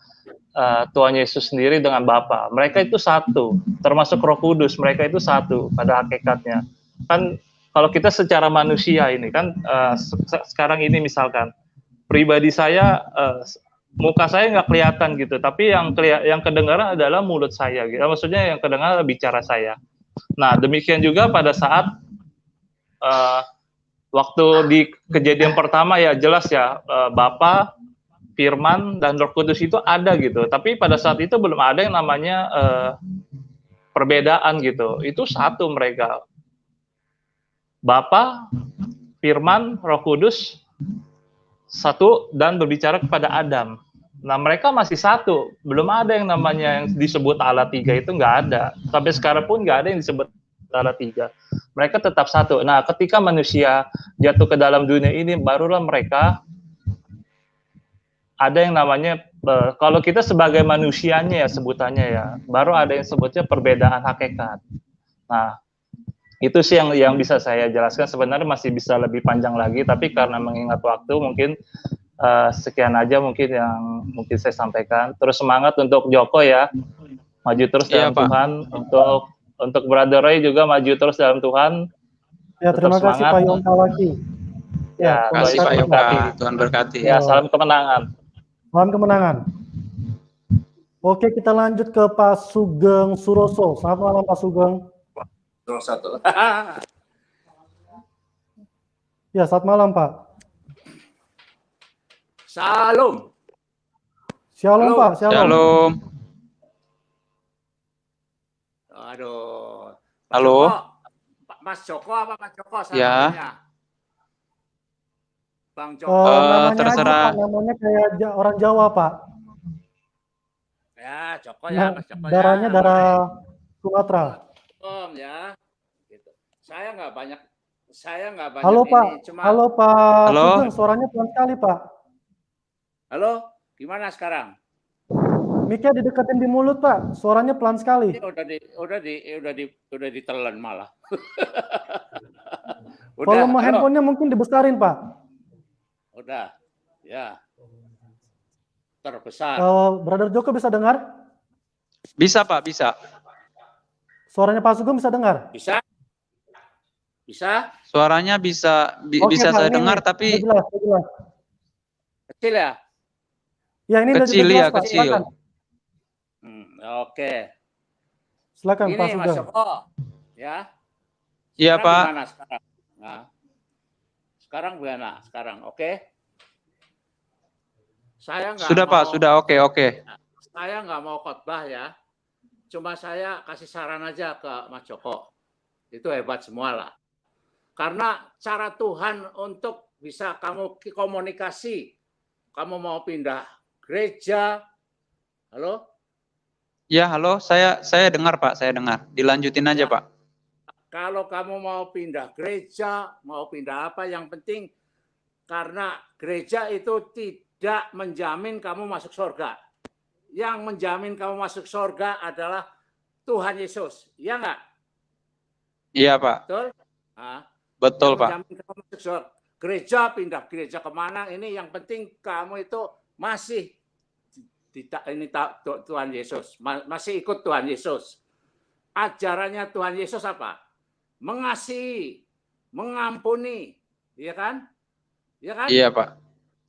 Tuhan Yesus sendiri dengan Bapa. Mereka itu satu, termasuk Roh Kudus. Mereka itu satu pada hakikatnya. Kan kalau kita secara manusia ini kan sekarang ini misalkan pribadi saya muka saya nggak kelihatan gitu, tapi yang kedengaran adalah mulut saya gitu. Maksudnya yang kedengaran adalah bicara saya. Nah, demikian juga pada saat Waktu di kejadian pertama ya jelas ya, Bapa, Firman, dan Roh Kudus itu ada gitu. Tapi pada saat itu belum ada yang namanya perbedaan gitu. Itu satu mereka. Bapa, Firman, Roh Kudus, satu dan berbicara kepada Adam. Nah mereka masih satu, belum ada yang namanya yang disebut Allah tiga itu nggak ada. Sampai sekarang pun nggak ada yang disebut Allah tiga. Mereka tetap satu. Nah ketika manusia jatuh ke dalam dunia ini, barulah mereka ada yang namanya, kalau kita sebagai manusianya ya sebutannya ya, baru ada yang sebutnya perbedaan hakikat. Nah itu sih yang bisa saya jelaskan. Sebenarnya masih bisa lebih panjang lagi, tapi karena mengingat waktu mungkin sekian aja mungkin yang mungkin saya sampaikan. Terus semangat untuk Joko ya, maju terus dalam Tuhan. Untuk Brother Roy juga maju terus dalam Tuhan. Ya terima kasih Pak Yongka lagi. Ya, terima kasih Pak Yongka. Tuhan berkati. Ya salam kemenangan. Salam kemenangan. Oke kita lanjut ke Pak Sugeng Suroso. Selamat malam Pak Sugeng. Satu. Ya, selamat malam, Pak. Shalom. Shalom, Pak. Shalom. Shalom. Aduh. Halo. Mas Joko apa Mas Joko? Ya. Bang Joko. Namanya terserah. aja, Pak. Namanya kayak orang Jawa, Pak. Ya, Joko ya, Mas Joko. Darahnya ya. darah Sumatera. Ya. Gitu. Saya nggak banyak. Halo, Pak. Ini, cuma... Halo, Pak. Halo. Sugeng, suaranya pelan sekali, Pak. Halo, gimana sekarang? Mic-nya dideketin di mulut, Pak. Suaranya pelan sekali. Ini udah ditelan malah. Volume handphonenya mungkin dibesarin, Pak. Udah. Ya. Terbesar. Brother Joko bisa dengar? Bisa Pak, bisa. Suaranya Pak Sugeng bisa dengar? Bisa? Bisa? Suaranya bisa Oke, bisa Pak, saya ini dengar tapi jelas, jelas. Kecil ya? Ya ini kecil udah jelas, ya, Pak. kecil. Silakan. Oke. Silakan Ini Pak Mas Sugeng. Joko, ya. Iya Sekarang Pak. Gimana sekarang? Nah, sekarang gimana? Sekarang, oke? Saya nggak Sudah mau, Pak, sudah oke. Saya nggak mau khotbah ya. Cuma saya kasih saran aja ke Mas Joko. Itu hebat semua lah. Karena cara Tuhan untuk bisa kamu komunikasi, kamu mau pindah gereja, halo? Ya, halo, saya dengar Pak, saya dengar. Dilanjutin aja Pak. Kalau kamu mau pindah gereja, mau pindah apa, yang penting karena gereja itu tidak menjamin kamu masuk surga. Yang menjamin kamu masuk surga adalah Tuhan Yesus, ya enggak? Iya Pak. Betul? Nah, Betul Pak. menjamin kamu masuk surga. Gereja, pindah gereja kemana, ini yang penting kamu itu masih Tuhan Yesus, masih ikut Tuhan Yesus. Ajarannya Tuhan Yesus apa? Mengasihi, mengampuni, ya kan? Ya kan? Iya Pak.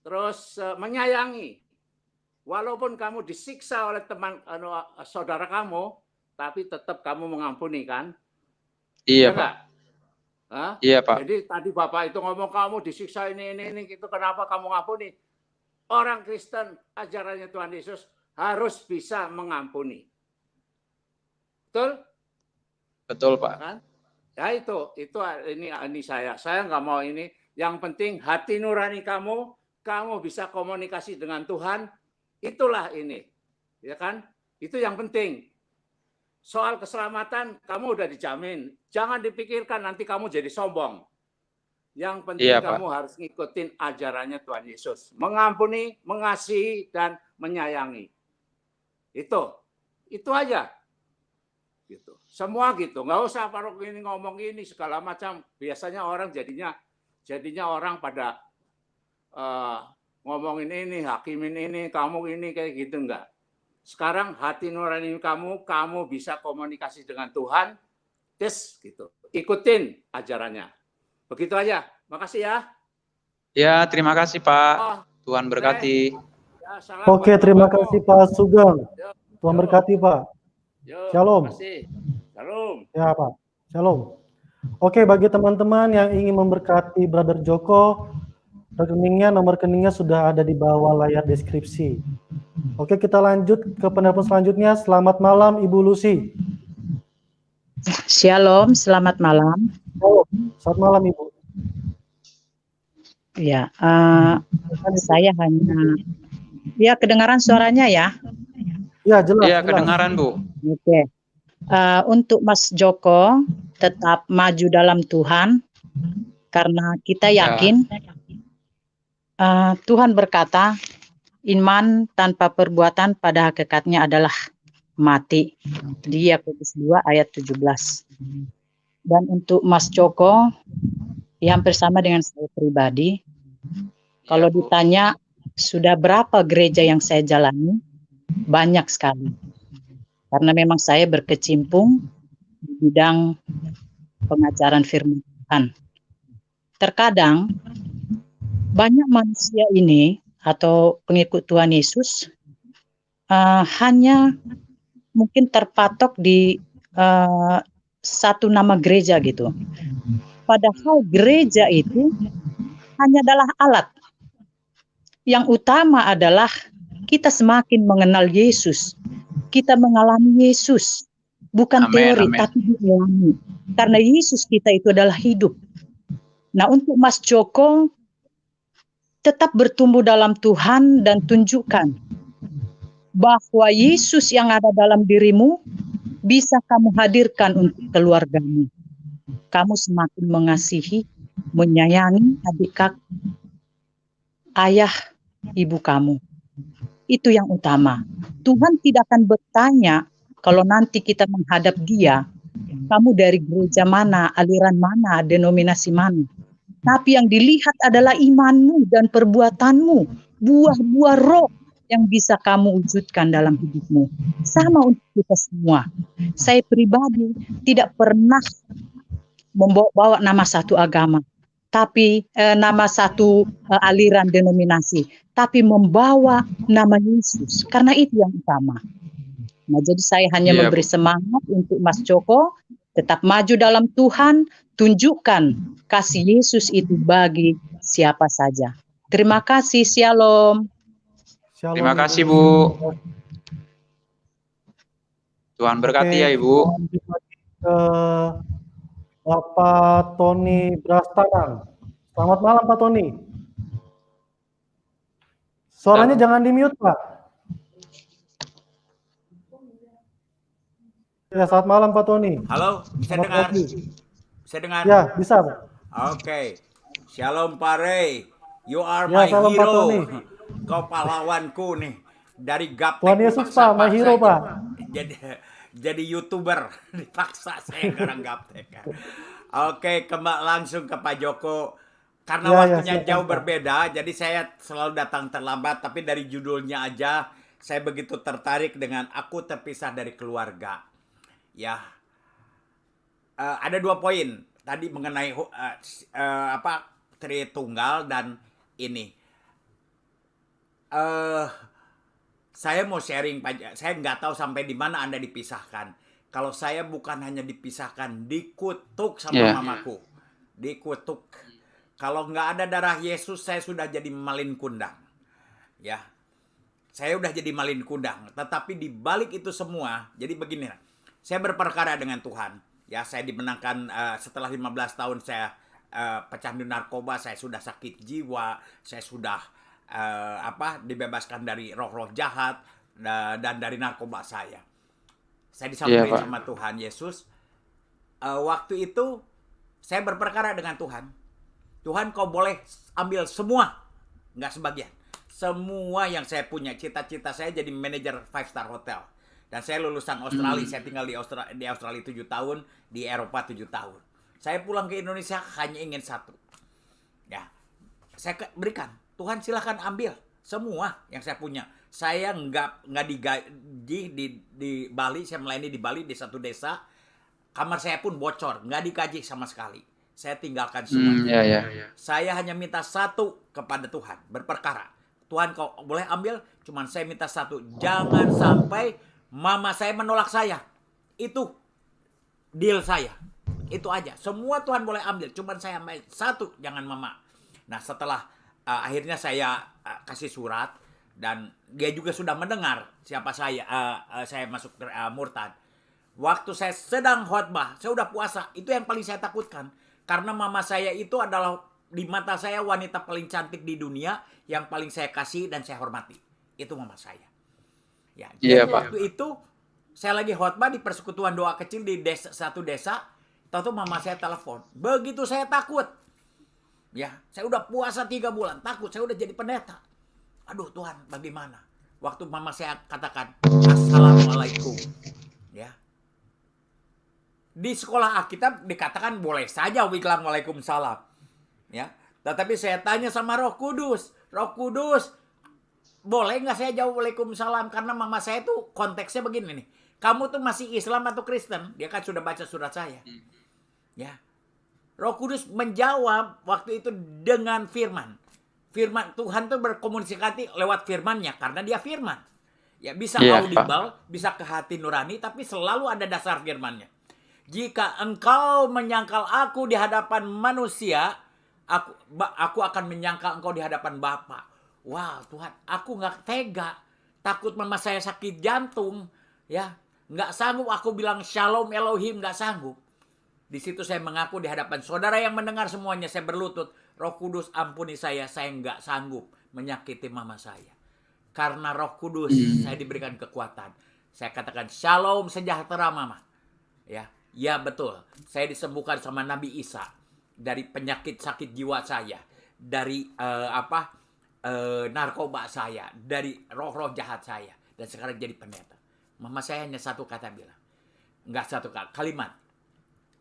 Terus menyayangi. Walaupun kamu disiksa oleh teman saudara kamu, tapi tetap kamu mengampuni kan? Iya ya Pak. Hah? Iya Pak. Jadi tadi Bapak itu ngomong kamu disiksa ini itu kenapa kamu ngampuni? Orang Kristen ajarannya Tuhan Yesus harus bisa mengampuni. Betul? Betul Pak. Kan? Ya itu ini saya nggak mau ini. Yang penting hati nurani kamu bisa komunikasi dengan Tuhan. Itulah ini, ya kan? Itu yang penting. Soal keselamatan kamu udah dijamin. Jangan dipikirkan nanti kamu jadi sombong. Yang penting Iya, kamu harus ngikutin ajarannya Tuhan Yesus. Mengampuni, mengasihi, dan menyayangi. Itu aja. Gitu. Semua gitu. Nggak usah parok ini ngomong ini segala macam. Biasanya orang jadinya orang pada ngomongin ini, hakimin ini, kamu ini kayak gitu enggak. Sekarang hati nurani kamu bisa komunikasi dengan Tuhan, gitu. Ikutin ajarannya. Begitu aja. Makasih ya. Ya, terima kasih Pak. Tuhan berkati. Ya, Oke, terima kasih Pak Sugeng. Tuhan berkati Pak. Yo, Shalom. Shalom. Ya Pak. Shalom. Oke, bagi teman-teman yang ingin memberkati Brother Joko, nomor rekeningnya sudah ada di bawah layar deskripsi. Oke, kita lanjut ke penelpon selanjutnya. Selamat malam, Ibu Lucy. Shalom, selamat malam. Oh, selamat malam, Ibu. Ya, saya hanya, ya kedengaran suaranya ya? Ya, jelas. Iya, jelas. kedengaran, Bu. Oke. Untuk Mas Joko, tetap maju dalam Tuhan, karena kita yakin Tuhan berkata, iman tanpa perbuatan pada hakikatnya adalah mati. Di Yakobus 2 ayat 17. Dan untuk Mas Joko, yang hampir sama dengan saya pribadi, kalau ditanya sudah berapa gereja yang saya jalani, banyak sekali. Karena memang saya berkecimpung di bidang pengajaran firman Tuhan. Terkadang banyak manusia ini atau pengikut Tuhan Yesus hanya mungkin terpatok di satu nama gereja gitu. Padahal gereja itu hanya adalah alat. Yang utama adalah kita semakin mengenal Yesus. Kita mengalami Yesus. Bukan teori, tapi dialami. Karena Yesus kita itu adalah hidup. Nah, untuk Mas Joko, tetap bertumbuh dalam Tuhan dan tunjukkan bahwa Yesus yang ada dalam dirimu bisa kamu hadirkan untuk keluargamu. Kamu semakin mengasihi, menyayangi adik kakak, ayah, ibu kamu. Itu yang utama. Tuhan tidak akan bertanya kalau nanti kita menghadap Dia, kamu dari gereja mana, aliran mana, denominasi mana. Tapi yang dilihat adalah imanmu dan perbuatanmu, buah-buah roh yang bisa kamu wujudkan dalam hidupmu. Sama untuk kita semua. Saya pribadi tidak pernah membawa nama satu agama, tapi nama satu aliran denominasi, tapi membawa nama Yesus, karena itu yang utama. Nah, jadi saya hanya memberi semangat untuk Mas Joko, tetap maju dalam Tuhan, tunjukkan kasih Yesus itu bagi siapa saja. Terima kasih, shalom. Terima kasih, Bu. Tuhan berkati ya, Ibu. Bapak Tony Brastanan. Selamat malam, Pak Tony. Suaranya jangan di-mute, Pak. Ya, selamat malam, Pak Tony. Halo, bisa dengar? Bisa dengar? Ya, bisa, Pak. Oke. Shalom, Pak Ray. You are Ya, my salam, Pak hero. Tony. Kau pahlawanku nih. Dari gaptek Tuhan Yesus, Pak, my hero, Pak. Jadi YouTuber. Dipaksa saya sekarang gaptek. Oke, langsung ke Pak Joko. Karena waktunya jauh berbeda, jadi saya selalu datang terlambat. Tapi dari judulnya aja, saya begitu tertarik dengan aku terpisah dari keluarga. Ya, ada 2 poin tadi mengenai Tritunggal dan ini. Saya mau sharing, saya nggak tahu sampai di mana Anda dipisahkan. Kalau saya bukan hanya dipisahkan, dikutuk sama mamaku, dikutuk. Kalau nggak ada darah Yesus, saya sudah jadi malin kundang. Ya, saya udah jadi malin kundang. Tetapi di balik itu semua, jadi begini, saya berperkara dengan Tuhan. Ya, saya dimenangkan setelah 15 tahun saya pecandu narkoba, saya sudah sakit jiwa, saya sudah dibebaskan dari roh-roh jahat dan dari narkoba saya. Saya disamperin sama Tuhan Yesus. Waktu itu saya berperkara dengan Tuhan. Tuhan, kau boleh ambil semua, nggak sebagian. Semua yang saya punya, cita-cita saya jadi manajer 5-star hotel. Dan saya lulusan Australia, saya tinggal di Australia 7 tahun, di Eropa 7 tahun. Saya pulang ke Indonesia hanya ingin satu. Ya, saya berikan. Tuhan silahkan ambil semua yang saya punya. Saya nggak digaji di Bali, saya melayani di Bali di satu desa. Kamar saya pun bocor, nggak digaji sama sekali. Saya tinggalkan semuanya. Saya hanya minta satu kepada Tuhan, berperkara. Tuhan, kau boleh ambil, cuman saya minta satu. Jangan sampai mama saya menolak saya. Itu deal saya. Itu aja. Semua Tuhan boleh ambil, cuman saya ambil satu, jangan mama. Nah, setelah akhirnya saya kasih surat, dan dia juga sudah mendengar siapa saya masuk murtad. Waktu saya sedang khotbah, saya udah puasa, itu yang paling saya takutkan. Karena mama saya itu adalah di mata saya wanita paling cantik di dunia, yang paling saya kasih dan saya hormati. Itu mama saya. Ya, jadi waktu itu saya lagi khotbah di persekutuan doa kecil di satu desa, tahu mama saya telepon. Begitu saya takut. Ya, saya udah puasa 3 bulan, takut, saya udah jadi pendeta. Aduh Tuhan, bagaimana? Waktu mama saya katakan, Assalamualaikum. Ya. Di sekolah Alkitab dikatakan boleh saja bilang Waalaikumsalam. Ya. Tetapi saya tanya sama Roh Kudus, boleh nggak saya jawab Waalaikumsalam? Karena mama saya tuh konteksnya begini nih. Kamu tuh masih Islam atau Kristen? Dia kan sudah baca surat saya. Ya. Roh Kudus menjawab waktu itu dengan firman. Firman Tuhan tuh berkomunikasi lewat firman-Nya karena dia firman. Ya bisa audible, bisa ke hati nurani, tapi selalu ada dasar firman-Nya. Jika engkau menyangkal aku di hadapan manusia, aku akan menyangkal engkau di hadapan Bapa. Wah Tuhan, aku nggak tega. Takut mama saya sakit jantung. Ya, nggak sanggup aku bilang Shalom Elohim, nggak sanggup. Di situ saya mengaku di hadapan saudara yang mendengar semuanya. Saya berlutut, Roh Kudus ampuni saya nggak sanggup menyakiti mama saya. Karena Roh Kudus saya diberikan kekuatan. Saya katakan Shalom sejahtera mama. Ya betul, saya disembuhkan sama Nabi Isa dari penyakit sakit jiwa saya, dari narkoba saya, dari roh-roh jahat saya, dan sekarang jadi pendeta. Mama saya hanya satu kata bilang, nggak satu kalimat.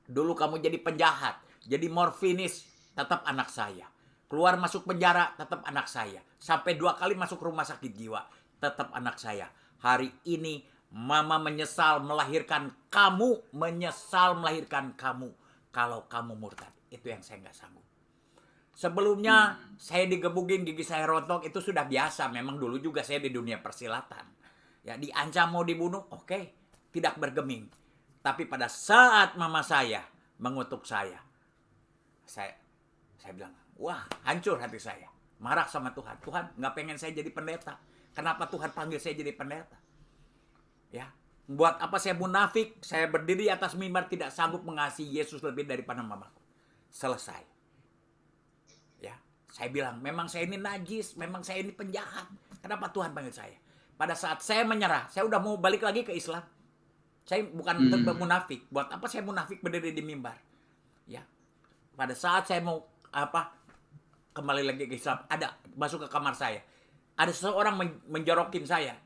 Dulu kamu jadi penjahat, jadi morfinis, tetap anak saya. Keluar masuk penjara, tetap anak saya. Sampai 2 kali masuk rumah sakit jiwa, tetap anak saya. Hari ini mama menyesal melahirkan kamu, kalau kamu murtad. Itu yang saya nggak sanggup. Sebelumnya saya digebukin, gigi saya rontok, itu sudah biasa. Memang dulu juga saya di dunia persilatan. Ya, diancam mau dibunuh, oke, tidak bergeming. Tapi pada saat mama saya mengutuk saya bilang, wah hancur hati saya. Marah sama Tuhan. Tuhan nggak pengen saya jadi pendeta. Kenapa Tuhan panggil saya jadi pendeta? Ya, buat apa saya munafik? Saya berdiri atas mimbar tidak sanggup mengasihi Yesus lebih daripada mamaku. Selesai. Ya, saya bilang memang saya ini najis, memang saya ini penjahat. Kenapa Tuhan panggil saya? Pada saat saya menyerah, saya udah mau balik lagi ke Islam. Saya bukan munafik. Buat apa saya munafik berdiri di mimbar? Ya. Pada saat saya mau kembali lagi ke Islam, ada masuk ke kamar saya. Ada seseorang menjorokin saya.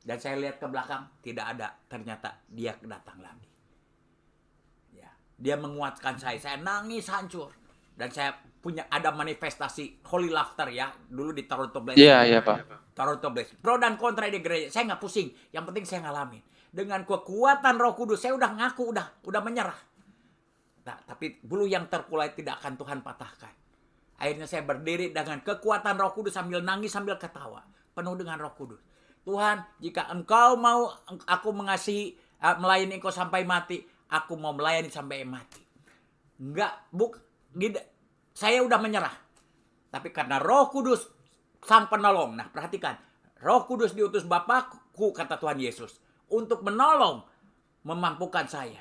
Dan saya lihat ke belakang, tidak ada. Ternyata dia datang lagi. Ya. Dia menguatkan saya nangis hancur. Dan saya ada manifestasi holy laughter ya. Dulu di Toronto Blessing. Iya Pak. Toronto Blessing. Pro dan kontra di gereja. Saya nggak pusing. Yang penting saya ngalamin. Dengan kekuatan Roh Kudus, saya udah ngaku, udah menyerah. Nah, tapi bulu yang terkulai tidak akan Tuhan patahkan. Akhirnya saya berdiri dengan kekuatan Roh Kudus sambil nangis, sambil ketawa. Penuh dengan Roh Kudus. Tuhan, jika engkau mau aku mengasihi, melayani engkau sampai mati, aku mau melayani sampai mati. Saya udah menyerah. Tapi karena Roh Kudus sang penolong. Nah, perhatikan. Roh Kudus diutus Bapakku, kata Tuhan Yesus, untuk menolong, memampukan saya.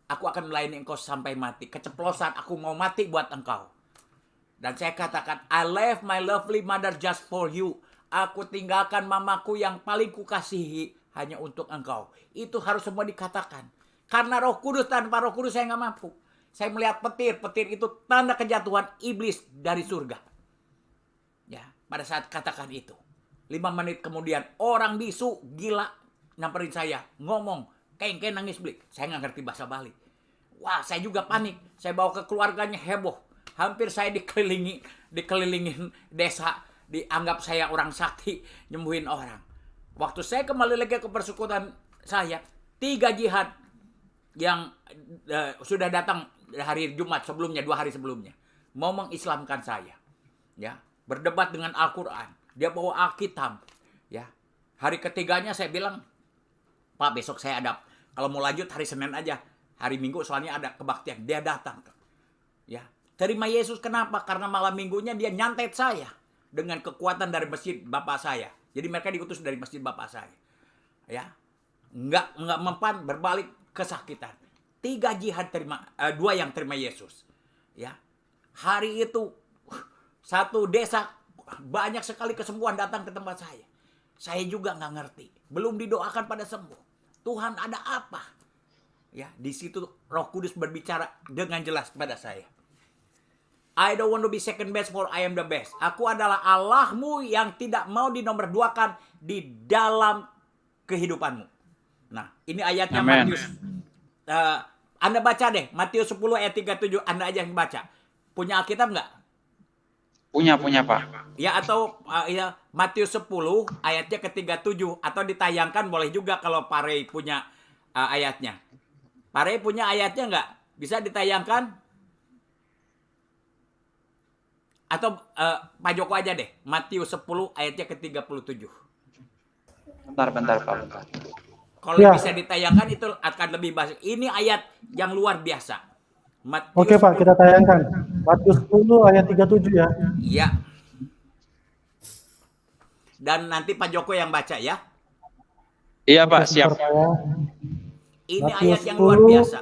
Aku akan melayani engkau sampai mati. Keceplosan, aku mau mati buat engkau. Dan saya katakan, I left my lovely mother just for you. Aku tinggalkan mamaku yang paling kukasihi hanya untuk engkau. Itu harus semua dikatakan. Karena Roh Kudus, tanpa Roh Kudus saya nggak mampu. Saya melihat petir. Petir itu tanda kejatuhan iblis dari surga. Ya, pada saat katakan itu. 5 menit kemudian orang bisu gila nyamperin saya. Ngomong. Kayak nangis blik. Saya nggak ngerti bahasa Bali. Wah, saya juga panik. Saya bawa ke keluarganya heboh. Hampir saya dikelilingin desa. Dianggap saya orang sakti, nyembuhin orang. Waktu saya kembali lagi ke persekutuan saya, 3 jihad yang sudah datang hari Jumat sebelumnya, 2 hari sebelumnya, mau mengislamkan saya. Ya, berdebat dengan Al-Quran. Dia bawa Alkitab. Ya, hari ketiganya saya bilang, Pak besok saya ada. Kalau mau lanjut hari Senin aja. Hari Minggu soalnya ada kebaktian, dia datang. Ya, terima Yesus kenapa? Karena malam minggunya dia nyantet saya dengan kekuatan dari masjid bapak saya. Jadi mereka diutus dari masjid bapak saya. Ya, nggak mempan, berbalik kesakitan. 3 jihad terima, 2 yang terima Yesus. Ya, hari itu satu desa banyak sekali kesembuhan datang ke tempat saya. Saya juga nggak ngerti, belum didoakan pada sembuh. Tuhan ada apa? Ya, di situ Roh Kudus berbicara dengan jelas kepada saya. I don't want to be second best, for I am the best. Aku adalah Allahmu yang tidak mau dinomorduakan di dalam kehidupanmu. Nah, ini ayatnya Amen. Matius. Anda baca deh, Matius 10 ayat 37. Anda aja yang baca. Punya Alkitab nggak? Punya Pak. Ya, atau ya, Matius 10 ayatnya ke-37. Atau ditayangkan boleh juga kalau Pak Rey punya ayatnya. Pak Rey punya ayatnya nggak? Bisa ditayangkan? Atau Pak Joko aja deh. Matius 10 ayatnya ke-37. Bentar Pak. Kalau Ya. bisa ditayangkan itu akan lebih baik. Ini ayat yang luar biasa. Matius Oke Pak, 10. kita tayangkan. Matius 10 ayat 37 ya. Iya. Dan nanti Pak Joko yang baca ya. Iya Oke, Pak, siap. sebentar, Pak, ya. Ini Matius ayat yang luar 10. biasa.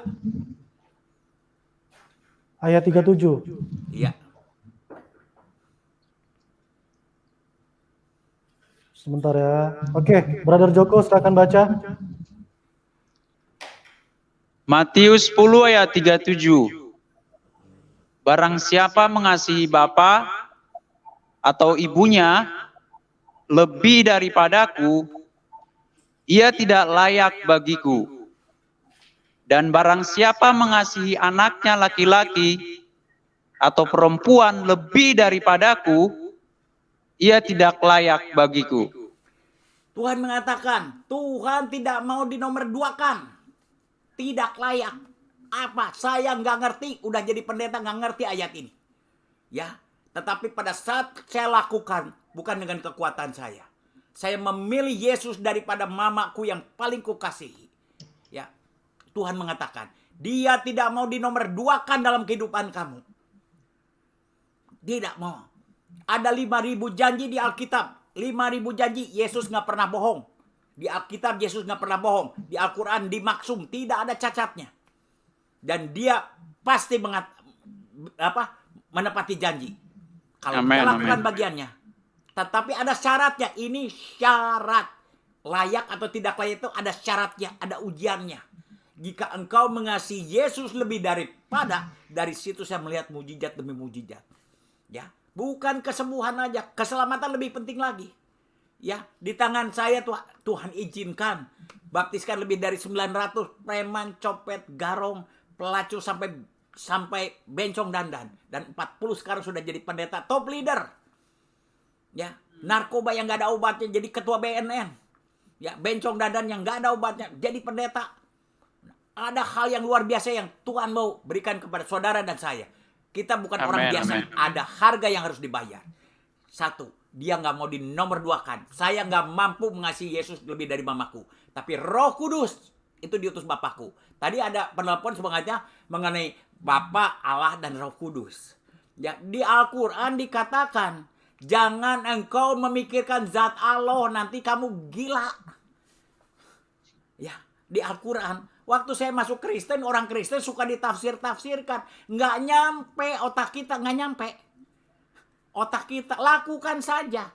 Ayat 37. Iya. Sebentar ya. Oke, Brother Joko silakan baca. Matius 10 ayat 37. Barang siapa mengasihi bapa atau ibunya lebih daripadaku, ia tidak layak bagiku. Dan barang siapa mengasihi anaknya laki-laki atau perempuan lebih daripadaku, ia tidak layak bagiku. Tuhan mengatakan, Tuhan tidak mau dinomorduakan. Tidak layak. Apa? Saya nggak ngerti, udah jadi pendeta nggak ngerti ayat ini. Ya, tetapi pada saat saya lakukan, bukan dengan kekuatan saya. Saya memilih Yesus daripada mamaku yang paling kukasihi. Ya, Tuhan mengatakan, dia tidak mau dinomorduakan dalam kehidupan kamu. Tidak mau. Ada 5.000 janji di Alkitab. 5.000 janji, Yesus nggak pernah bohong. Di Alkitab Yesus nggak pernah bohong. Di Al-Quran, di Maksum, tidak ada cacatnya. Dan dia pasti menepati janji. Kalau kita lakukan bagiannya. Tetapi ada syaratnya. Ini syarat. Layak atau tidak layak itu ada syaratnya, ada ujiannya. Jika engkau mengasihi Yesus lebih daripada, dari situ saya melihat mujizat demi mujizat. Ya, bukan kesembuhan aja, keselamatan lebih penting lagi. Ya, di tangan saya Tuhan izinkan baptiskan lebih dari 900 preman, copet, garong, pelacur sampai bencong dandan, dan 40 sekarang sudah jadi pendeta top leader. Ya, narkoba yang nggak ada obatnya jadi ketua BNN. Ya, bencong dandan yang nggak ada obatnya jadi pendeta. Ada hal yang luar biasa yang Tuhan mau berikan kepada saudara dan saya. Kita bukan orang biasa. Ada harga yang harus dibayar. Satu, dia nggak mau dinomorduakan. Saya nggak mampu mengasihi Yesus lebih dari mamaku. Tapi Roh Kudus itu diutus Bapakku. Tadi ada penelpon sebenarnya mengenai Bapa, Allah, dan Roh Kudus. Ya, di Al-Quran dikatakan, jangan engkau memikirkan zat Allah, nanti kamu gila. Ya, di Al-Quran. Waktu saya masuk Kristen, orang Kristen suka ditafsir-tafsirkan. Nggak nyampe, otak kita nggak nyampe. Otak kita, lakukan saja.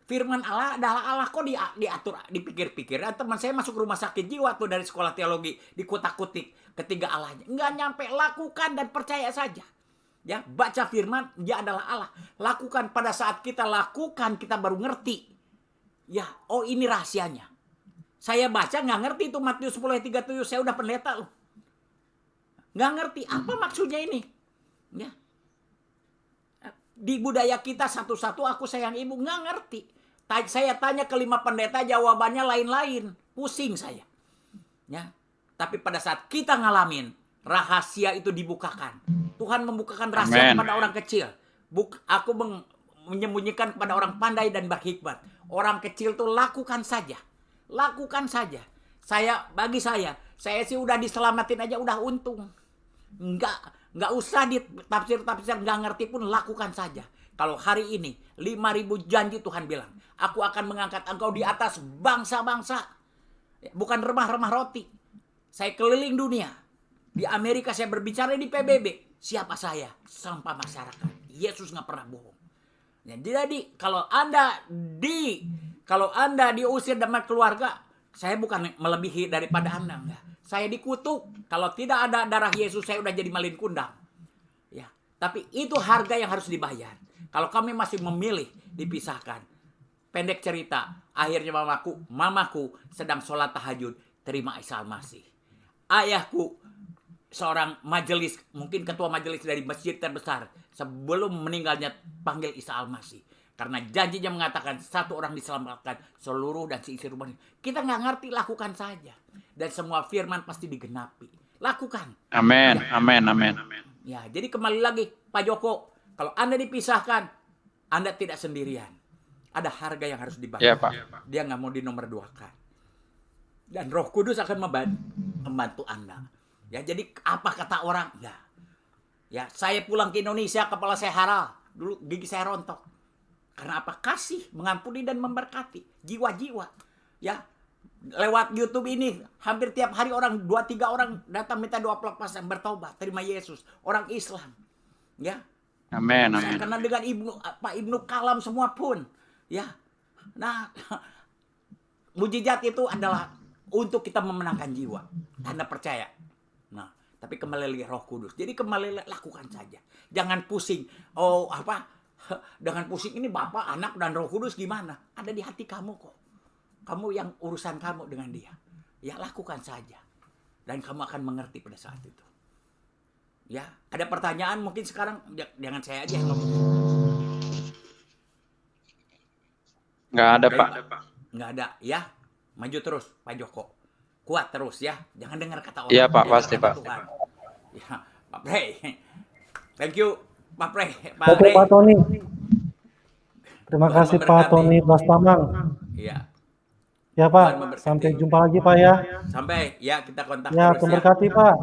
Firman Allah adalah Allah, kok diatur, dipikir-pikir. Teman saya masuk rumah sakit jiwa tuh dari sekolah teologi, dikutak-kutik ketiga Allahnya. Nggak nyampe, lakukan dan percaya saja. Ya, baca firman, dia adalah Allah. Lakukan, pada saat kita lakukan, kita baru ngerti. Ya, oh ini rahasianya. Saya baca nggak ngerti itu Matius 10 ayat 37. Saya udah pendeta loh. Nggak ngerti apa maksudnya ini. Ya. Di budaya kita satu-satu aku sayang ibu, nggak ngerti. Saya tanya ke 5 pendeta, jawabannya lain-lain. Pusing saya. Ya. Tapi pada saat kita ngalamin, rahasia itu dibukakan. Tuhan membukakan rahasia kepada orang kecil. Aku menyembunyikan kepada orang pandai dan berhikmat. Orang kecil tuh lakukan saja. Lakukan saja. Bagi saya, Saya sih udah diselamatin aja udah untung. Nggak usah ditafsir-tafsir, nggak ngerti pun lakukan saja. Kalau hari ini 5.000 janji Tuhan bilang, aku akan mengangkat engkau di atas bangsa-bangsa. Bukan remah-remah roti. Saya keliling dunia. Di Amerika saya berbicara di PBB. Siapa saya? Sampah masyarakat. Yesus nggak pernah bohong. Ya, jadi kalau Anda diusir dengan keluarga, saya bukan melebihi daripada Anda, enggak. Saya dikutuk. Kalau tidak ada darah Yesus, saya udah jadi malin kundang. Ya, tapi itu harga yang harus dibayar. Kalau kami masih memilih dipisahkan. Pendek cerita, akhirnya mamaku sedang sholat tahajud, terima Isa Al-Masih. Ayahku seorang majelis, mungkin ketua majelis dari masjid terbesar, sebelum meninggalnya panggil Isa Al-Masih. Karena janjinya mengatakan satu orang diselamatkan, seluruh dan seisi rumah. Kita nggak ngerti, lakukan saja. Dan semua firman pasti digenapi. Lakukan. Amin, Ya. amin, amin. Ya, jadi kembali lagi Pak Joko, kalau Anda dipisahkan, Anda tidak sendirian. Ada harga yang harus dibayar. Ya, Pak. Dia nggak mau dinomorduakan. Dan Roh Kudus akan membantu Anda. Ya, jadi apa kata orang? Ya, saya pulang ke Indonesia, kepala saya haral. Dulu gigi saya rontok. Karena apa? Kasih, mengampuni dan memberkati jiwa-jiwa. Ya, lewat YouTube ini hampir tiap hari 2-3 orang datang minta doa pelepasan, bertobat, terima Yesus. Orang Islam. Ya. Amin, Saya amin. kenal dengan Pak Ibnu Kalam semua pun. Ya. Nah, mujizat itu adalah untuk kita memenangkan jiwa. Anda percaya? Nah, tapi kembali lagi Roh Kudus. Jadi kembali lakukan saja. Jangan pusing. Dengan pusing ini Bapak, Anak, dan Roh Kudus gimana? Ada di hati kamu kok. Kamu yang urusan kamu dengan dia. Ya, lakukan saja. Dan kamu akan mengerti pada saat itu. Ya, ada pertanyaan mungkin sekarang, jangan saya aja yang ngomong. Nggak ada, Pak. Nggak ada, ya. Maju terus, Pak Joko. Kuat terus ya. Jangan dengar kata orang. Iya, Pak, dengar pasti, kata Pak. Tuhan. Ya, Pak Prey. Thank you, Pak Prey. Oke, Pak Tony. Terima Tuhan kasih Pak memberkati. Tony Bastamang. Iya. Ya Tuhan Pak, memberkati. sampai jumpa lagi Pak ya. Sampai ya kita kontak Ya, terus ya. memberkati Pak.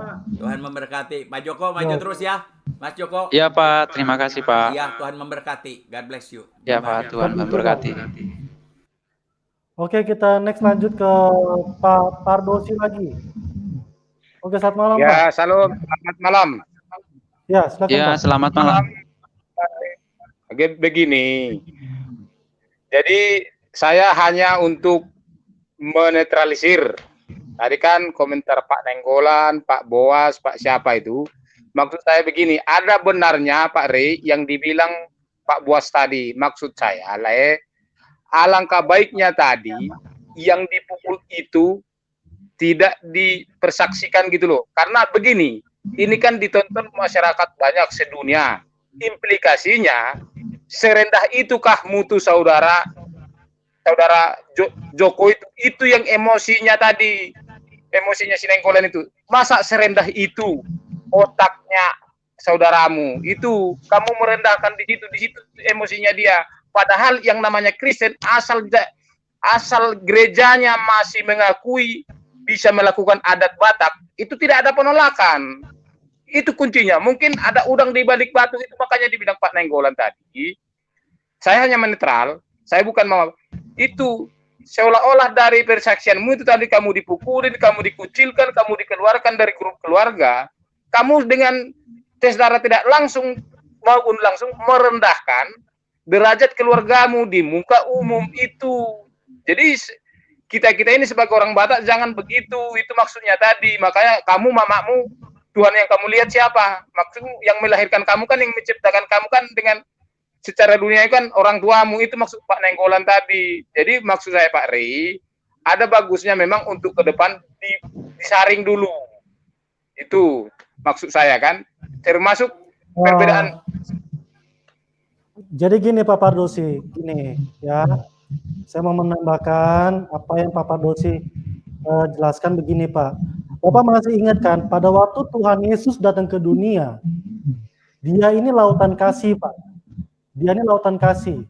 Tuhan memberkati. Pak Joko maju Ya. terus ya. Mas Joko. Iya, Pak. Terima kasih, Pak. Ya, Tuhan memberkati. God bless you. Ya, Pak. Tuhan memberkati. Oke, kita next lanjut ke Pak Pardosi lagi. Oke, selamat malam Pak. Ya, salam. Selamat malam. Ya, silakan Ya, Pak. selamat malam. Oke, begini. Jadi saya hanya untuk menetralisir. Tadi kan komentar Pak Nenggolan, Pak Boas, Pak siapa itu. Maksud saya begini, ada benarnya Pak Rey yang dibilang Pak Boas tadi. Maksud saya, alangkah baiknya tadi yang dipukul itu tidak dipersaksikan gitu loh. Karena begini, ini kan ditonton masyarakat banyak sedunia. Implikasinya serendah itukah mutu saudara Joko itu yang emosinya tadi, emosinya si Nenggolan itu. Masa serendah itu otaknya saudaramu? Itu kamu merendahkan di situ emosinya dia. Padahal yang namanya Kristen asal gerejanya masih mengakui bisa melakukan adat Batak, itu tidak ada penolakan. Itu kuncinya. Mungkin ada udang di balik batu, itu makanya dibilang Pak Nenggolan tadi. Saya hanya menetral, saya bukan mau. Itu seolah-olah dari persaksianmu itu tadi kamu dipukulin, kamu dikucilkan, kamu dikeluarkan dari grup keluarga. Kamu dengan tes darah tidak langsung maupun langsung merendahkan derajat keluargamu di muka umum itu. Jadi kita ini sebagai orang Batak jangan begitu, itu maksudnya tadi. Makanya kamu, mamamu, Tuhan yang kamu lihat siapa? Maksud yang melahirkan kamu kan, yang menciptakan kamu kan dengan secara dunia kan orang tuamu, itu maksud Pak Nenggolan tadi. Jadi maksud saya Pak Rey, ada bagusnya memang untuk ke depan disaring dulu. Itu maksud saya kan, termasuk perbedaan. Jadi gini Pak Pardosi, gini ya. Saya mau menambahkan apa yang Pak Pardosi jelaskan begini Pak. Bapak masih ingat kan pada waktu Tuhan Yesus datang ke dunia, dia ini lautan kasih Pak. Dia ini lautan kasih.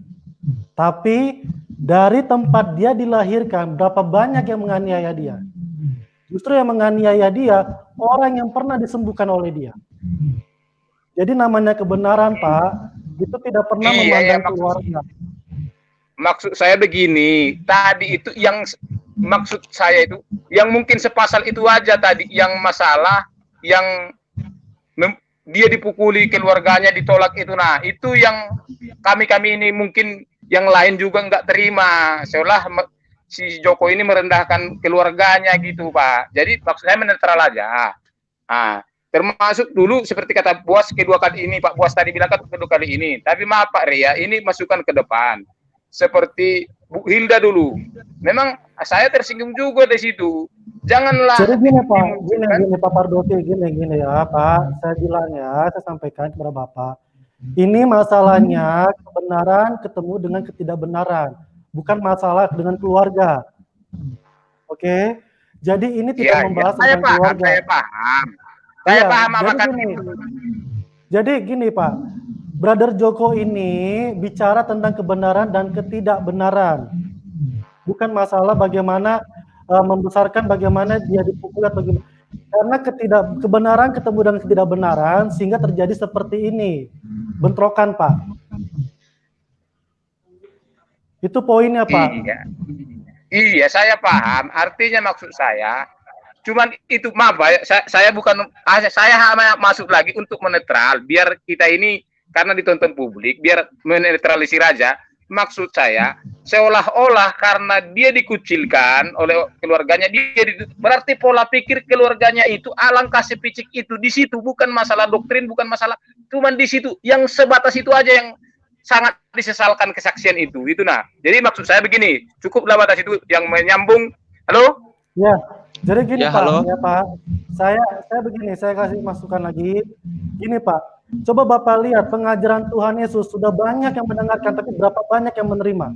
Tapi dari tempat dia dilahirkan, berapa banyak yang menganiaya dia. Justru yang menganiaya dia orang yang pernah disembuhkan oleh dia. Jadi namanya kebenaran, Pak, itu tidak pernah memandang keluarga. Maksud saya begini, tadi itu yang maksud saya itu yang mungkin sepasal itu aja tadi yang masalah yang dia dipukuli keluarganya ditolak itu. Nah, itu yang kami ini mungkin yang lain juga nggak terima. Seolah si Joko ini merendahkan keluarganya gitu, Pak. Jadi maksud saya netral aja. Nah, termasuk dulu seperti kata Buas kedua kali ini, Pak Buas tadi bilang kan kedua kali ini. Tapi maaf Pak Ria, ini masukan ke depan. Seperti Bu Hilda dulu. Memang saya tersinggung juga di situ. Janganlah. Jadi gini Pak, gini Pak Pardoti, gini ya Pak. Saya bilang ya, saya sampaikan kepada Bapak. Ini masalahnya kebenaran ketemu dengan ketidakbenaran. Bukan masalah dengan keluarga. Oke? Jadi ini tidak membahas tentang keluarga. Saya paham. Saya paham apa kata itu. Jadi gini Pak, Brother Joko ini bicara tentang kebenaran dan ketidakbenaran. Bukan masalah bagaimana membesarkan bagaimana dia dipukul atau bagaimana. Karena kebenaran ketemu dengan ketidakbenaran sehingga terjadi seperti ini. Bentrokan, Pak. Itu poinnya, Pak. Iya, saya paham. Artinya maksud saya cuman itu, maaf saya bukan, saya masuk lagi untuk menetral biar kita ini karena ditonton publik biar menetralisir aja. Maksud saya seolah-olah karena dia dikucilkan oleh keluarganya, berarti pola pikir keluarganya itu alangkah sepicik itu. Di situ bukan masalah doktrin, bukan masalah, cuman di situ yang sebatas itu aja yang sangat disesalkan kesaksian itu. Nah, jadi maksud saya begini, cukuplah batas itu yang menyambung. Halo? Ya. Jadi gini ya, Pak, halo? ya Pak, saya begini, saya kasih masukan lagi. Gini Pak, coba Bapak lihat pengajaran Tuhan Yesus sudah banyak yang mendengarkan, tapi berapa banyak yang menerima?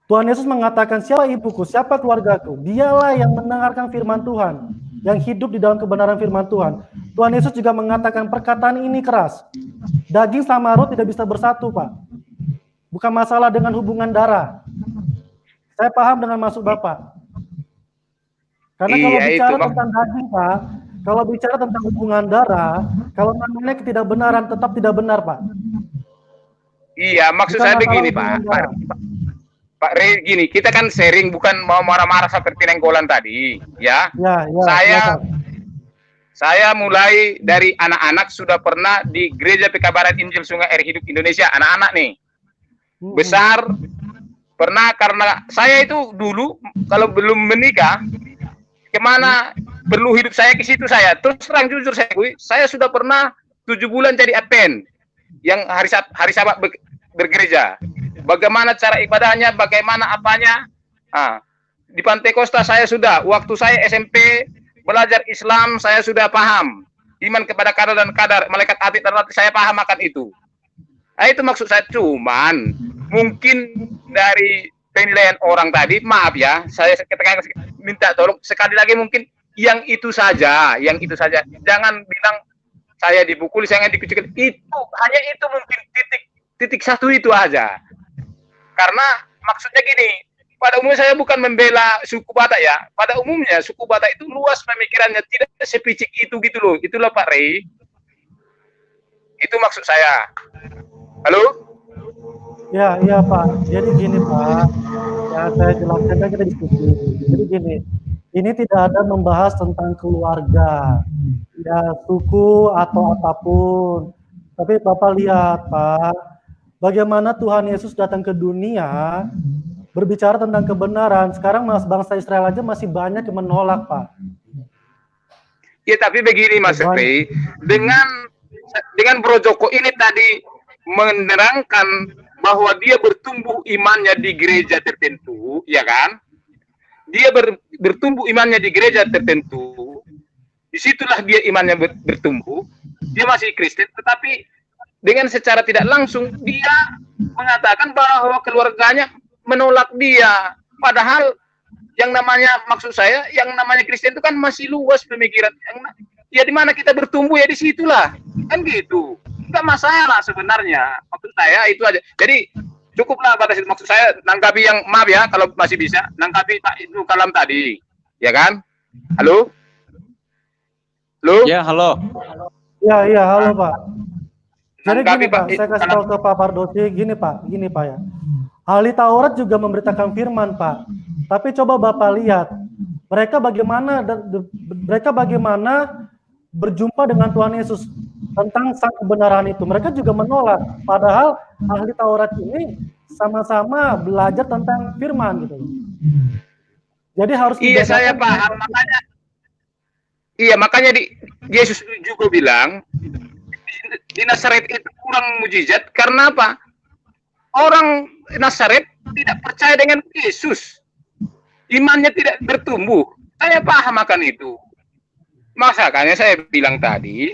Tuhan Yesus mengatakan, siapa ibuku, siapa keluargaku? Dialah yang mendengarkan firman Tuhan, yang hidup di dalam kebenaran firman Tuhan. Tuhan Yesus juga mengatakan perkataan ini keras. Daging sama roh tidak bisa bersatu, Pak. Bukan masalah dengan hubungan darah. Saya paham dengan maksud Bapak. Karena kalau bicara tentang daging, Pak, kalau bicara tentang hubungan darah, kalau namanya ketidakbenaran tetap tidak benar, Pak. Iya, maksud saya begini, Pak Rey, gini, kita kan sharing, bukan mau marah-marah seperti nenggolan tadi, ya. Saya mulai dari anak-anak sudah pernah di Gereja Pekabaran Injil Sungai Air Hidup Indonesia, anak-anak nih. Besar, pernah karena saya itu dulu kalau belum menikah, kemana perlu hidup saya ke situ saya. Terus terang jujur saya sudah pernah 7 bulan jadi adpen yang hari Sabat bergereja. Bagaimana cara ibadahnya, bagaimana apanya. Di Pantai Kosta saya sudah, waktu saya SMP belajar Islam saya sudah paham. Iman kepada kadar dan kadar, malaikat atid dan roti, saya paham akan itu. Itu maksud saya, cuman mungkin dari penilaian orang tadi, maaf ya, saya minta tolong sekali lagi mungkin yang itu saja. Jangan bilang saya dipukul, saya dikucilkan. Itu hanya itu mungkin titik satu itu aja. Karena maksudnya gini, pada umumnya saya bukan membela suku Batak ya. Pada umumnya suku Batak itu luas pemikirannya, tidak sepicik itu gitu loh. Itulah Pak Rey. Itu maksud saya. Halo? Ya, iya Pak. Jadi gini Pak, ya saya jelaskan kan kita diskusi. Jadi gini, ini tidak ada membahas tentang keluarga, ya suku atau apapun. Tapi Bapak lihat Pak, bagaimana Tuhan Yesus datang ke dunia, berbicara tentang kebenaran. Sekarang bangsa Israel aja masih banyak yang menolak Pak. Ya tapi begini Mas Rey, dengan Bro Joko ini tadi menerangkan bahwa dia bertumbuh imannya di gereja tertentu, ya kan? Dia bertumbuh imannya di gereja tertentu. Disitulah dia imannya bertumbuh. Dia masih Kristen, tetapi dengan secara tidak langsung dia mengatakan bahwa keluarganya menolak dia. Padahal yang namanya, maksud saya, yang namanya Kristen itu kan masih luas pemikiran. Ya di mana kita bertumbuh ya di situlah, kan gitu. Enggak masalah sebenarnya. Maksud saya itu aja. Jadi cukuplah batas itu. Maksud saya nangkapi yang, maaf ya kalau masih bisa, nangkapi Pak Ibnu Kalam tadi. ya kan? Halo? Halo? Ya, halo. Iya, halo Pak. Jadi Tanggapi, gini Pak, saya kasih tahu ke Pak Pardosi, gini Pak ya. Ahli Taurat juga memberitakan firman Pak. Tapi coba Bapak lihat, mereka bagaimana berjumpa dengan Tuhan Yesus tentang sang kebenaran itu. Mereka juga menolak. Padahal ahli Taurat ini sama-sama belajar tentang firman gitu. Jadi harus saya paham, makanya Yesus juga bilang di Nazaret itu kurang mujizat karena apa? Orang Nazaret tidak percaya dengan Yesus. Imannya tidak bertumbuh. Saya paham akan itu. Makanya saya bilang tadi,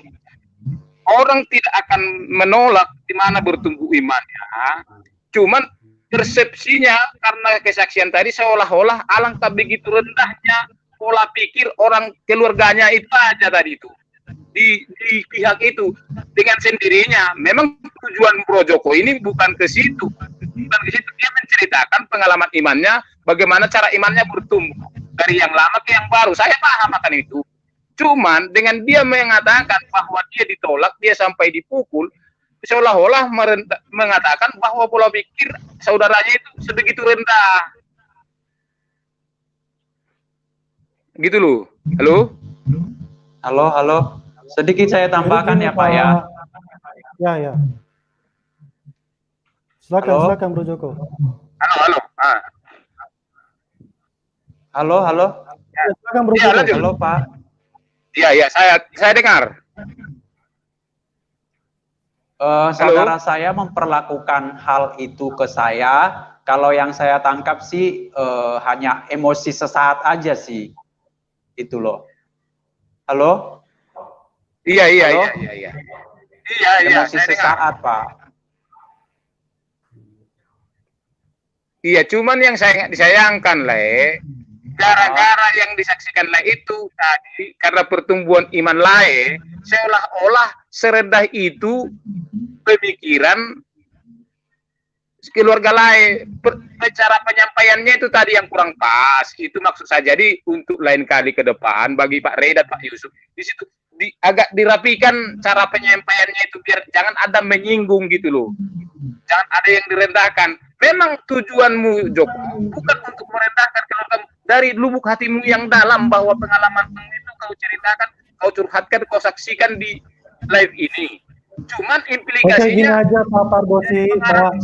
orang tidak akan menolak di mana bertumbuh imannya. Cuman persepsinya karena kesaksian tadi seolah-olah alangkah begitu rendahnya pola pikir orang keluarganya itu aja tadi itu. Di pihak itu dengan sendirinya. Memang tujuan Bro Joko ini bukan ke situ. Dia menceritakan pengalaman imannya, bagaimana cara imannya bertumbuh dari yang lama ke yang baru. Saya paham akan itu. Cuman dengan dia mengatakan bahwa dia ditolak, dia sampai dipukul, seolah-olah mengatakan bahwa pola pikir saudaranya itu sebegitu rendah. Gitu loh. Halo? Halo. Sedikit saya tambahkan ya Pak ya. Ya. Silakan Bro Joko. Halo. Ya, silakan Bro Joko. Halo Pak. Iya, saya dengar. Saudara saya memperlakukan hal itu ke saya. Kalau yang saya tangkap sih hanya emosi sesaat aja sih. Itu loh. Halo? Iya. Emosi sesaat, Pak. Iya, cuman yang saya disayangkan, gara-gara yang disaksikan itu tadi, karena pertumbuhan iman seolah-olah serendah itu pemikiran keluarga cara penyampaiannya itu tadi yang kurang pas. Itu maksud saya. Jadi untuk lain kali ke depan bagi Pak Rey dan Pak Yusuf di situ agak dirapikan cara penyampaiannya itu biar jangan ada menyinggung gitu loh. Jangan ada yang direndahkan. Memang tujuanmu Joko bukan untuk merendahkan keluarga, dari lubuk hatimu yang dalam bahwa pengalamanmu itu kau ceritakan, kau curhatkan, kau saksikan di live ini. Cuman implikasinya. Oke, gini aja Pak Pardosi, Pak.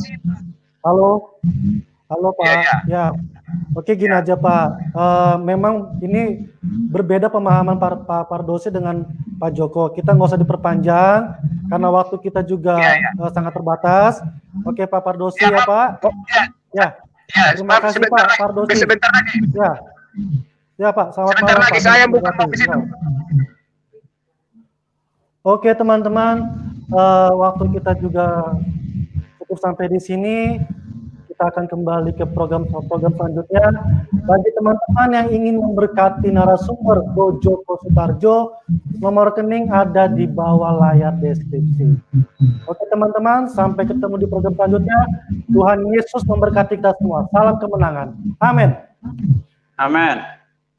Halo Pak. Ya. Oke, gini aja Pak. Memang ini berbeda pemahaman Pak Pardosi dengan Pak Joko. Kita nggak usah diperpanjang karena waktu kita juga sangat terbatas. Oke Pak Pardosi ya Pak. Terima kasih Pak Pardosi. Sebentar lagi. Ya Pak. Selamat sebentar malam. lagi Pak. saya bukan mau ke situ. Oke teman-teman, waktu kita juga cukup sampai di sini. Kita akan kembali ke program selanjutnya. Bagi teman-teman yang ingin memberkati narasumber Bro Joko Sutarjo, nomor rekening ada di bawah layar deskripsi. Oke teman-teman, sampai ketemu di program selanjutnya. Tuhan Yesus memberkati kita semua. Salam kemenangan. Amin. Amin.